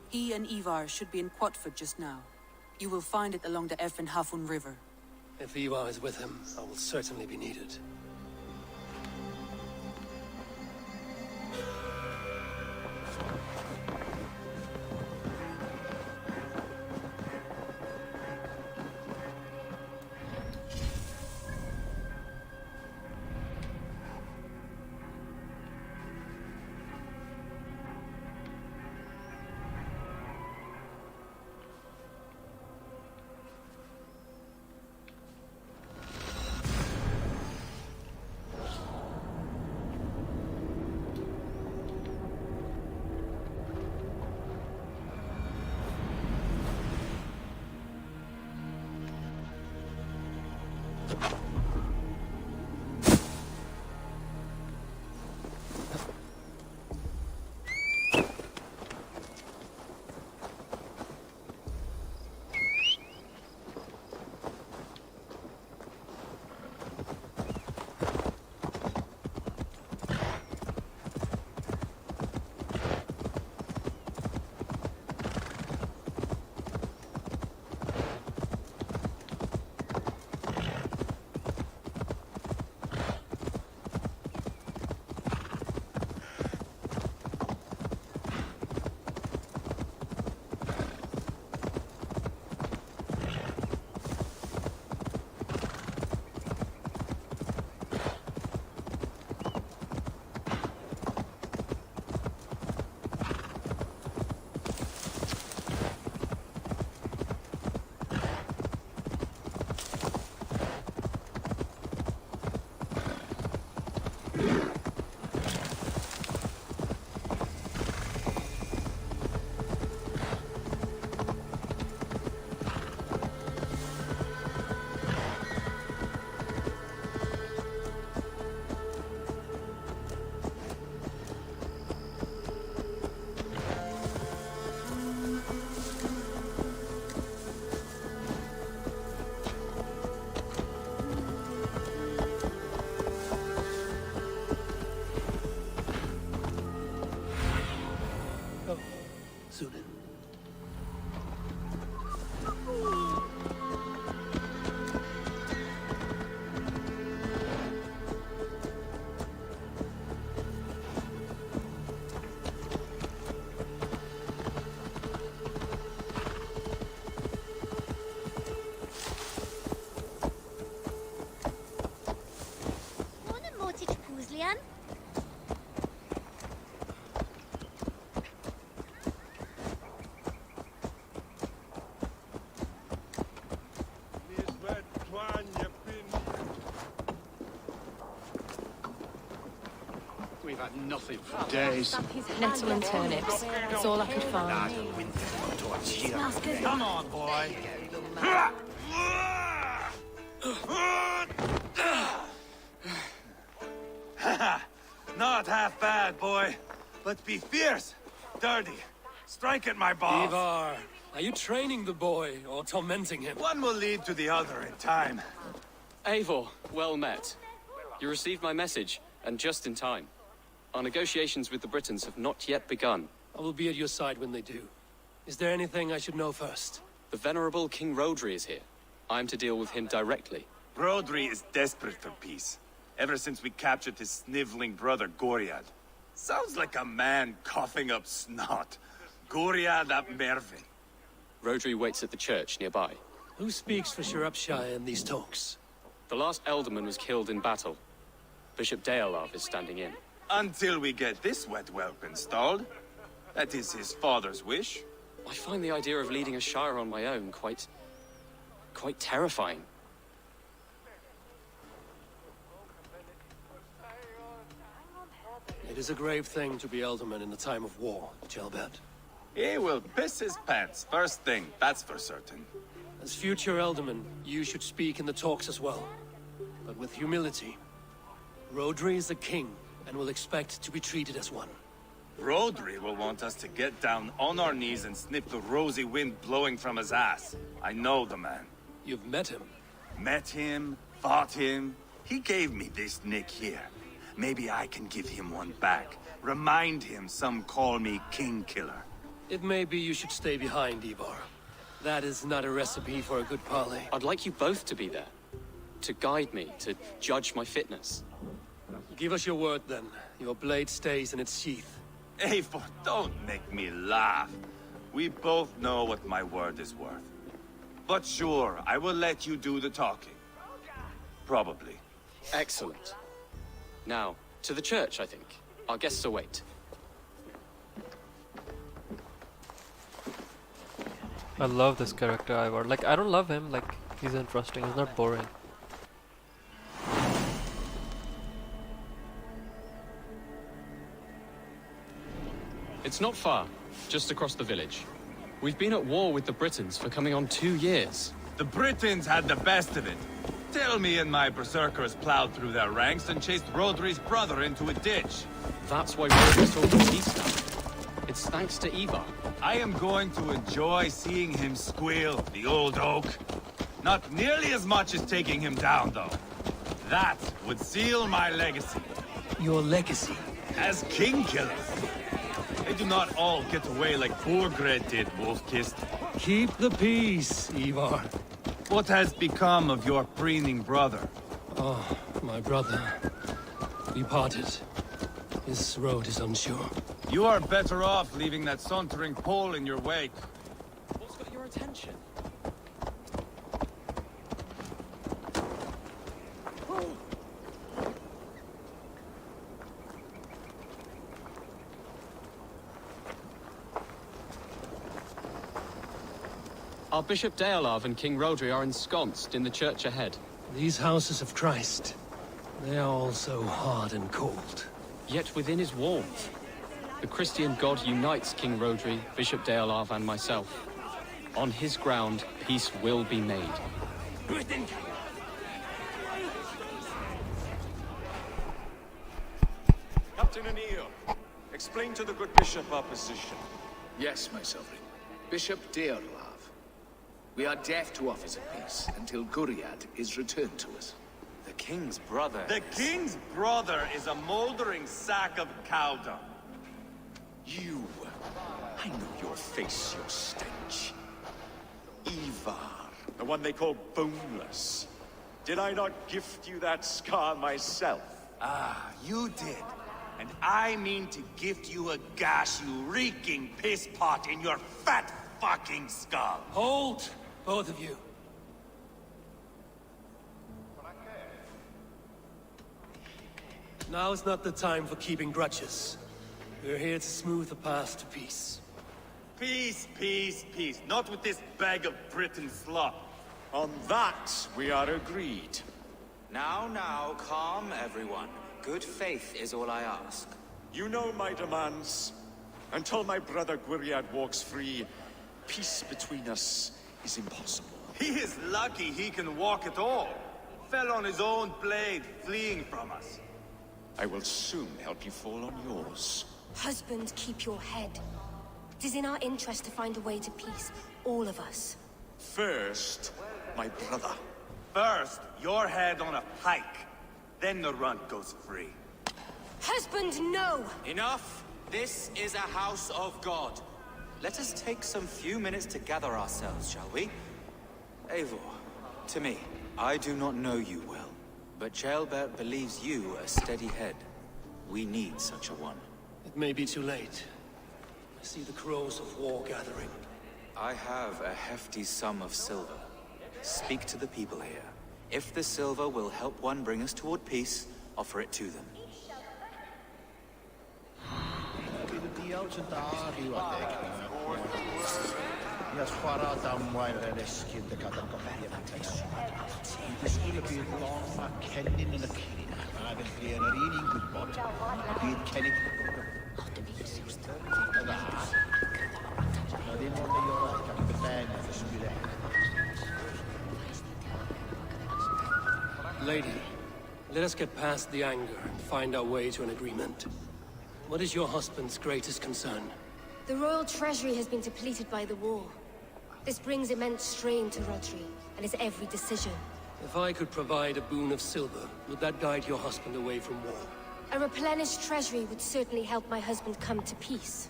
He and Ivar should be in Quatford just now. You will find it along the Effen Hafun River. If Ivar is with him, I will certainly be needed. Sunan. Morning, Mortich Puslian. We've had nothing for days. Nettle and turnips. That's all I could find. Come on, boy. Not half bad, boy. But be fierce, dirty. Strike at my balls. Ivar, are you training the boy or tormenting him? One will lead to the other in time. Eivor, well met. You received my message, and just in time. Our negotiations with the Britons have not yet begun. I will be at your side when they do. Is there anything I should know first? The venerable King Rodri is here. I am to deal with him directly. Rodri is desperate for peace, ever since we captured his sniveling brother Goriad. Sounds like a man coughing up snot. Goriad ap Mervin. Rodri waits at the church nearby. Who speaks for Shropshire in these talks? The last Elderman was killed in battle. Bishop Deolav is standing in. Until we get this wet whelp installed. That is his father's wish. I find the idea of leading a shire on my own quite terrifying. It is a grave thing to be Elderman in the time of war, Gelbert. He will piss his pants, first thing, that's for certain. As future Elderman, you should speak in the talks as well. But with humility. Rodri is the king, and will expect to be treated as one. Rodri will want us to get down on our knees and sniff the rosy wind blowing from his ass. I know the man. You've met him? Met him, fought him. He gave me this nick here. Maybe I can give him one back. Remind him some call me King Killer. It may be you should stay behind, Ivar. That is not a recipe for a good parley. I'd like you both to be there. to guide me, to judge my fitness. Give us your word, then. Your blade stays in its sheath. Eivor, don't make me laugh. We both know what my word is worth. But sure, I will let you do the talking. Probably. Excellent. Now, to the church, I think. Our guests await. I love this character, Ivar. Like, I don't love him, like, he's interesting, he's not boring. It's not far, just across the village. We've been at war with the Britons for coming on 2 years. The Britons had the best of it. Tell me and my berserkers plowed through their ranks and chased Rodri's brother into a ditch. That's why Rodri's talking peace now. It's thanks to Ivar. I am going to enjoy seeing him squeal, the old oak. Not nearly as much as taking him down, though. That would seal my legacy. Your legacy? As king killer. They do not all get away like Borgred did, Wolf-Kissed. Keep the peace, Ivar. What has become of your preening brother? Oh, my brother. We parted. His road is unsure. You are better off leaving that sauntering Pole in your wake. What's got your attention? Our Bishop Deolav and King Rodri are ensconced in the church ahead. These houses of Christ, they are all so hard and cold. Yet within is warmth. The Christian God unites King Rodri, Bishop Deolav, and myself. On his ground, peace will be made. Captain Anil, explain to the good bishop our position. Yes, my sovereign. Bishop Deolav. We are deaf to offers of peace until Guriad is returned to us. The king's brother. The king's brother is a moldering sack of cow dung. You. I know your face, your stench. Ivar, the one they call boneless. Did I not gift you that scar myself? Ah, you did. And I mean to gift you a gash, you reeking piss pot in your fat fucking skull. Hold, both of you. Now is not the time for keeping grudges. We're here to smooth the path to peace. Peace, peace, peace. Not with this bag of Britain slop. On that, we are agreed. Now, calm everyone. Good faith is all I ask. You know my demands. Until my brother Gwiriad walks free, peace between us is impossible. He is lucky he can walk at all. Fell on his own blade, fleeing from us. I will soon help you fall on yours. Husband, keep your head. It is in our interest to find a way to peace, all of us. First, my brother. First, your head on a pike. Then the runt goes free. Husband, no! Enough! This is a house of God. Let us take some few minutes to gather ourselves, shall we? Eivor, to me, I do not know you well, but Ceolbert believes you a steady head. We need such a one. It may be too late. I see the crows of war gathering. I have a hefty sum of silver. Speak to the people here. If the silver will help one bring us toward peace, offer it to them. Lady, let us get past the anger and find our way to an agreement. What is your husband's greatest concern? The royal treasury has been depleted by the war. This brings immense strain to Rodri and his every decision. If I could provide a boon of silver, would that guide your husband away from war? A replenished treasury would certainly help my husband come to peace.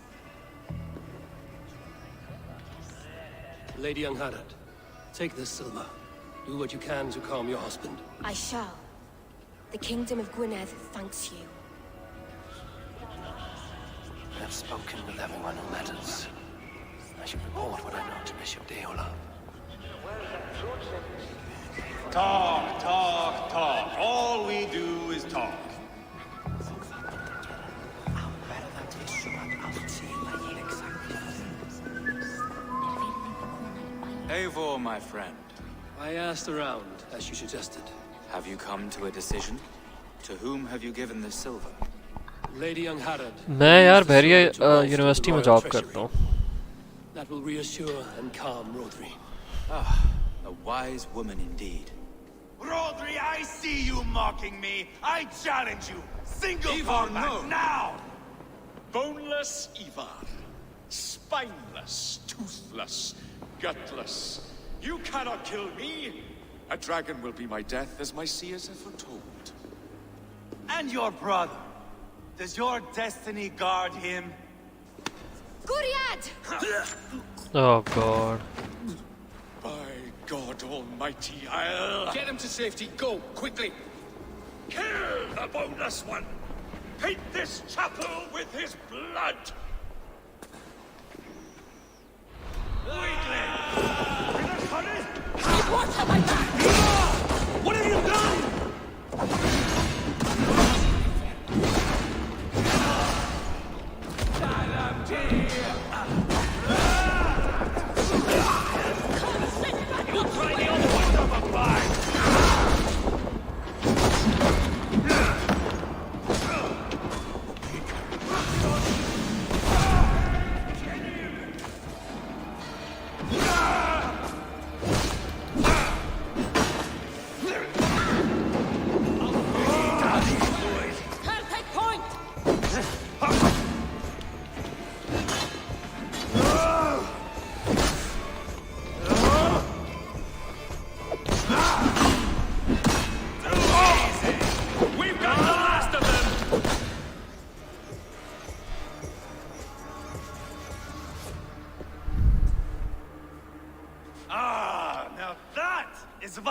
Lady Angharad, take this silver. Do what you can to calm your husband. I shall. The Kingdom of Gwynedd thanks you. I have spoken with everyone who matters. I should report what I know to Bishop Deola. Talk, talk, talk. All we do is talk. Eivor, my friend. I asked around, as you suggested. Have you come to a decision? To whom have you given this silver? Lady Youngharad. मैं यार Bairiya university में job करता हूँ. That will reassure and calm Rodri. Ah, a wise woman indeed. Rodri, I see you mocking me. I challenge you. Single Ivar, combat no. now. Boneless Ivar. Spineless, toothless, gutless. You cannot kill me. A dragon will be my death, as my seers have foretold. And your brother. Does your destiny guard him? Guriad! Oh God. By God Almighty, I'll... Get him to safety. Go, quickly. Kill the boneless one! Paint this chapel with his blood! What have you done?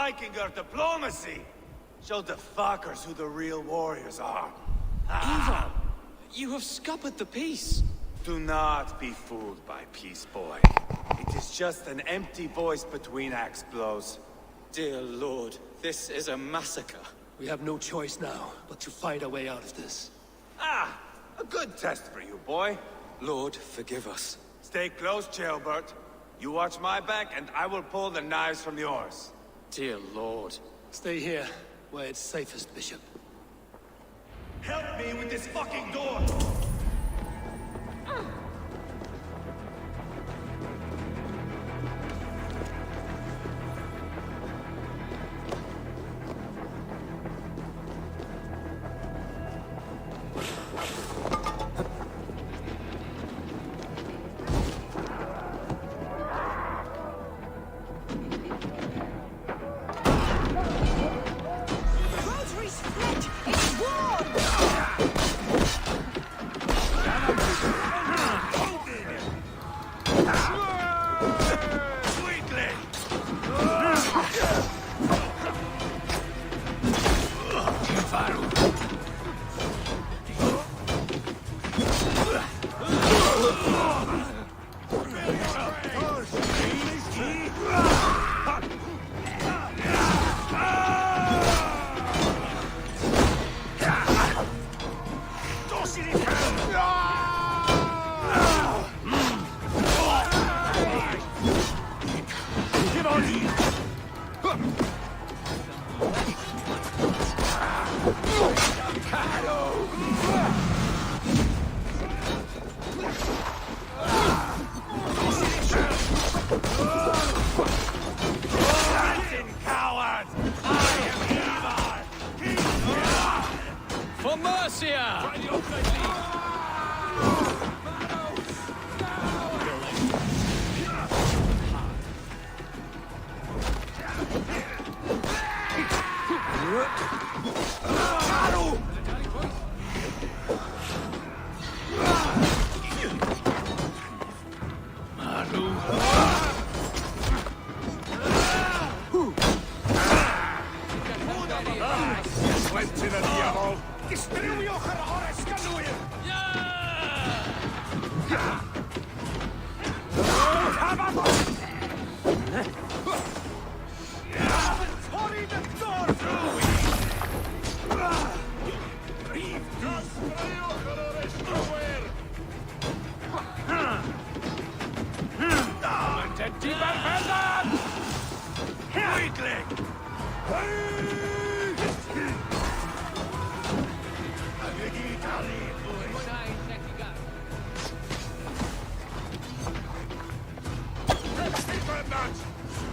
Vikinger diplomacy. Show the fuckers who the real warriors are. Ivar, you have scuppered the peace. Do not be fooled by peace, boy. It is just an empty voice between axe blows. Dear Lord, this is a massacre. We have no choice now, but to fight our way out of this. Ah, a good test for you, boy. Lord, forgive us. Stay close, Jailbert. You watch my back, and I will pull the knives from yours. Dear Lord. Stay here, where it's safest, Bishop. Help me with this fucking door!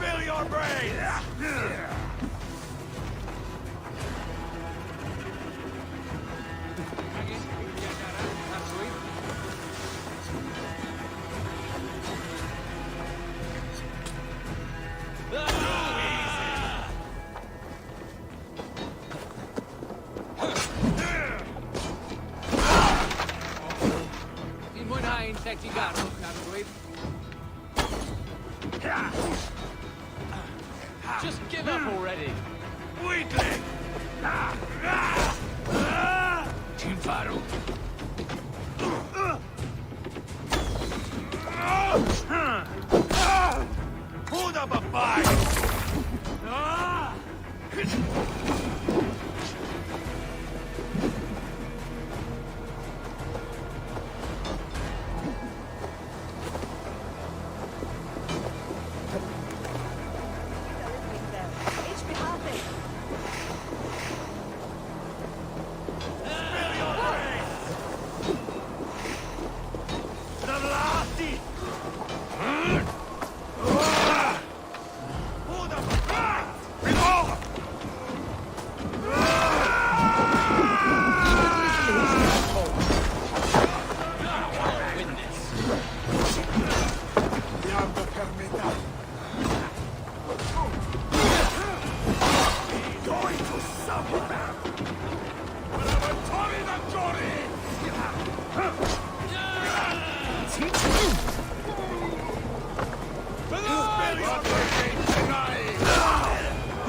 Spill your brains! Just give up already. Weakling! Team Faro. Hold up a fight!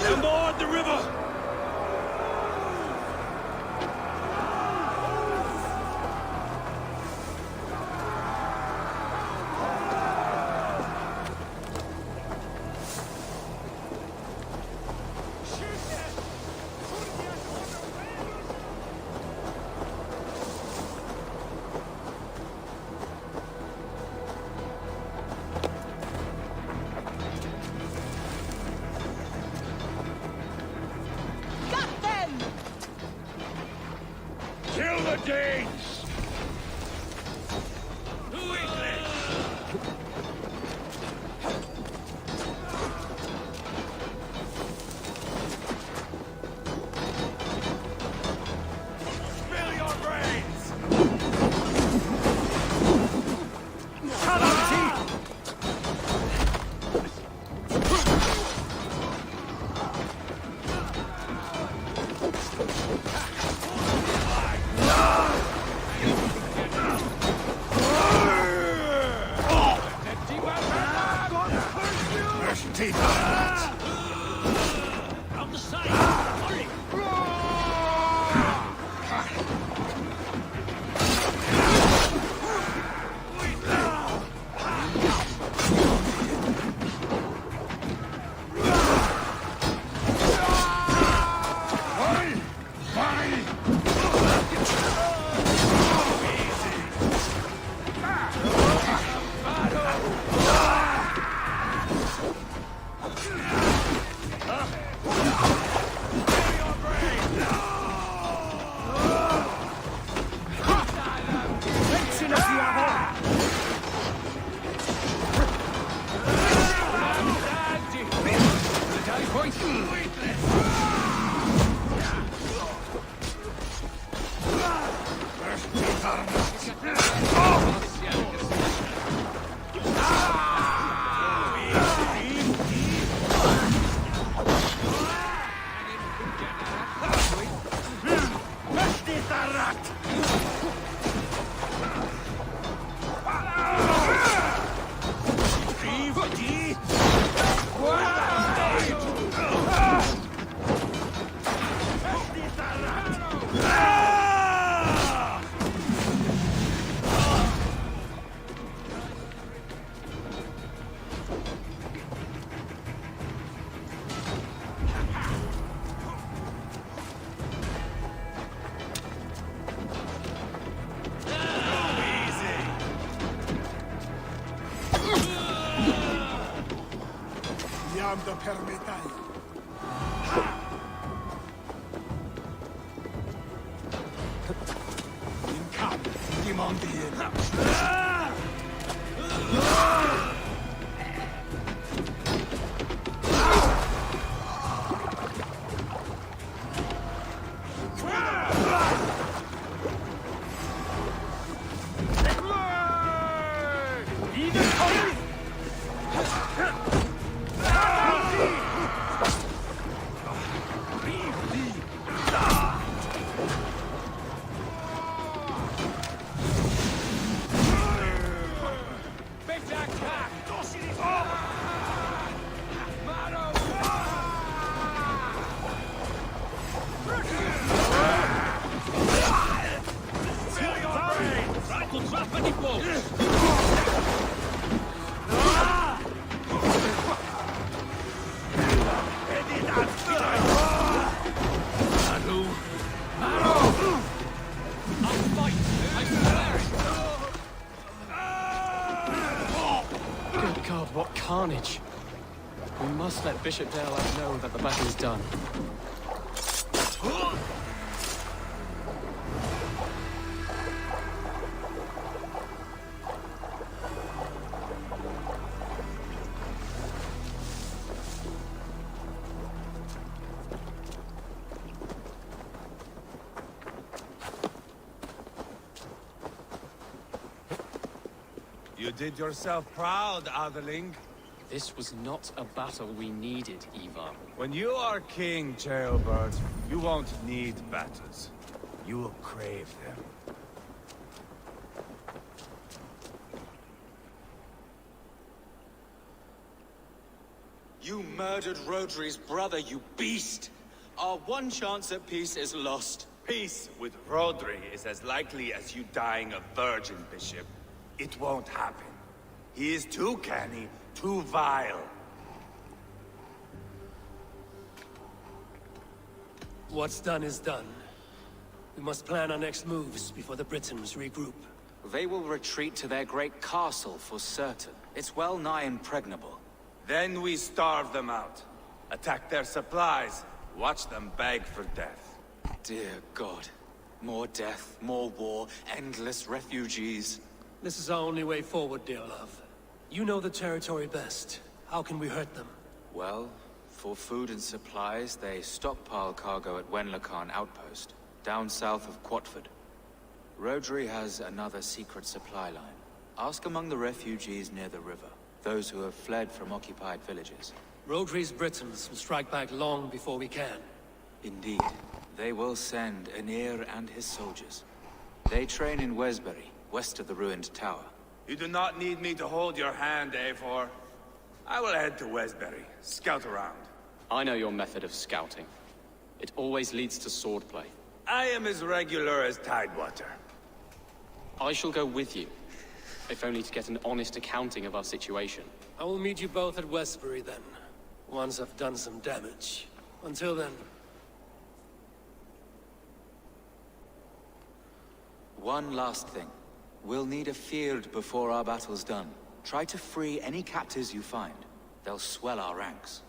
Aboard the river! Kill the Danes! Spill your brains! Cut our teeth! Out the side! Hurry! quando permettai. In campo, di mondi. Good God, what carnage! We must let Bishop Dale know that the battle is done. You did yourself proud, Otherling. This was not a battle we needed, Ivar. When you are king, jailbird, you won't need battles. You will crave them. You murdered Rodri's brother, you beast! Our one chance at peace is lost. Peace with Rodri is as likely as you dying a virgin, Bishop. It won't happen. He is too canny, too vile. What's done is done. We must plan our next moves before the Britons regroup. They will retreat to their great castle for certain. It's well nigh impregnable. Then we starve them out. Attack their supplies. Watch them beg for death. Dear God. More death, more war, endless refugees. This is our only way forward, dear love. You know the territory best. How can we hurt them? Well, for food and supplies, they stockpile cargo at Wenlacan Outpost, down south of Quatford. Rodri has another secret supply line. Ask among the refugees near the river, those who have fled from occupied villages. Rodri's Britons will strike back long before we can. Indeed. They will send Aenir and his soldiers. They train in Wesbury, west of the ruined tower. You do not need me to hold your hand, Eivor. I will head to Wesbury, scout around. I know your method of scouting. It always leads to swordplay. I am as regular as Tidewater. I shall go with you, if only to get an honest accounting of our situation. I will meet you both at Westbury then, once I've done some damage. Until then... One last thing. We'll need a field before our battle's done. Try to free any captives you find. They'll swell our ranks.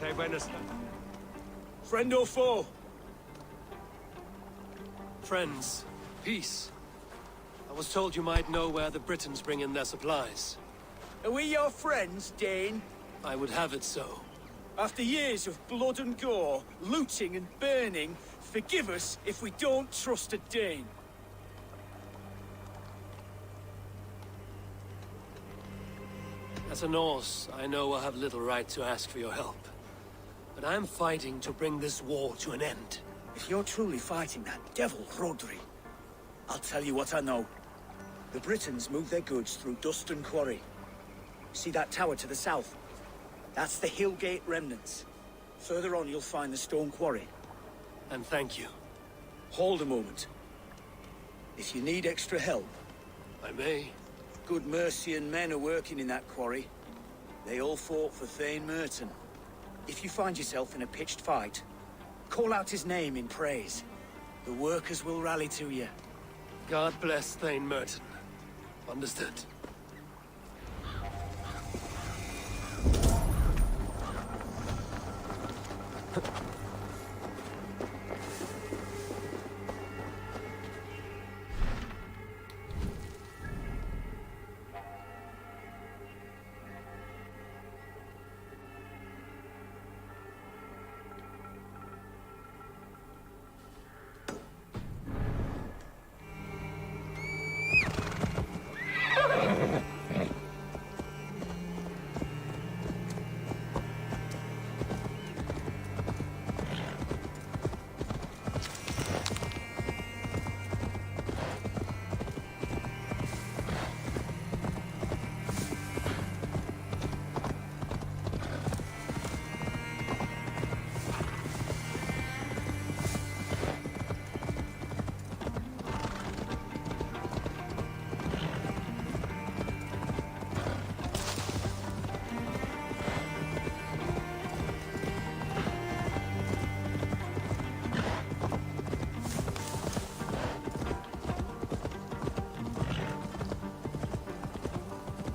Say buenos. Friend or foe? Friends. Peace. I was told you might know where the Britons bring in their supplies. Are we your friends, Dane? I would have it so. After years of blood and gore, looting and burning, forgive us if we don't trust a Dane. As a Norse, I know I have little right to ask for your help. But I am fighting to bring this war to an end. If you're truly fighting that devil, Rodri, I'll tell you what I know. The Britons move their goods through Dustin Quarry. See that tower to the south? That's the Hillgate remnants. Further on, you'll find the stone quarry. And thank you. Hold a moment. If you need extra help... I may. Good Mercian men are working in that quarry. They all fought for Thane Merton. If you find yourself in a pitched fight, call out his name in praise. The workers will rally to you. God bless Thane Merton. Understood.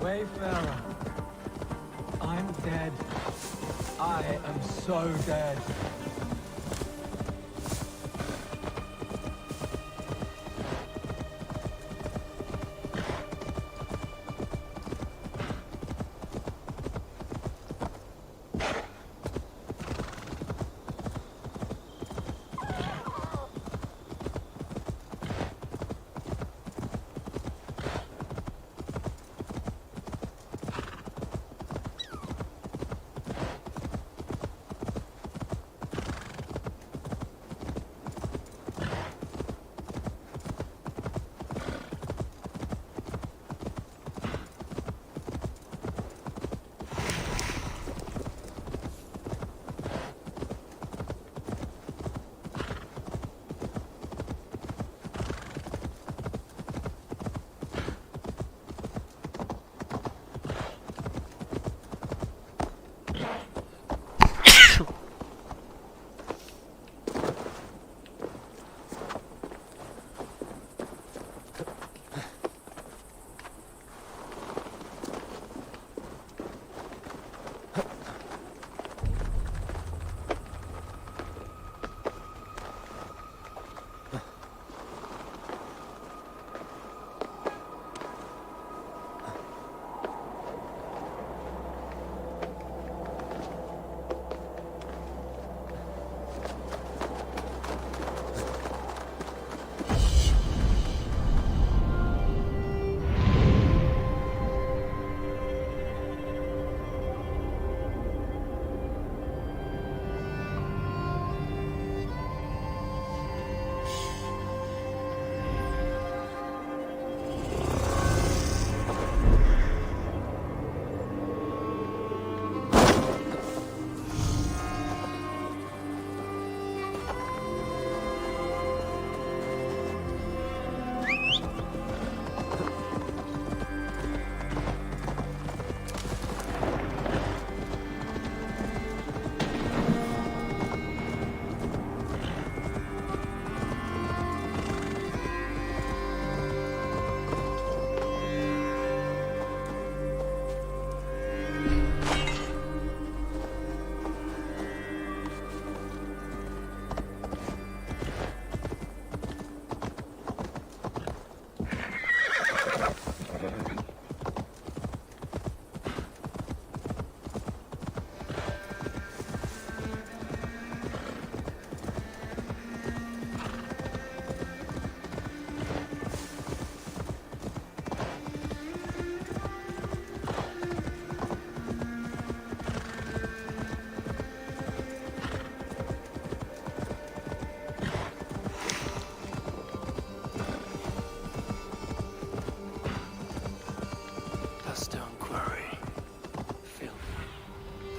Wayfarer, I'm dead. I am so dead.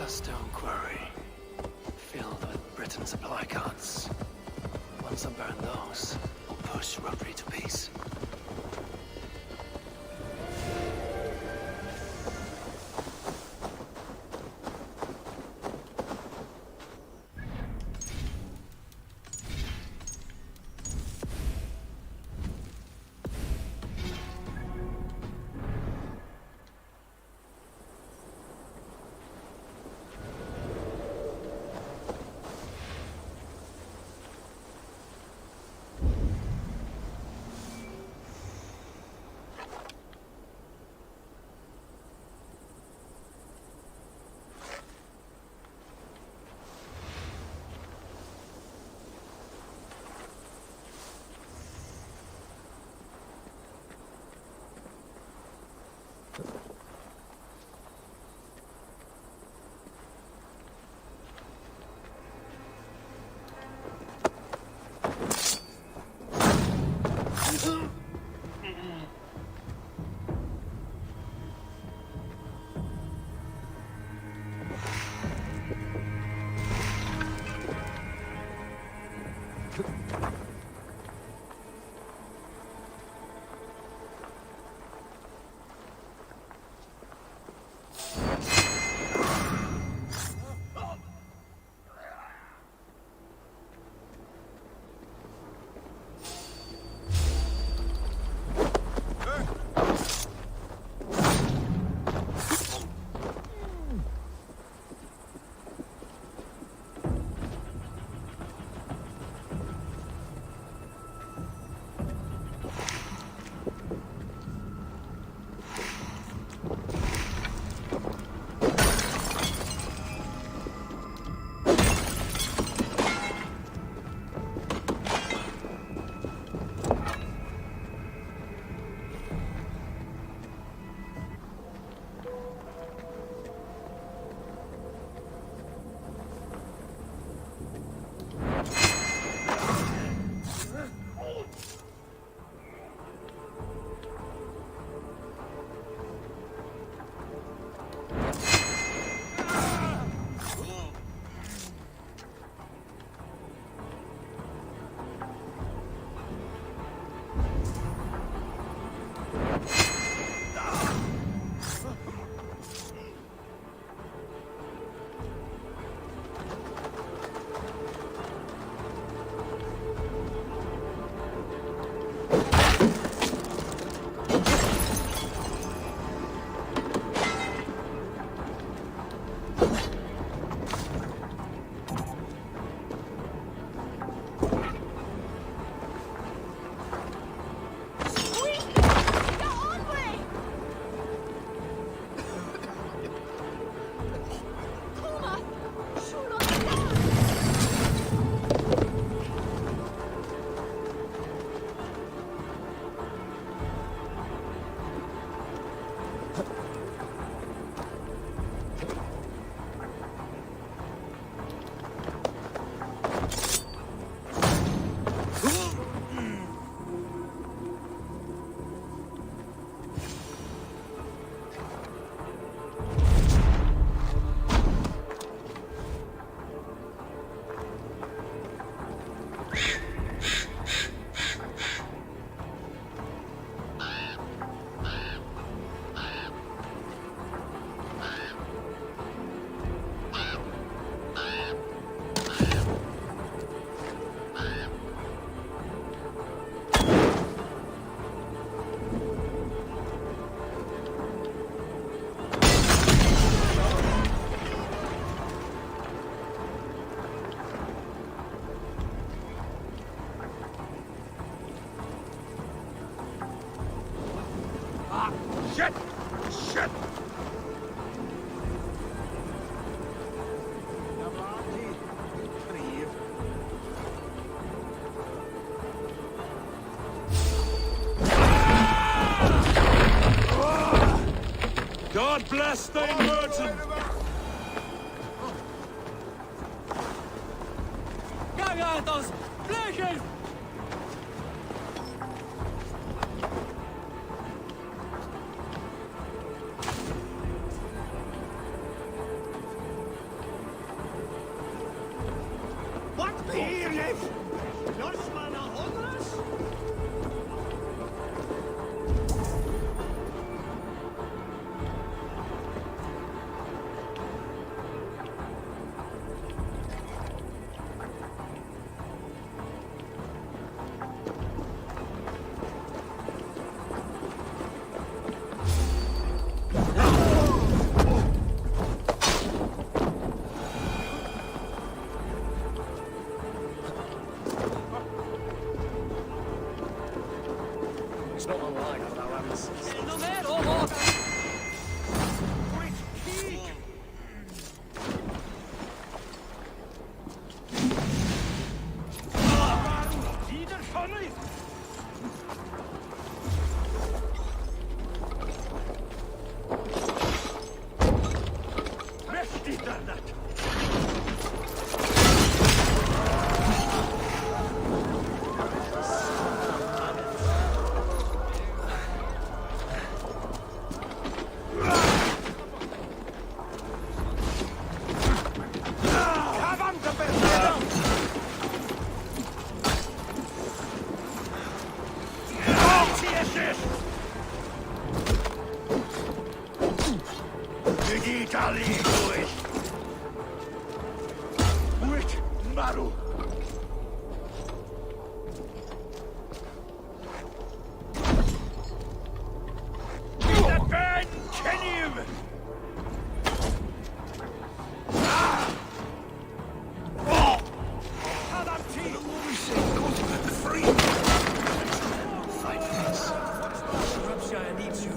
A stone quarry, filled with Britain's supply carts. Once I burn those, we'll push Rodri to peace. Shit! Shit! God bless Thane Merton! Gagatos! Blechen! It's not unlike what our ancestors. Maru! Ben Kenim! Fight this. Shropshire needs you.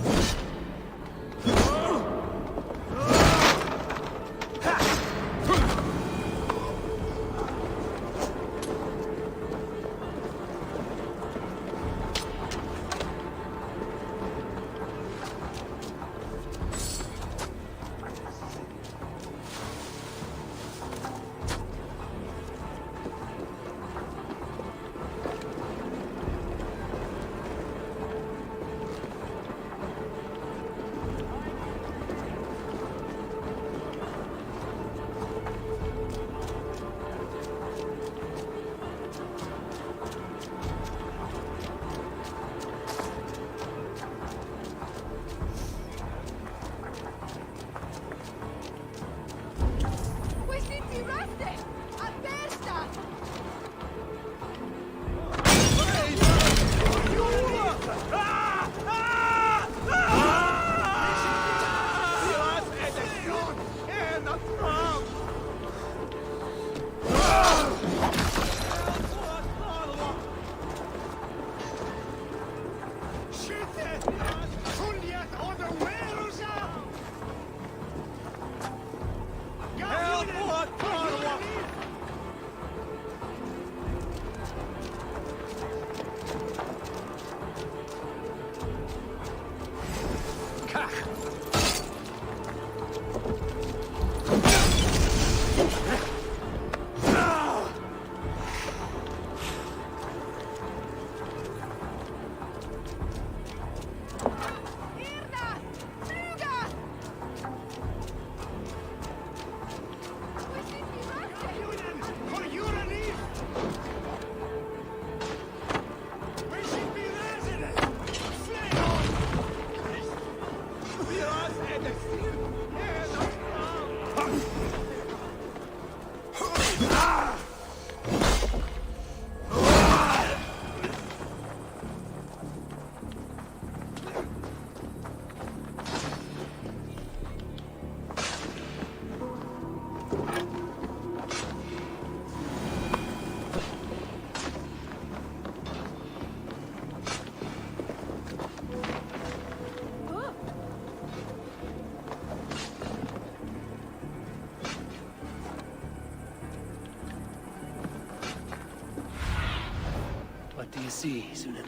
What do you see, Sunan?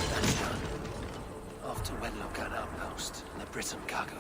That's done. Off to Wenlock Outpost and the Britain cargo.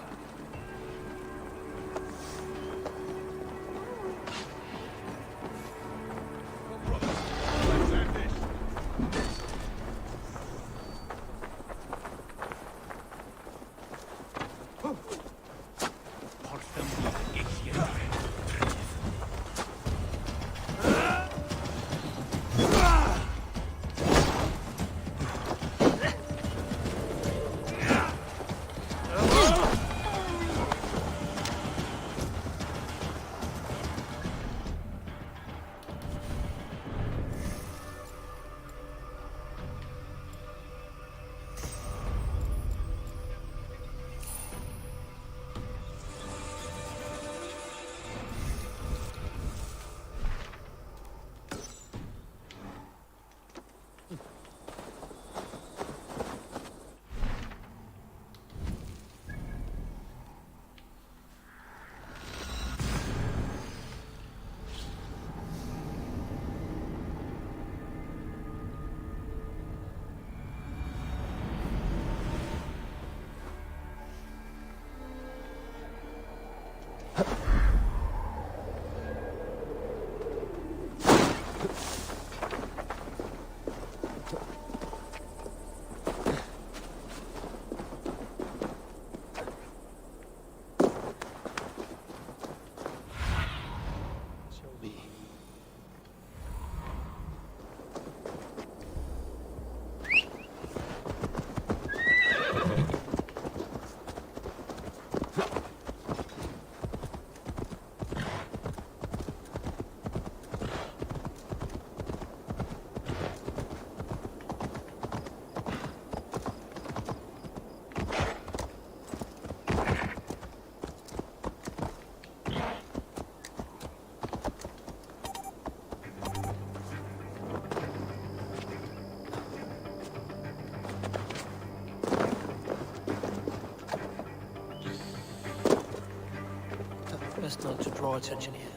best not to draw attention here.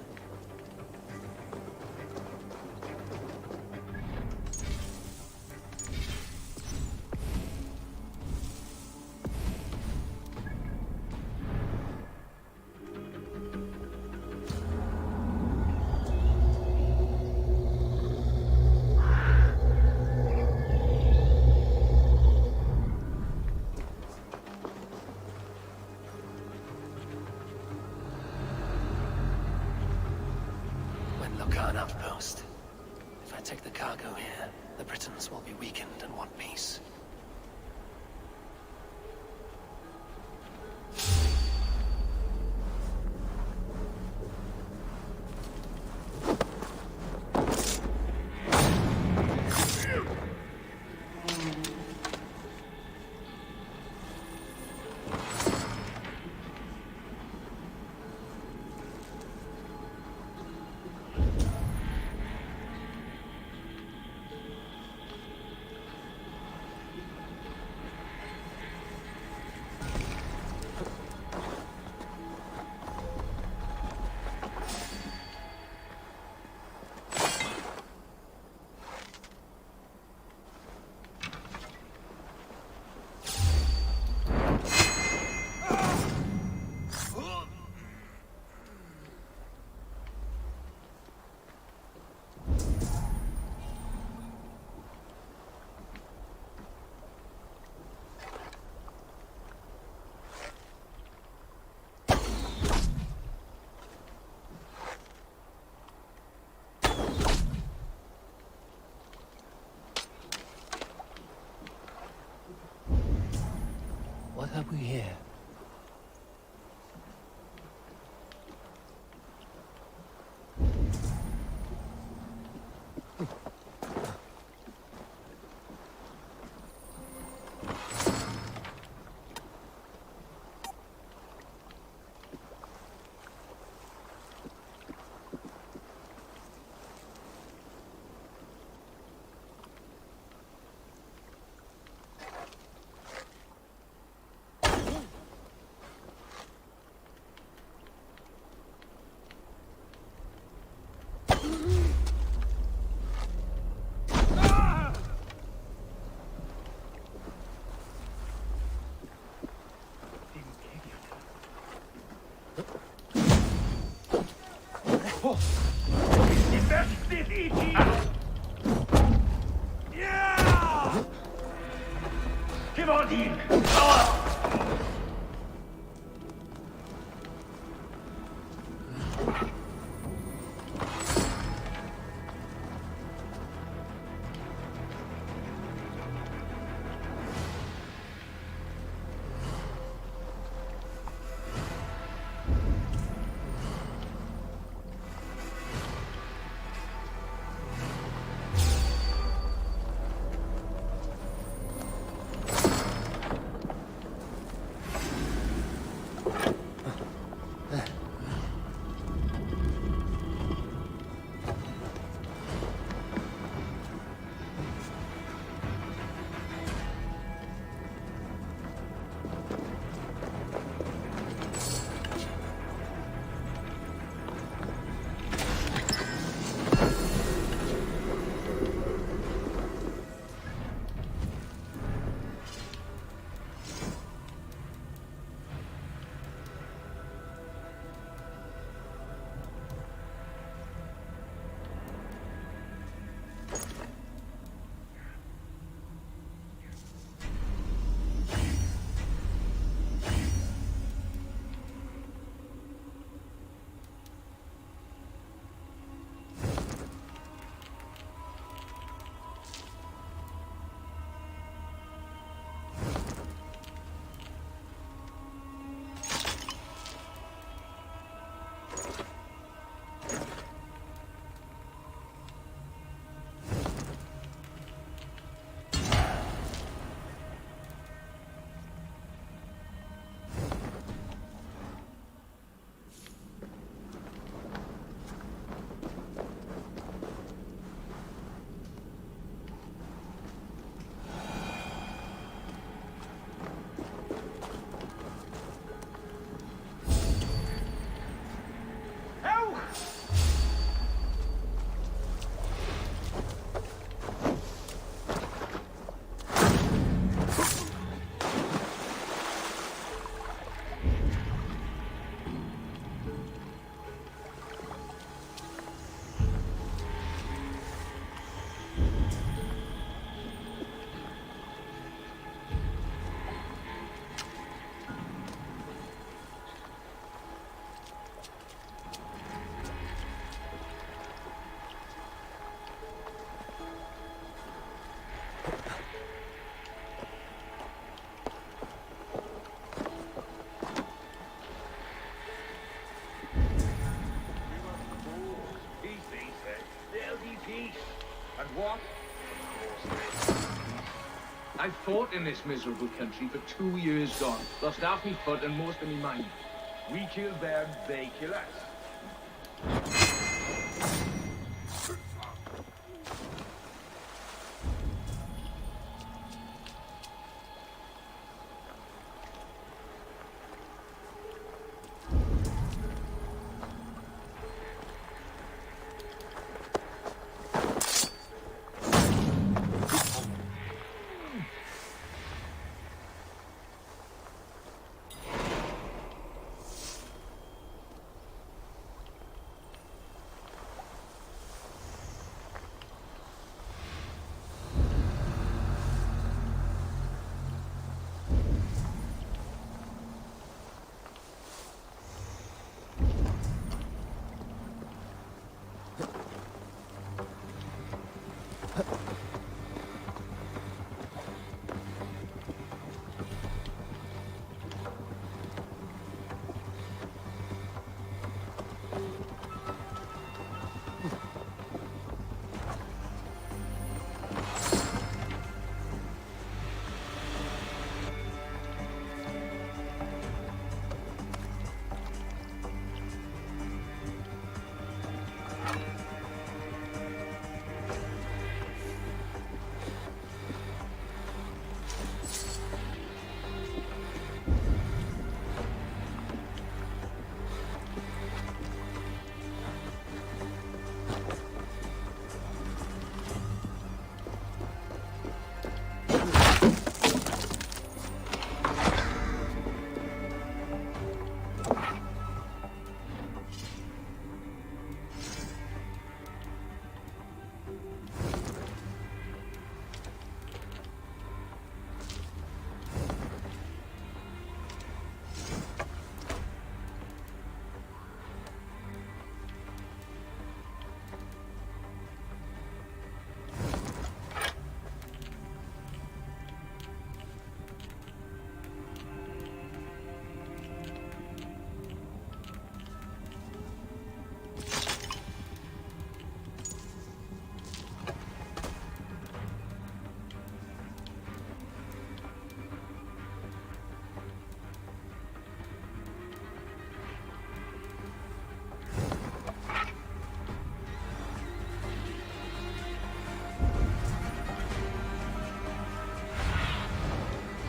Lokan outpost. If I take the cargo here, the Britons will be weakened and want peace. What have we here? I've fought in this miserable country for 2 years gone. Lost half me foot and most of me mind. We kill them, they kill us.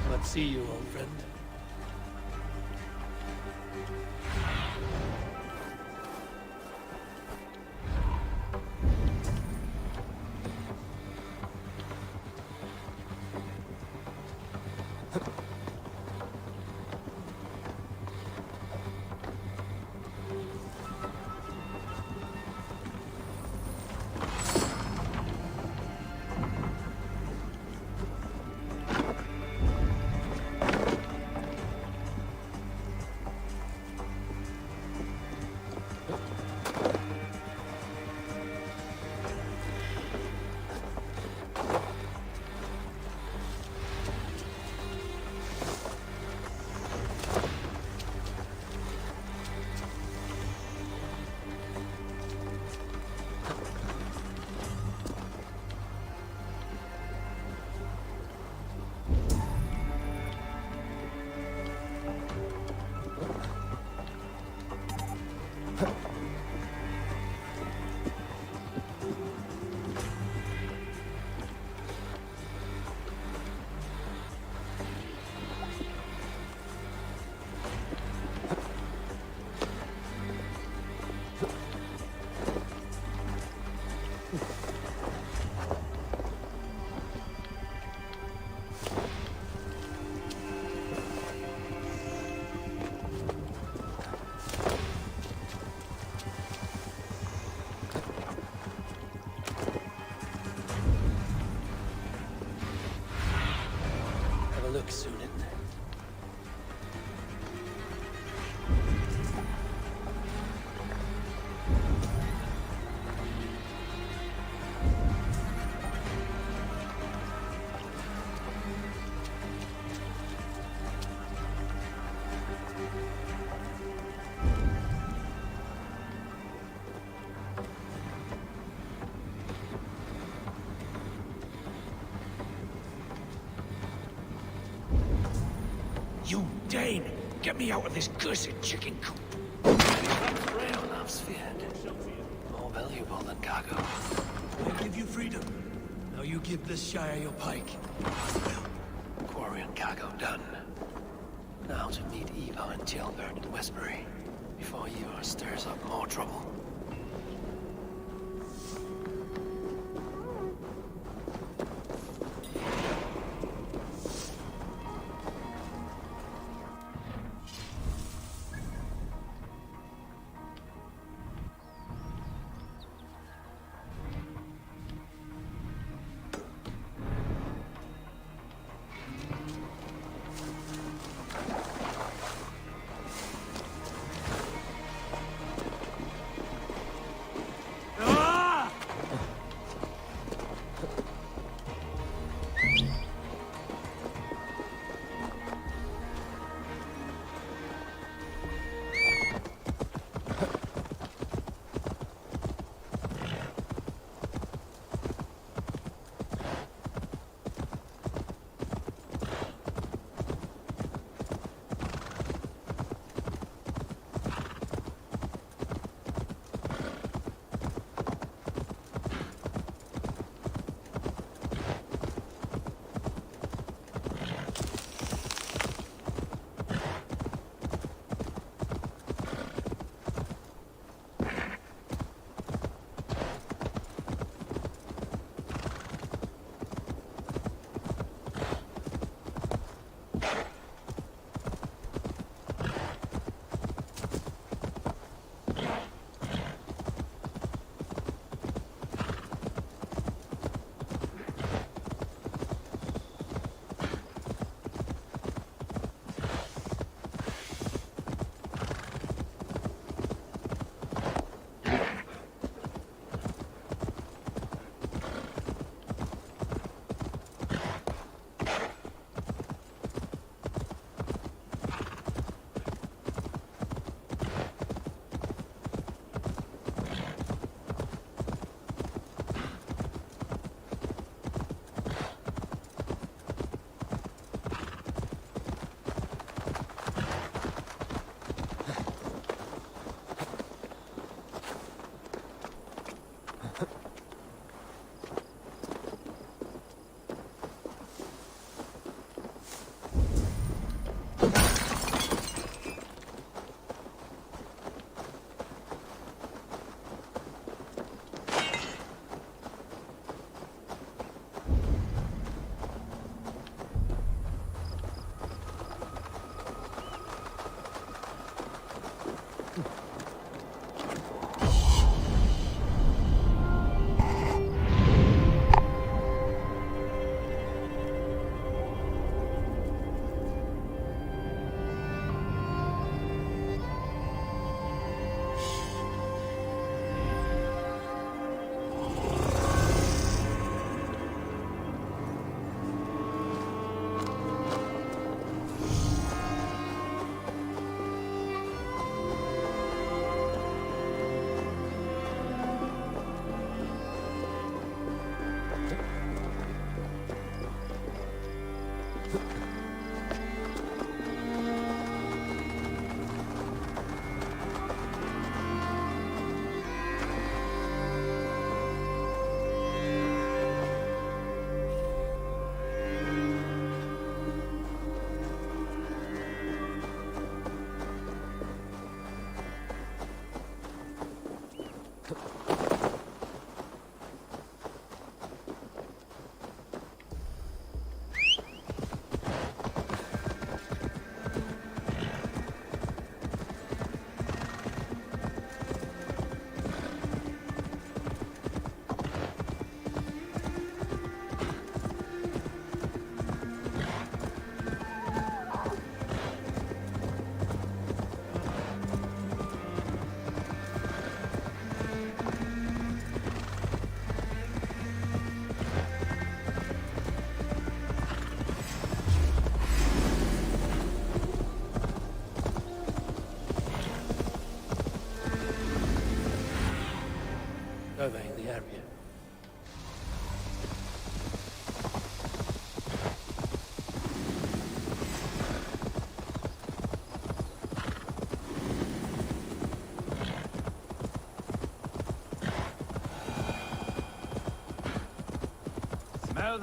Let's see you, old friend. Let me out of this cursed chicken coop. Freonav's feared. More valuable than cargo. I give you freedom. Now you give this Shire your pike. Quarry and cargo done. Now to meet Eva and Gilbert in Westbury, before Eva stirs up more trouble. Surveying the area.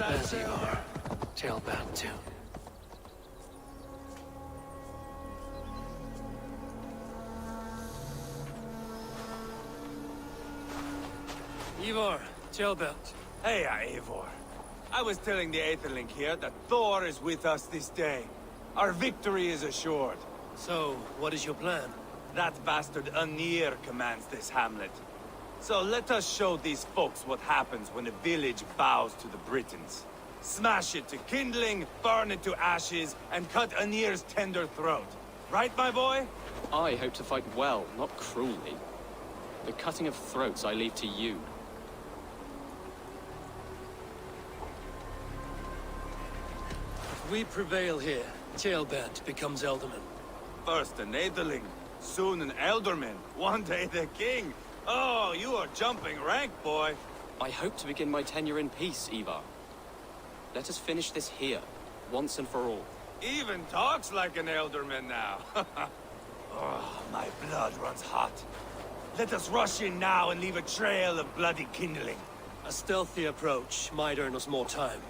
As you are. Tailbound too. Eivor, Tailbound. Hey, Eivor. I was telling the Aetherlink here that Thor is with us this day. Our victory is assured. So, what is your plan? That bastard Anir commands this hamlet. So let us show these folks what happens when a village bows to the Britons. Smash it to kindling, burn it to ashes, and cut Anir's tender throat. Right, my boy? I hope to fight well, not cruelly. The cutting of throats I leave to you. If we prevail here, Tailband becomes Elderman. First an Aetherling, soon an Elderman, one day the king. Oh, you are jumping rank, boy. I hope to begin my tenure in peace, Ivar. Let us finish this here, once and for all. Even talks like an Elderman now. Oh, my blood runs hot. Let us rush in now and leave a trail of bloody kindling. A stealthy approach might earn us more time.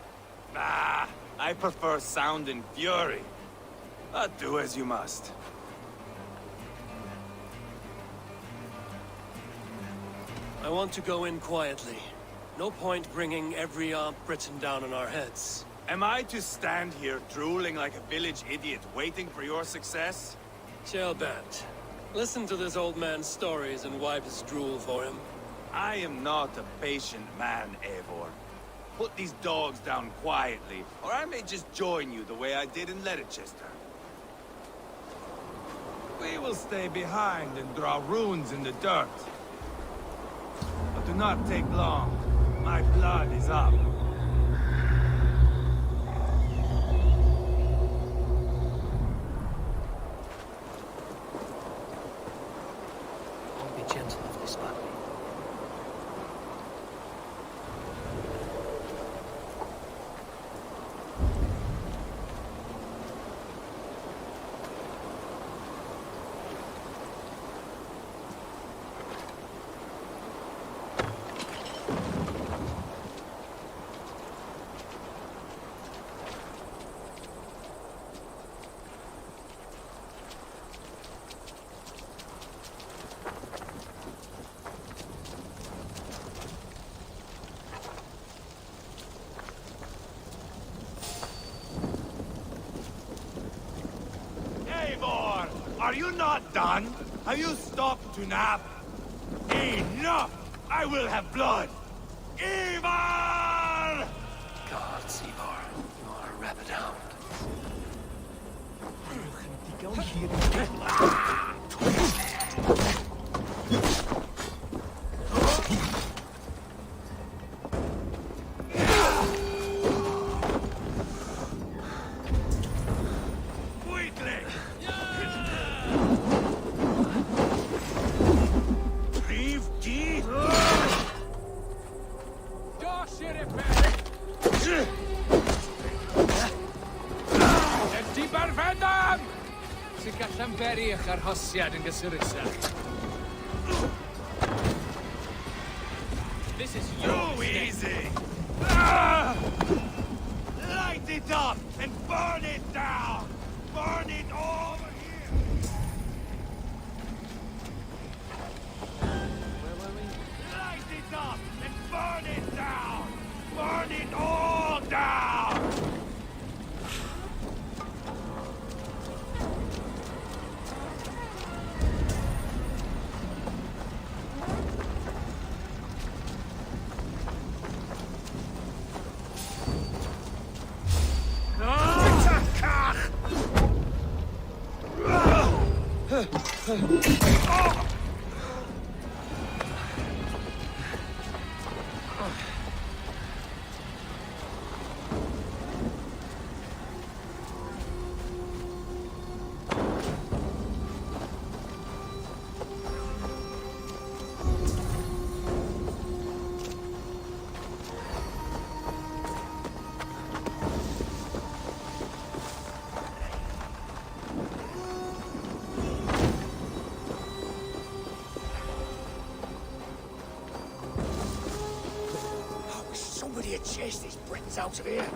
Ah, I prefer sound and fury. But do as you must. I want to go in quietly. No point bringing every armed Briton down on our heads. Am I to stand here drooling like a village idiot waiting for your success? Tailband, listen to this old man's stories and wipe his drool for him. I am not a patient man, Eivor. Put these dogs down quietly, or I may just join you the way I did in Leicester. We will stay behind and draw runes in the dirt. But do not take long. My blood is up. I'll be gentle with this battle. Eivor! Are you not done? Have you stopped to nap? Enough! I will have blood! Ivar! Gods, Eivor, you are a rabid hound. Weakling! Leave deep! Ydy barfedam! Sy'n gallan beri eich arhosiad yn gysurusach. This is Too easy! Ah! Light it up and burn it down! Burn it over here! Light it up and burn it down! Burn it all down! chase these Britons out of here.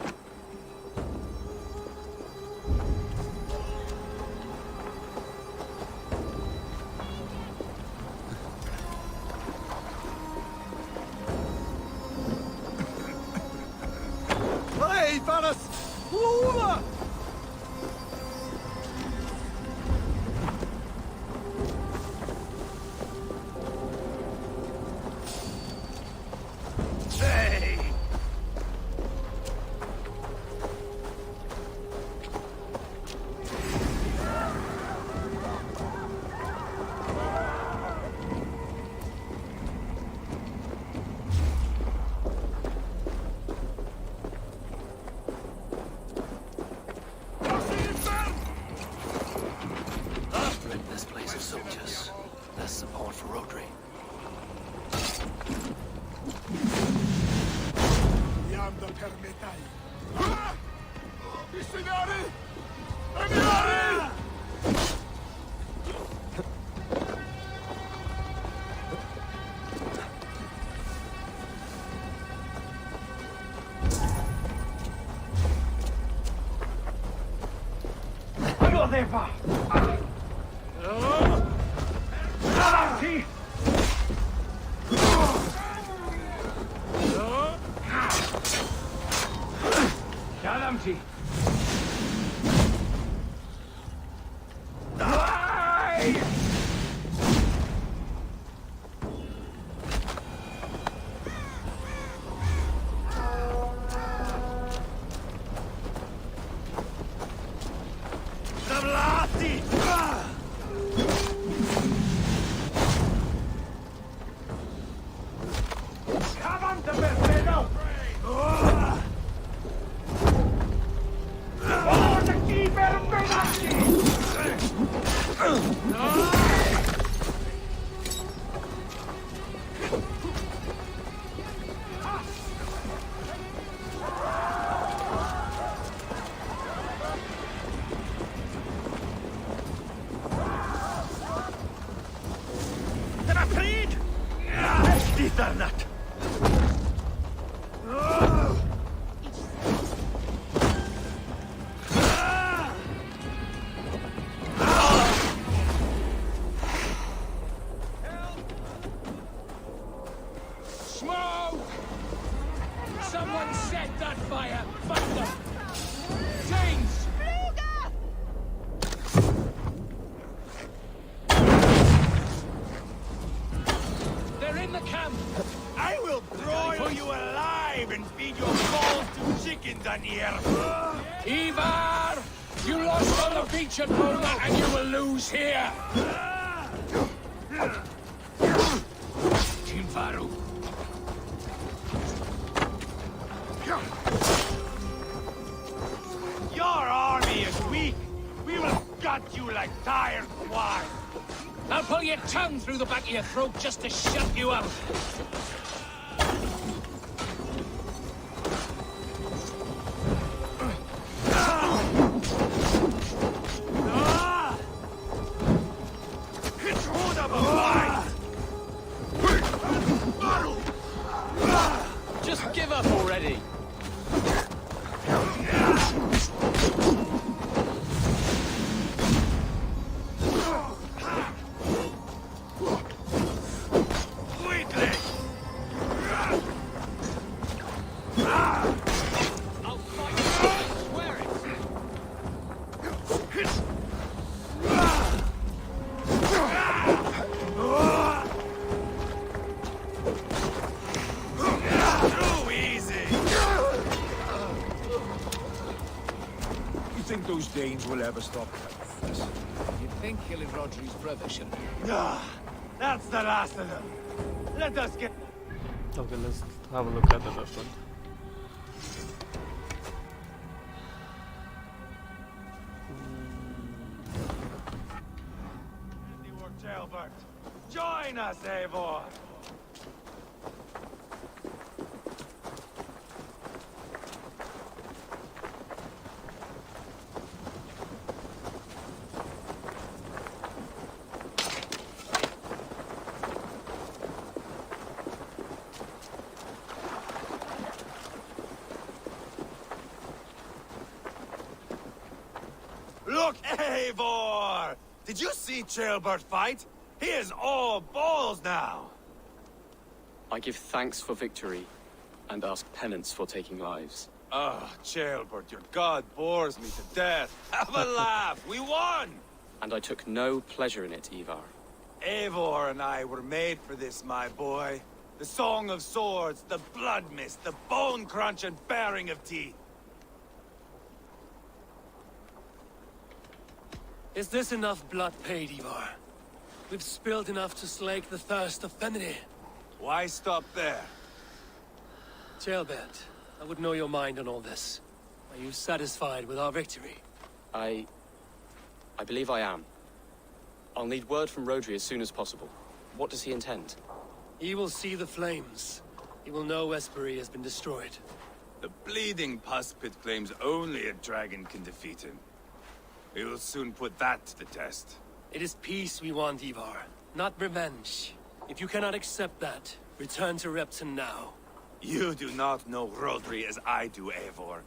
Hey, Vanas! Lula! Hey! Rid this place of soldiers. Less support for Rodri. Yanda permetai. Missionary! Missionary! Go there, pa! Avanti! Avanti! Vai! Sablati! Avanti, Perfedo! Forza chi per Dyna pryd! Dithernat! Smoke! Someone set that fire! Find them! James! They're in the camp! I will broil you alive and feed your balls to chickens on here. Ivar! You lost on the beach at Mona and you will lose here! Team Faru. Your army is weak. We will gut you like tired swine. I'll pull your tongue through the back of your throat just to shut you up! Just give up already. Too easy. You think those Danes will ever stop fighting us? You'd think killing Rodri's brother should be. That's the last of them. Let us get... Okay, let's have a look at the rest one. Talbot. Join us, Eivor. Eivor! Did you see Jailbird fight? He is all balls now! I give thanks for victory, and ask penance for taking lives. Oh, Jailbird, your god bores me to death. Have a laugh, we won! And I took no pleasure in it, Ivar. Eivor and I were made for this, my boy. The song of swords, the blood mist, the bone crunch and baring of teeth. Is this enough blood paid, Ivar? We've spilled enough to slake the thirst of Fenrir. Why stop there? Jailbird, I would know your mind on all this. Are you satisfied with our victory? I believe I am. I'll need word from Rodri as soon as possible. What does he intend? He will see the flames. He will know Esperie has been destroyed. The bleeding pus pit claims only a dragon can defeat him. We will soon put that to the test. It is peace we want, Ivar, not revenge. If you cannot accept that, return to Repton now. You do not know Rodri as I do, Eivor.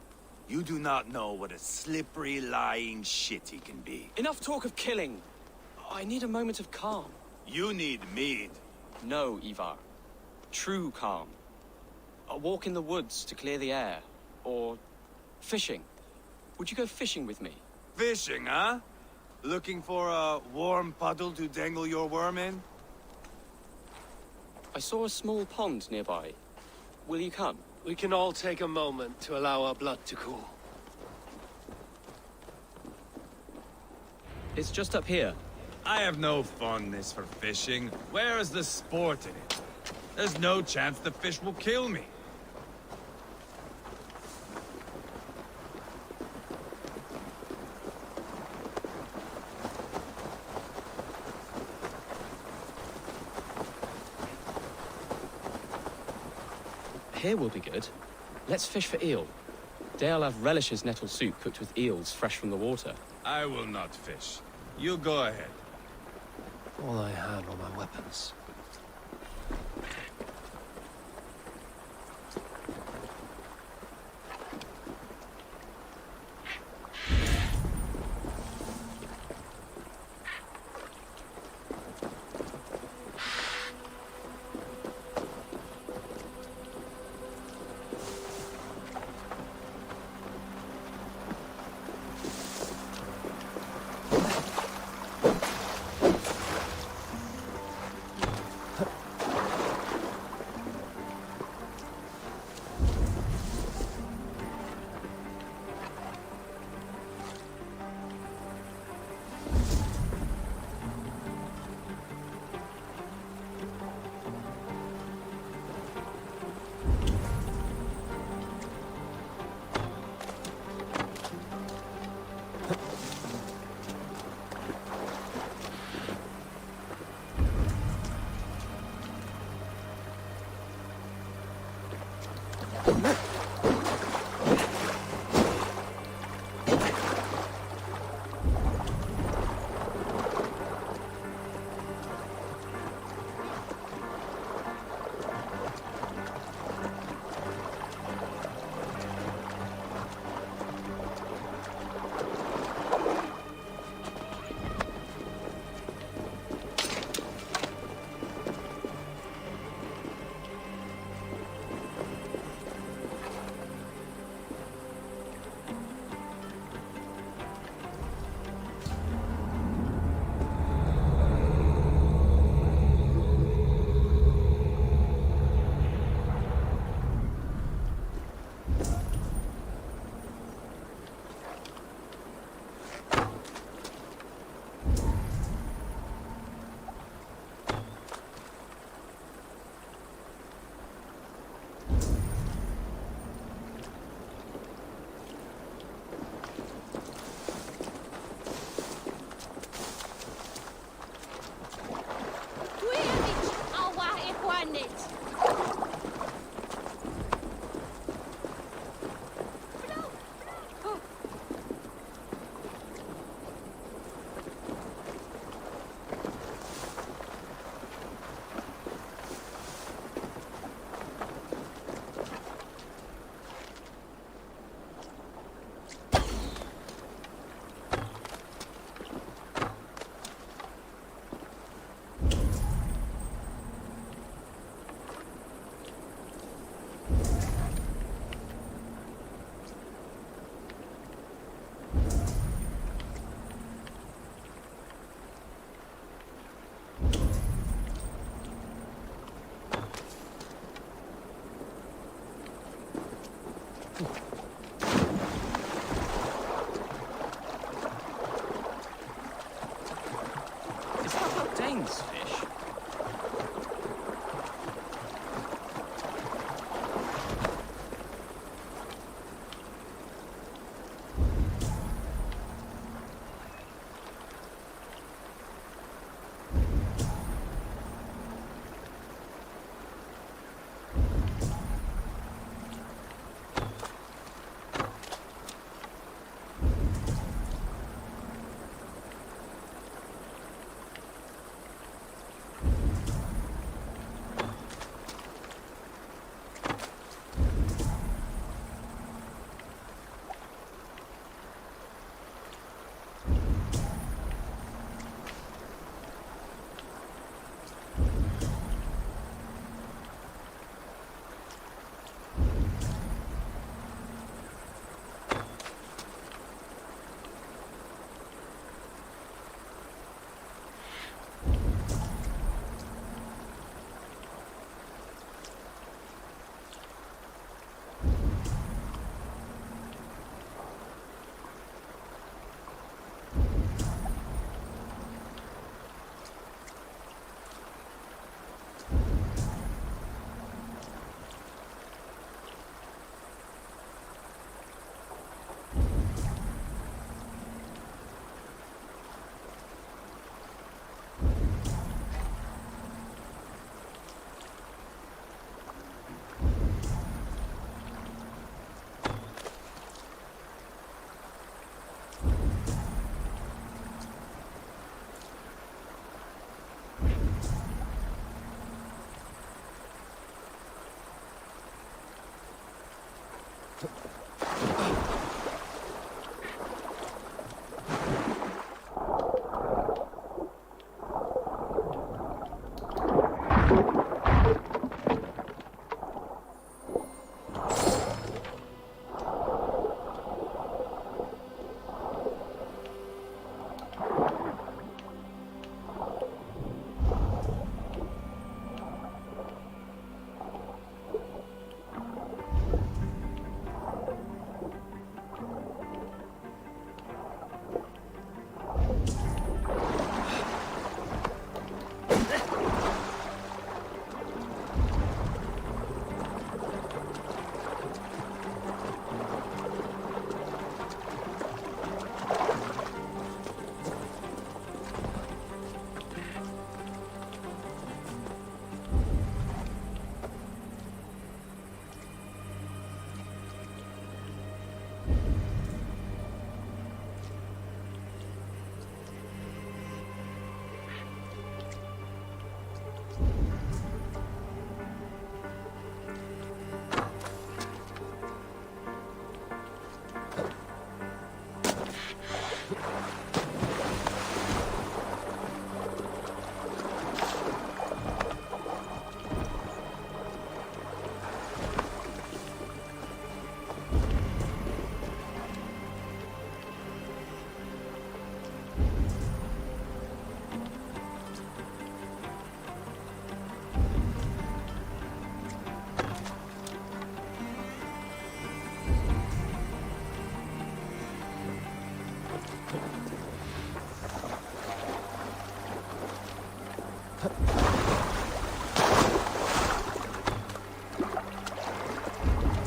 You do not know what a slippery, lying shit he can be. Enough talk of killing! I need a moment of calm. You need mead. No, Ivar. True calm. A walk in the woods to clear the air. Or fishing. Would you go fishing with me? Fishing, huh? Looking for a warm puddle to dangle your worm in? I saw a small pond nearby. Will you come? We can all take a moment to allow our blood to cool. It's just up here. I have no fondness for fishing. Where is the sport in it? There's no chance the fish will kill me. Here will be good. Let's fish for eel. Deolav relishes nettle soup cooked with eels fresh from the water. I will not fish. You go ahead. All I have are my weapons.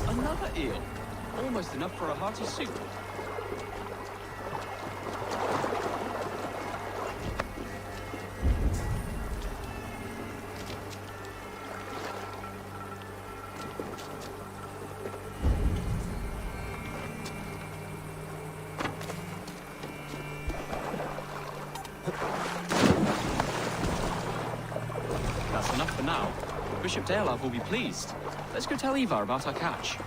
Another eel. Almost enough for a hearty soup. That's enough for now. Bishop Daelav will be pleased. Let's go tell Ivar about our catch.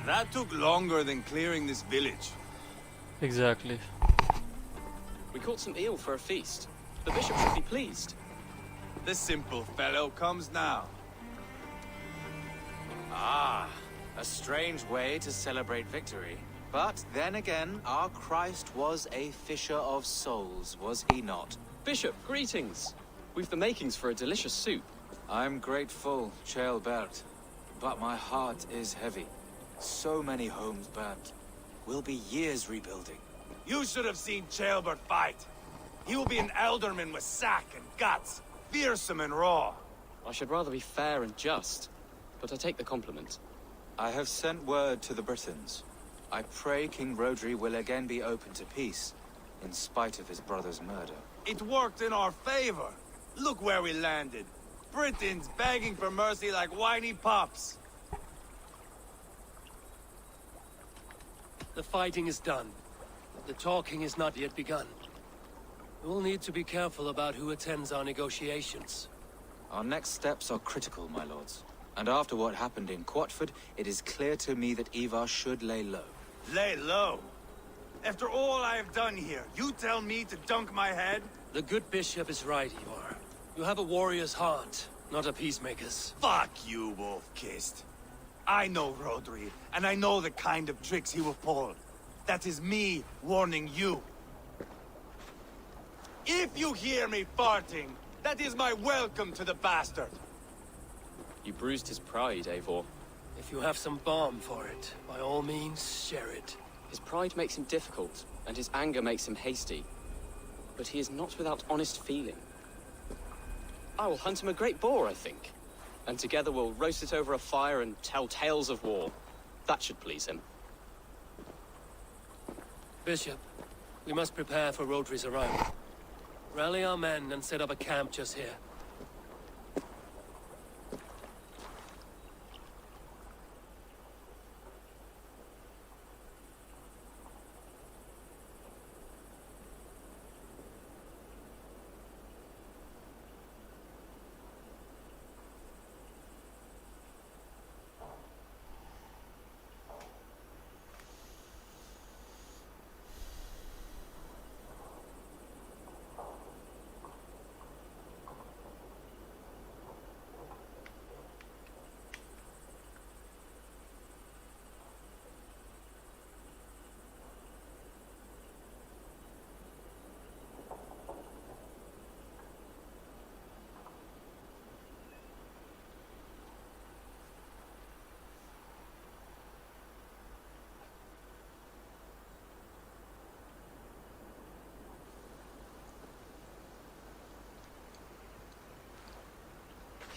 That took longer than clearing this village. Exactly. We caught some eel for a feast. The bishop should be pleased. The simple fellow comes now. Ah, a strange way to celebrate victory. But then again, our Christ was a fisher of souls, was he not? Bishop, greetings. We've the makings for a delicious soup. I'm grateful, Chaelbert, but my heart is heavy. So many homes burnt. We'll be years rebuilding. You should have seen Chaelbert fight. He will be an alderman with sack and guts, fearsome and raw. I should rather be fair and just, but I take the compliment. I have sent word to the Britons. I pray King Rodri will again be open to peace, in spite of his brother's murder. It worked in our favor. Look where we landed. Britons begging for mercy like whiny pups. The fighting is done. The talking is not yet begun. We'll need to be careful about who attends our negotiations. Our next steps are critical, my lords. And after what happened in Quatford, it is clear to me that Ivar should lay low. Lay low? After all I have done here, you tell me to dunk my head? The good bishop is right, Ivar. You have a warrior's heart, not a peacemaker's. Fuck you, Wolf-Kissed. I know Rodri, and I know the kind of tricks he will pull. That is me warning you. If you hear me farting, that is my welcome to the bastard. You bruised his pride, Eivor. If you have some balm for it, by all means, share it. His pride makes him difficult, and his anger makes him hasty. But he is not without honest feeling. I will hunt him a great boar, I think. And together we'll roast it over a fire and tell tales of war. That should please him. Bishop, we must prepare for Rodri's arrival. Rally our men and set up a camp just here.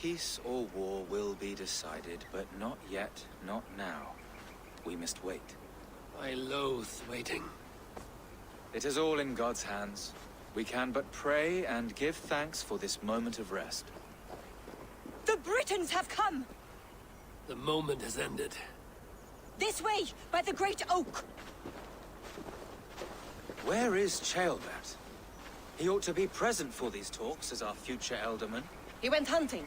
Peace or war will be decided, but not yet, not now. We must wait. I loathe waiting. It is all in God's hands. We can but pray and give thanks for this moment of rest. The Britons have come! The moment has ended. This way, by the Great Oak! Where is Ceolbert? He ought to be present for these talks as our future Elderman. He went hunting.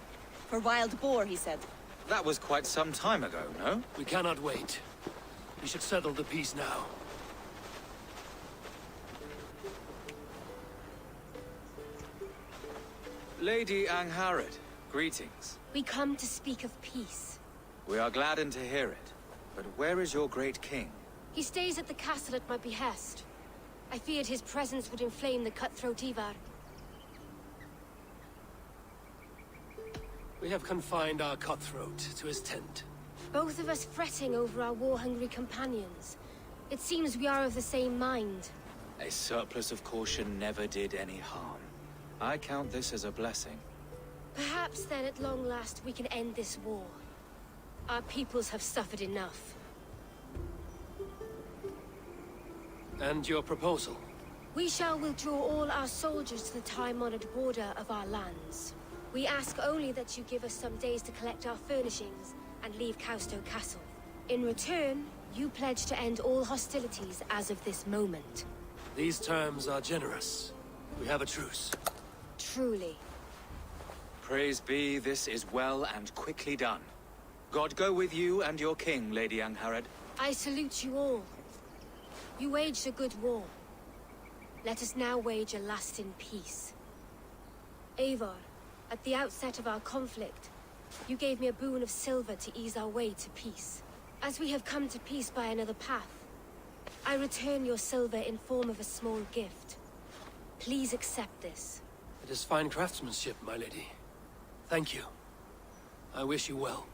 For wild boar, he said. That was quite some time ago, no? We cannot wait. We should settle the peace now. Lady Angharad, greetings. We come to speak of peace. We are gladdened to hear it. But where is your great king? He stays at the castle at my behest. I feared his presence would inflame the cutthroat Ivar. We have confined our cutthroat to his tent. Both of us fretting over our war-hungry companions. It seems we are of the same mind. A surplus of caution never did any harm. I count this as a blessing. Perhaps then at long last we can end this war. Our peoples have suffered enough. And your proposal? We shall withdraw all our soldiers to the time-honored border of our lands. We ask only that you give us some days to collect our furnishings and leave Causto Castle. In return, you pledge to end all hostilities as of this moment. These terms are generous. We have a truce. Truly. Praise be, this is well and quickly done. God go with you and your king, Lady Angharad. I salute you all. You waged a good war. Let us now wage a lasting peace. Eivor, at the outset of our conflict, you gave me a boon of silver to ease our way to peace. As we have come to peace by another path, I return your silver in form of a small gift. Please accept this. It is fine craftsmanship, my lady. Thank you. I wish you well.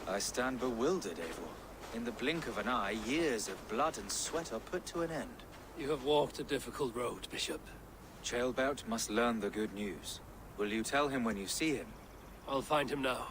I stand bewildered, Eivor. In the blink of an eye, years of blood and sweat are put to an end. You have walked a difficult road, Bishop. Ceolbert must learn the good news. Will you tell him when you see him? I'll find him now.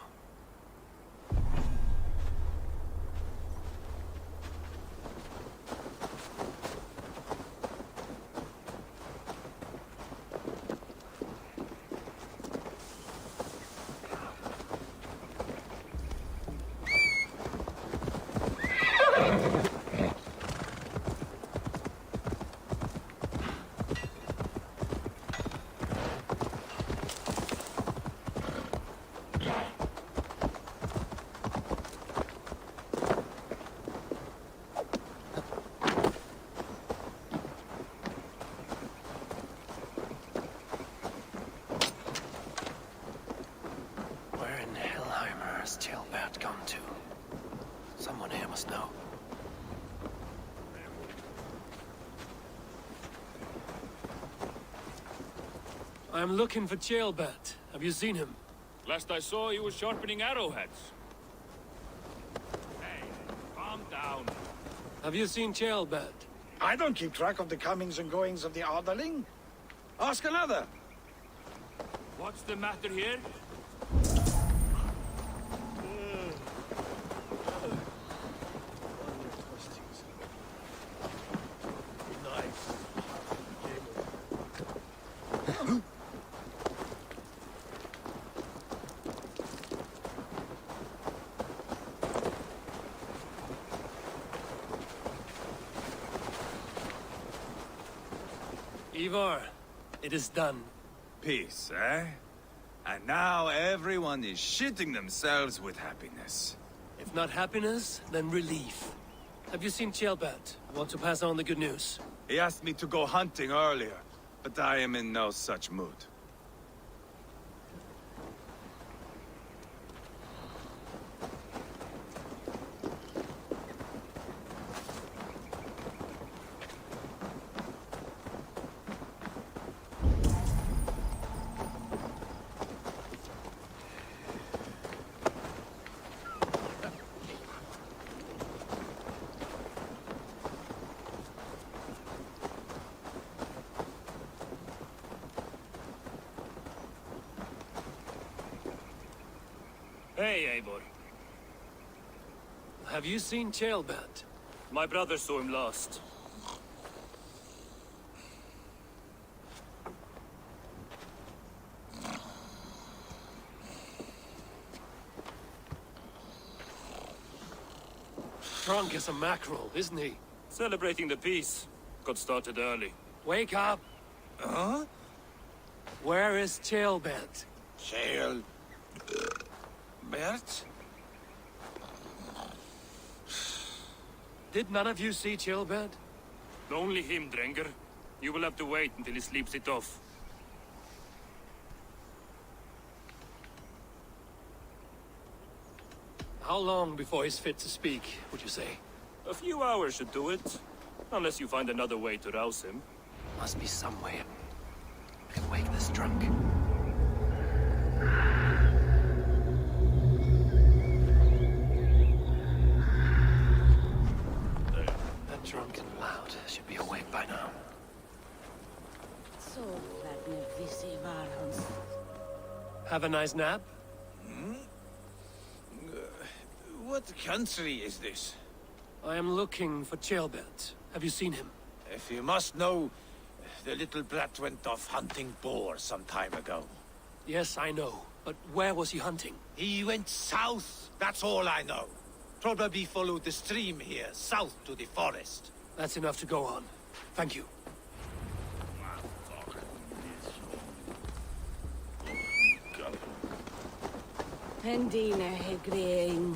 Ceolbert gone to? Someone here must know. I'm looking for Ceolbert. Have you seen him? Last I saw, he was sharpening arrowheads. Hey, calm down. Have you seen Ceolbert? I don't keep track of the comings and goings of the Ardaling. Ask another. What's the matter here? Ivar, it is done. Peace, eh? And now everyone is shitting themselves with happiness. If not happiness, then relief. Have you seen Ceolbert? I want to pass on the good news. He asked me to go hunting earlier, but I am in no such mood. Hey, Eivor. Have you seen Ceolbert? My brother saw him last. Drunk as a mackerel, isn't he? Celebrating the peace. Got started early. Wake up! Huh? Where is Ceolbert? Bert? Did none of you see Ceolbert? Only him, Drenger. You will have to wait until he sleeps it off. How long before he's fit to speak, would you say? A few hours should do it. Unless you find another way to rouse him. Must be some way. I can wake this drunk. That drunk and loud should be awake by now. Have a nice nap? What country is this? I am looking for Ceolbert. Have you seen him? If you must know, the little brat went off hunting boar some time ago. Yes, I know. But where was he hunting? He went south, that's all I know. Probably followed the stream here, south to the forest. That's enough to go on. Thank you. Pendine hegreing.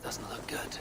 Doesn't look good.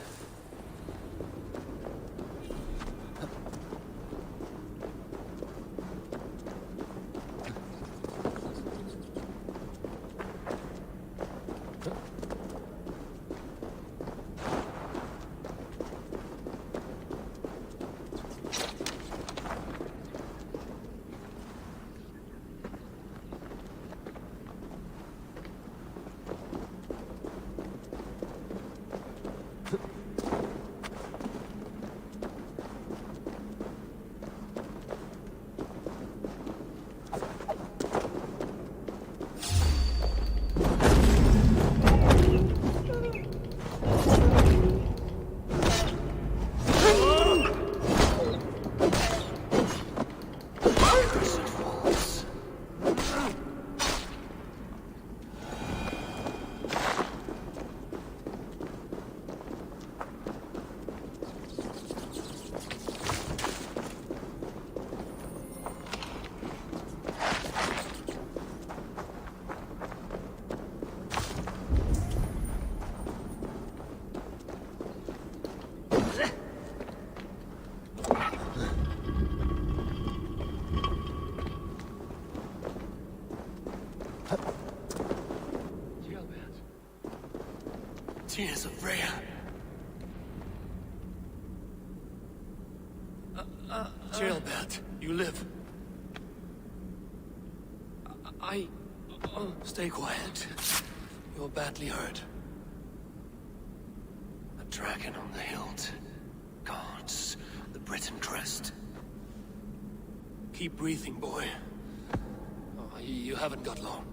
Tears of Rhea. Ceolbert, you live. Stay quiet. You're badly hurt. A dragon on the hilt. Guards, the Briton crest. Keep breathing, boy. Oh, you haven't got long.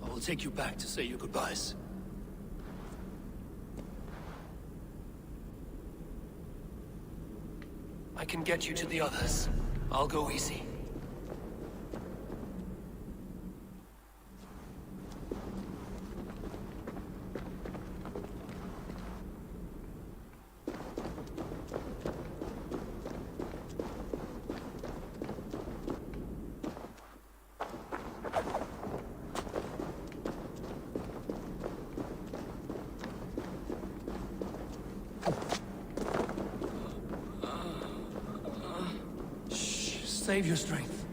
I will take you back to say your goodbyes. I can get you to the others. I'll go easy. Save your strength.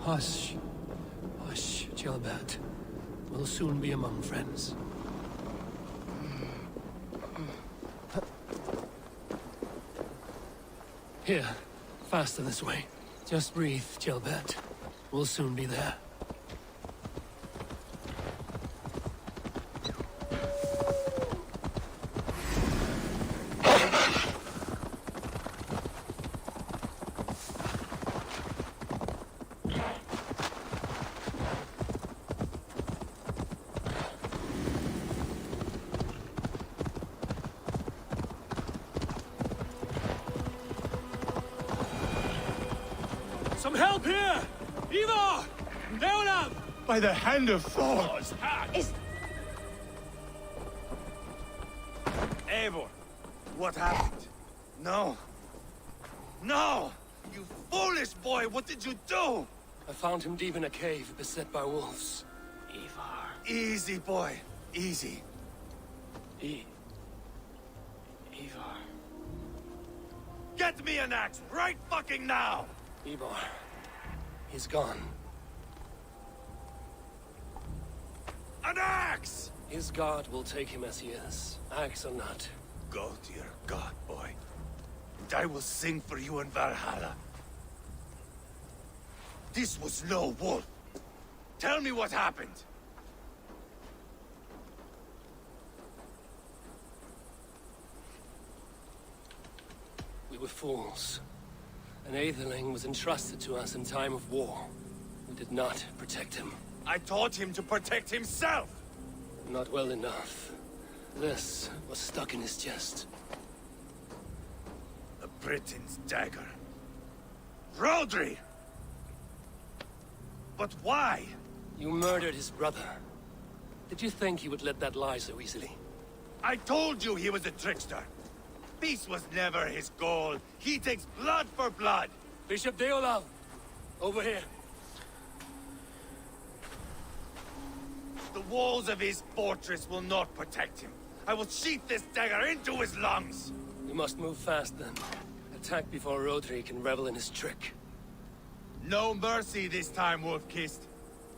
Hush. Hush, Gilbert. We'll soon be among friends. Here, faster this way. Just breathe, Gilbert. We'll soon be there. Some help here! Ivor! Leonard! By the hand of Thor! Eivor, what happened? No. No! You foolish boy, what did you do? I found him deep in a cave, beset by wolves. Ivar. Easy, boy. Easy. Ivar. Get me an axe right fucking now! Ivor. He's gone. An axe! His god will take him as he is, axe or not. Go to your god, boy. And I will sing for you in Valhalla. This was no wolf. Tell me what happened. We were fools. An Aetherling was entrusted to us in time of war. We did not protect him. I taught him to protect himself! Not well enough. This was stuck in his chest. The Britain's dagger. Rodri! But why? You murdered his brother. Did you think he would let that lie so easily? I told you he was a trickster. Peace was never his goal. He takes blood for blood. Bishop Deolav, over here. The walls of his fortress will not protect him. I will sheath this dagger into his lungs. We must move fast then. Attack before Rodri can revel in his trick. No mercy this time, Wolf-Kissed.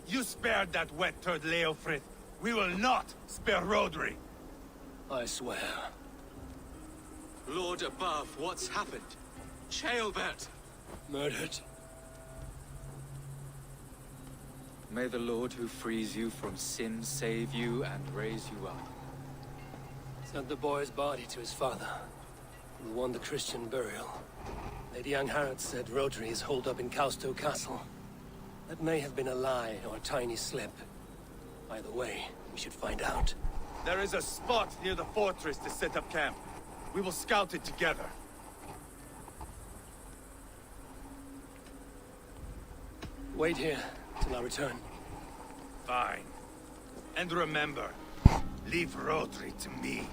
You spared that wet turd Leofrith. We will not spare Rodri. I swear. Lord above, what's happened? Ceolbert! Murdered. May the Lord who frees you from sin save you and raise you up. Sent the boy's body to his father, who won the Christian burial. Lady Angharad said Rodri is holed up in Kausto Castle. That may have been a lie or a tiny slip. Either way, we should find out. There is a spot near the fortress to set up camp. We will scout it together. Wait here till I return. Fine. And remember, leave Rodri to me.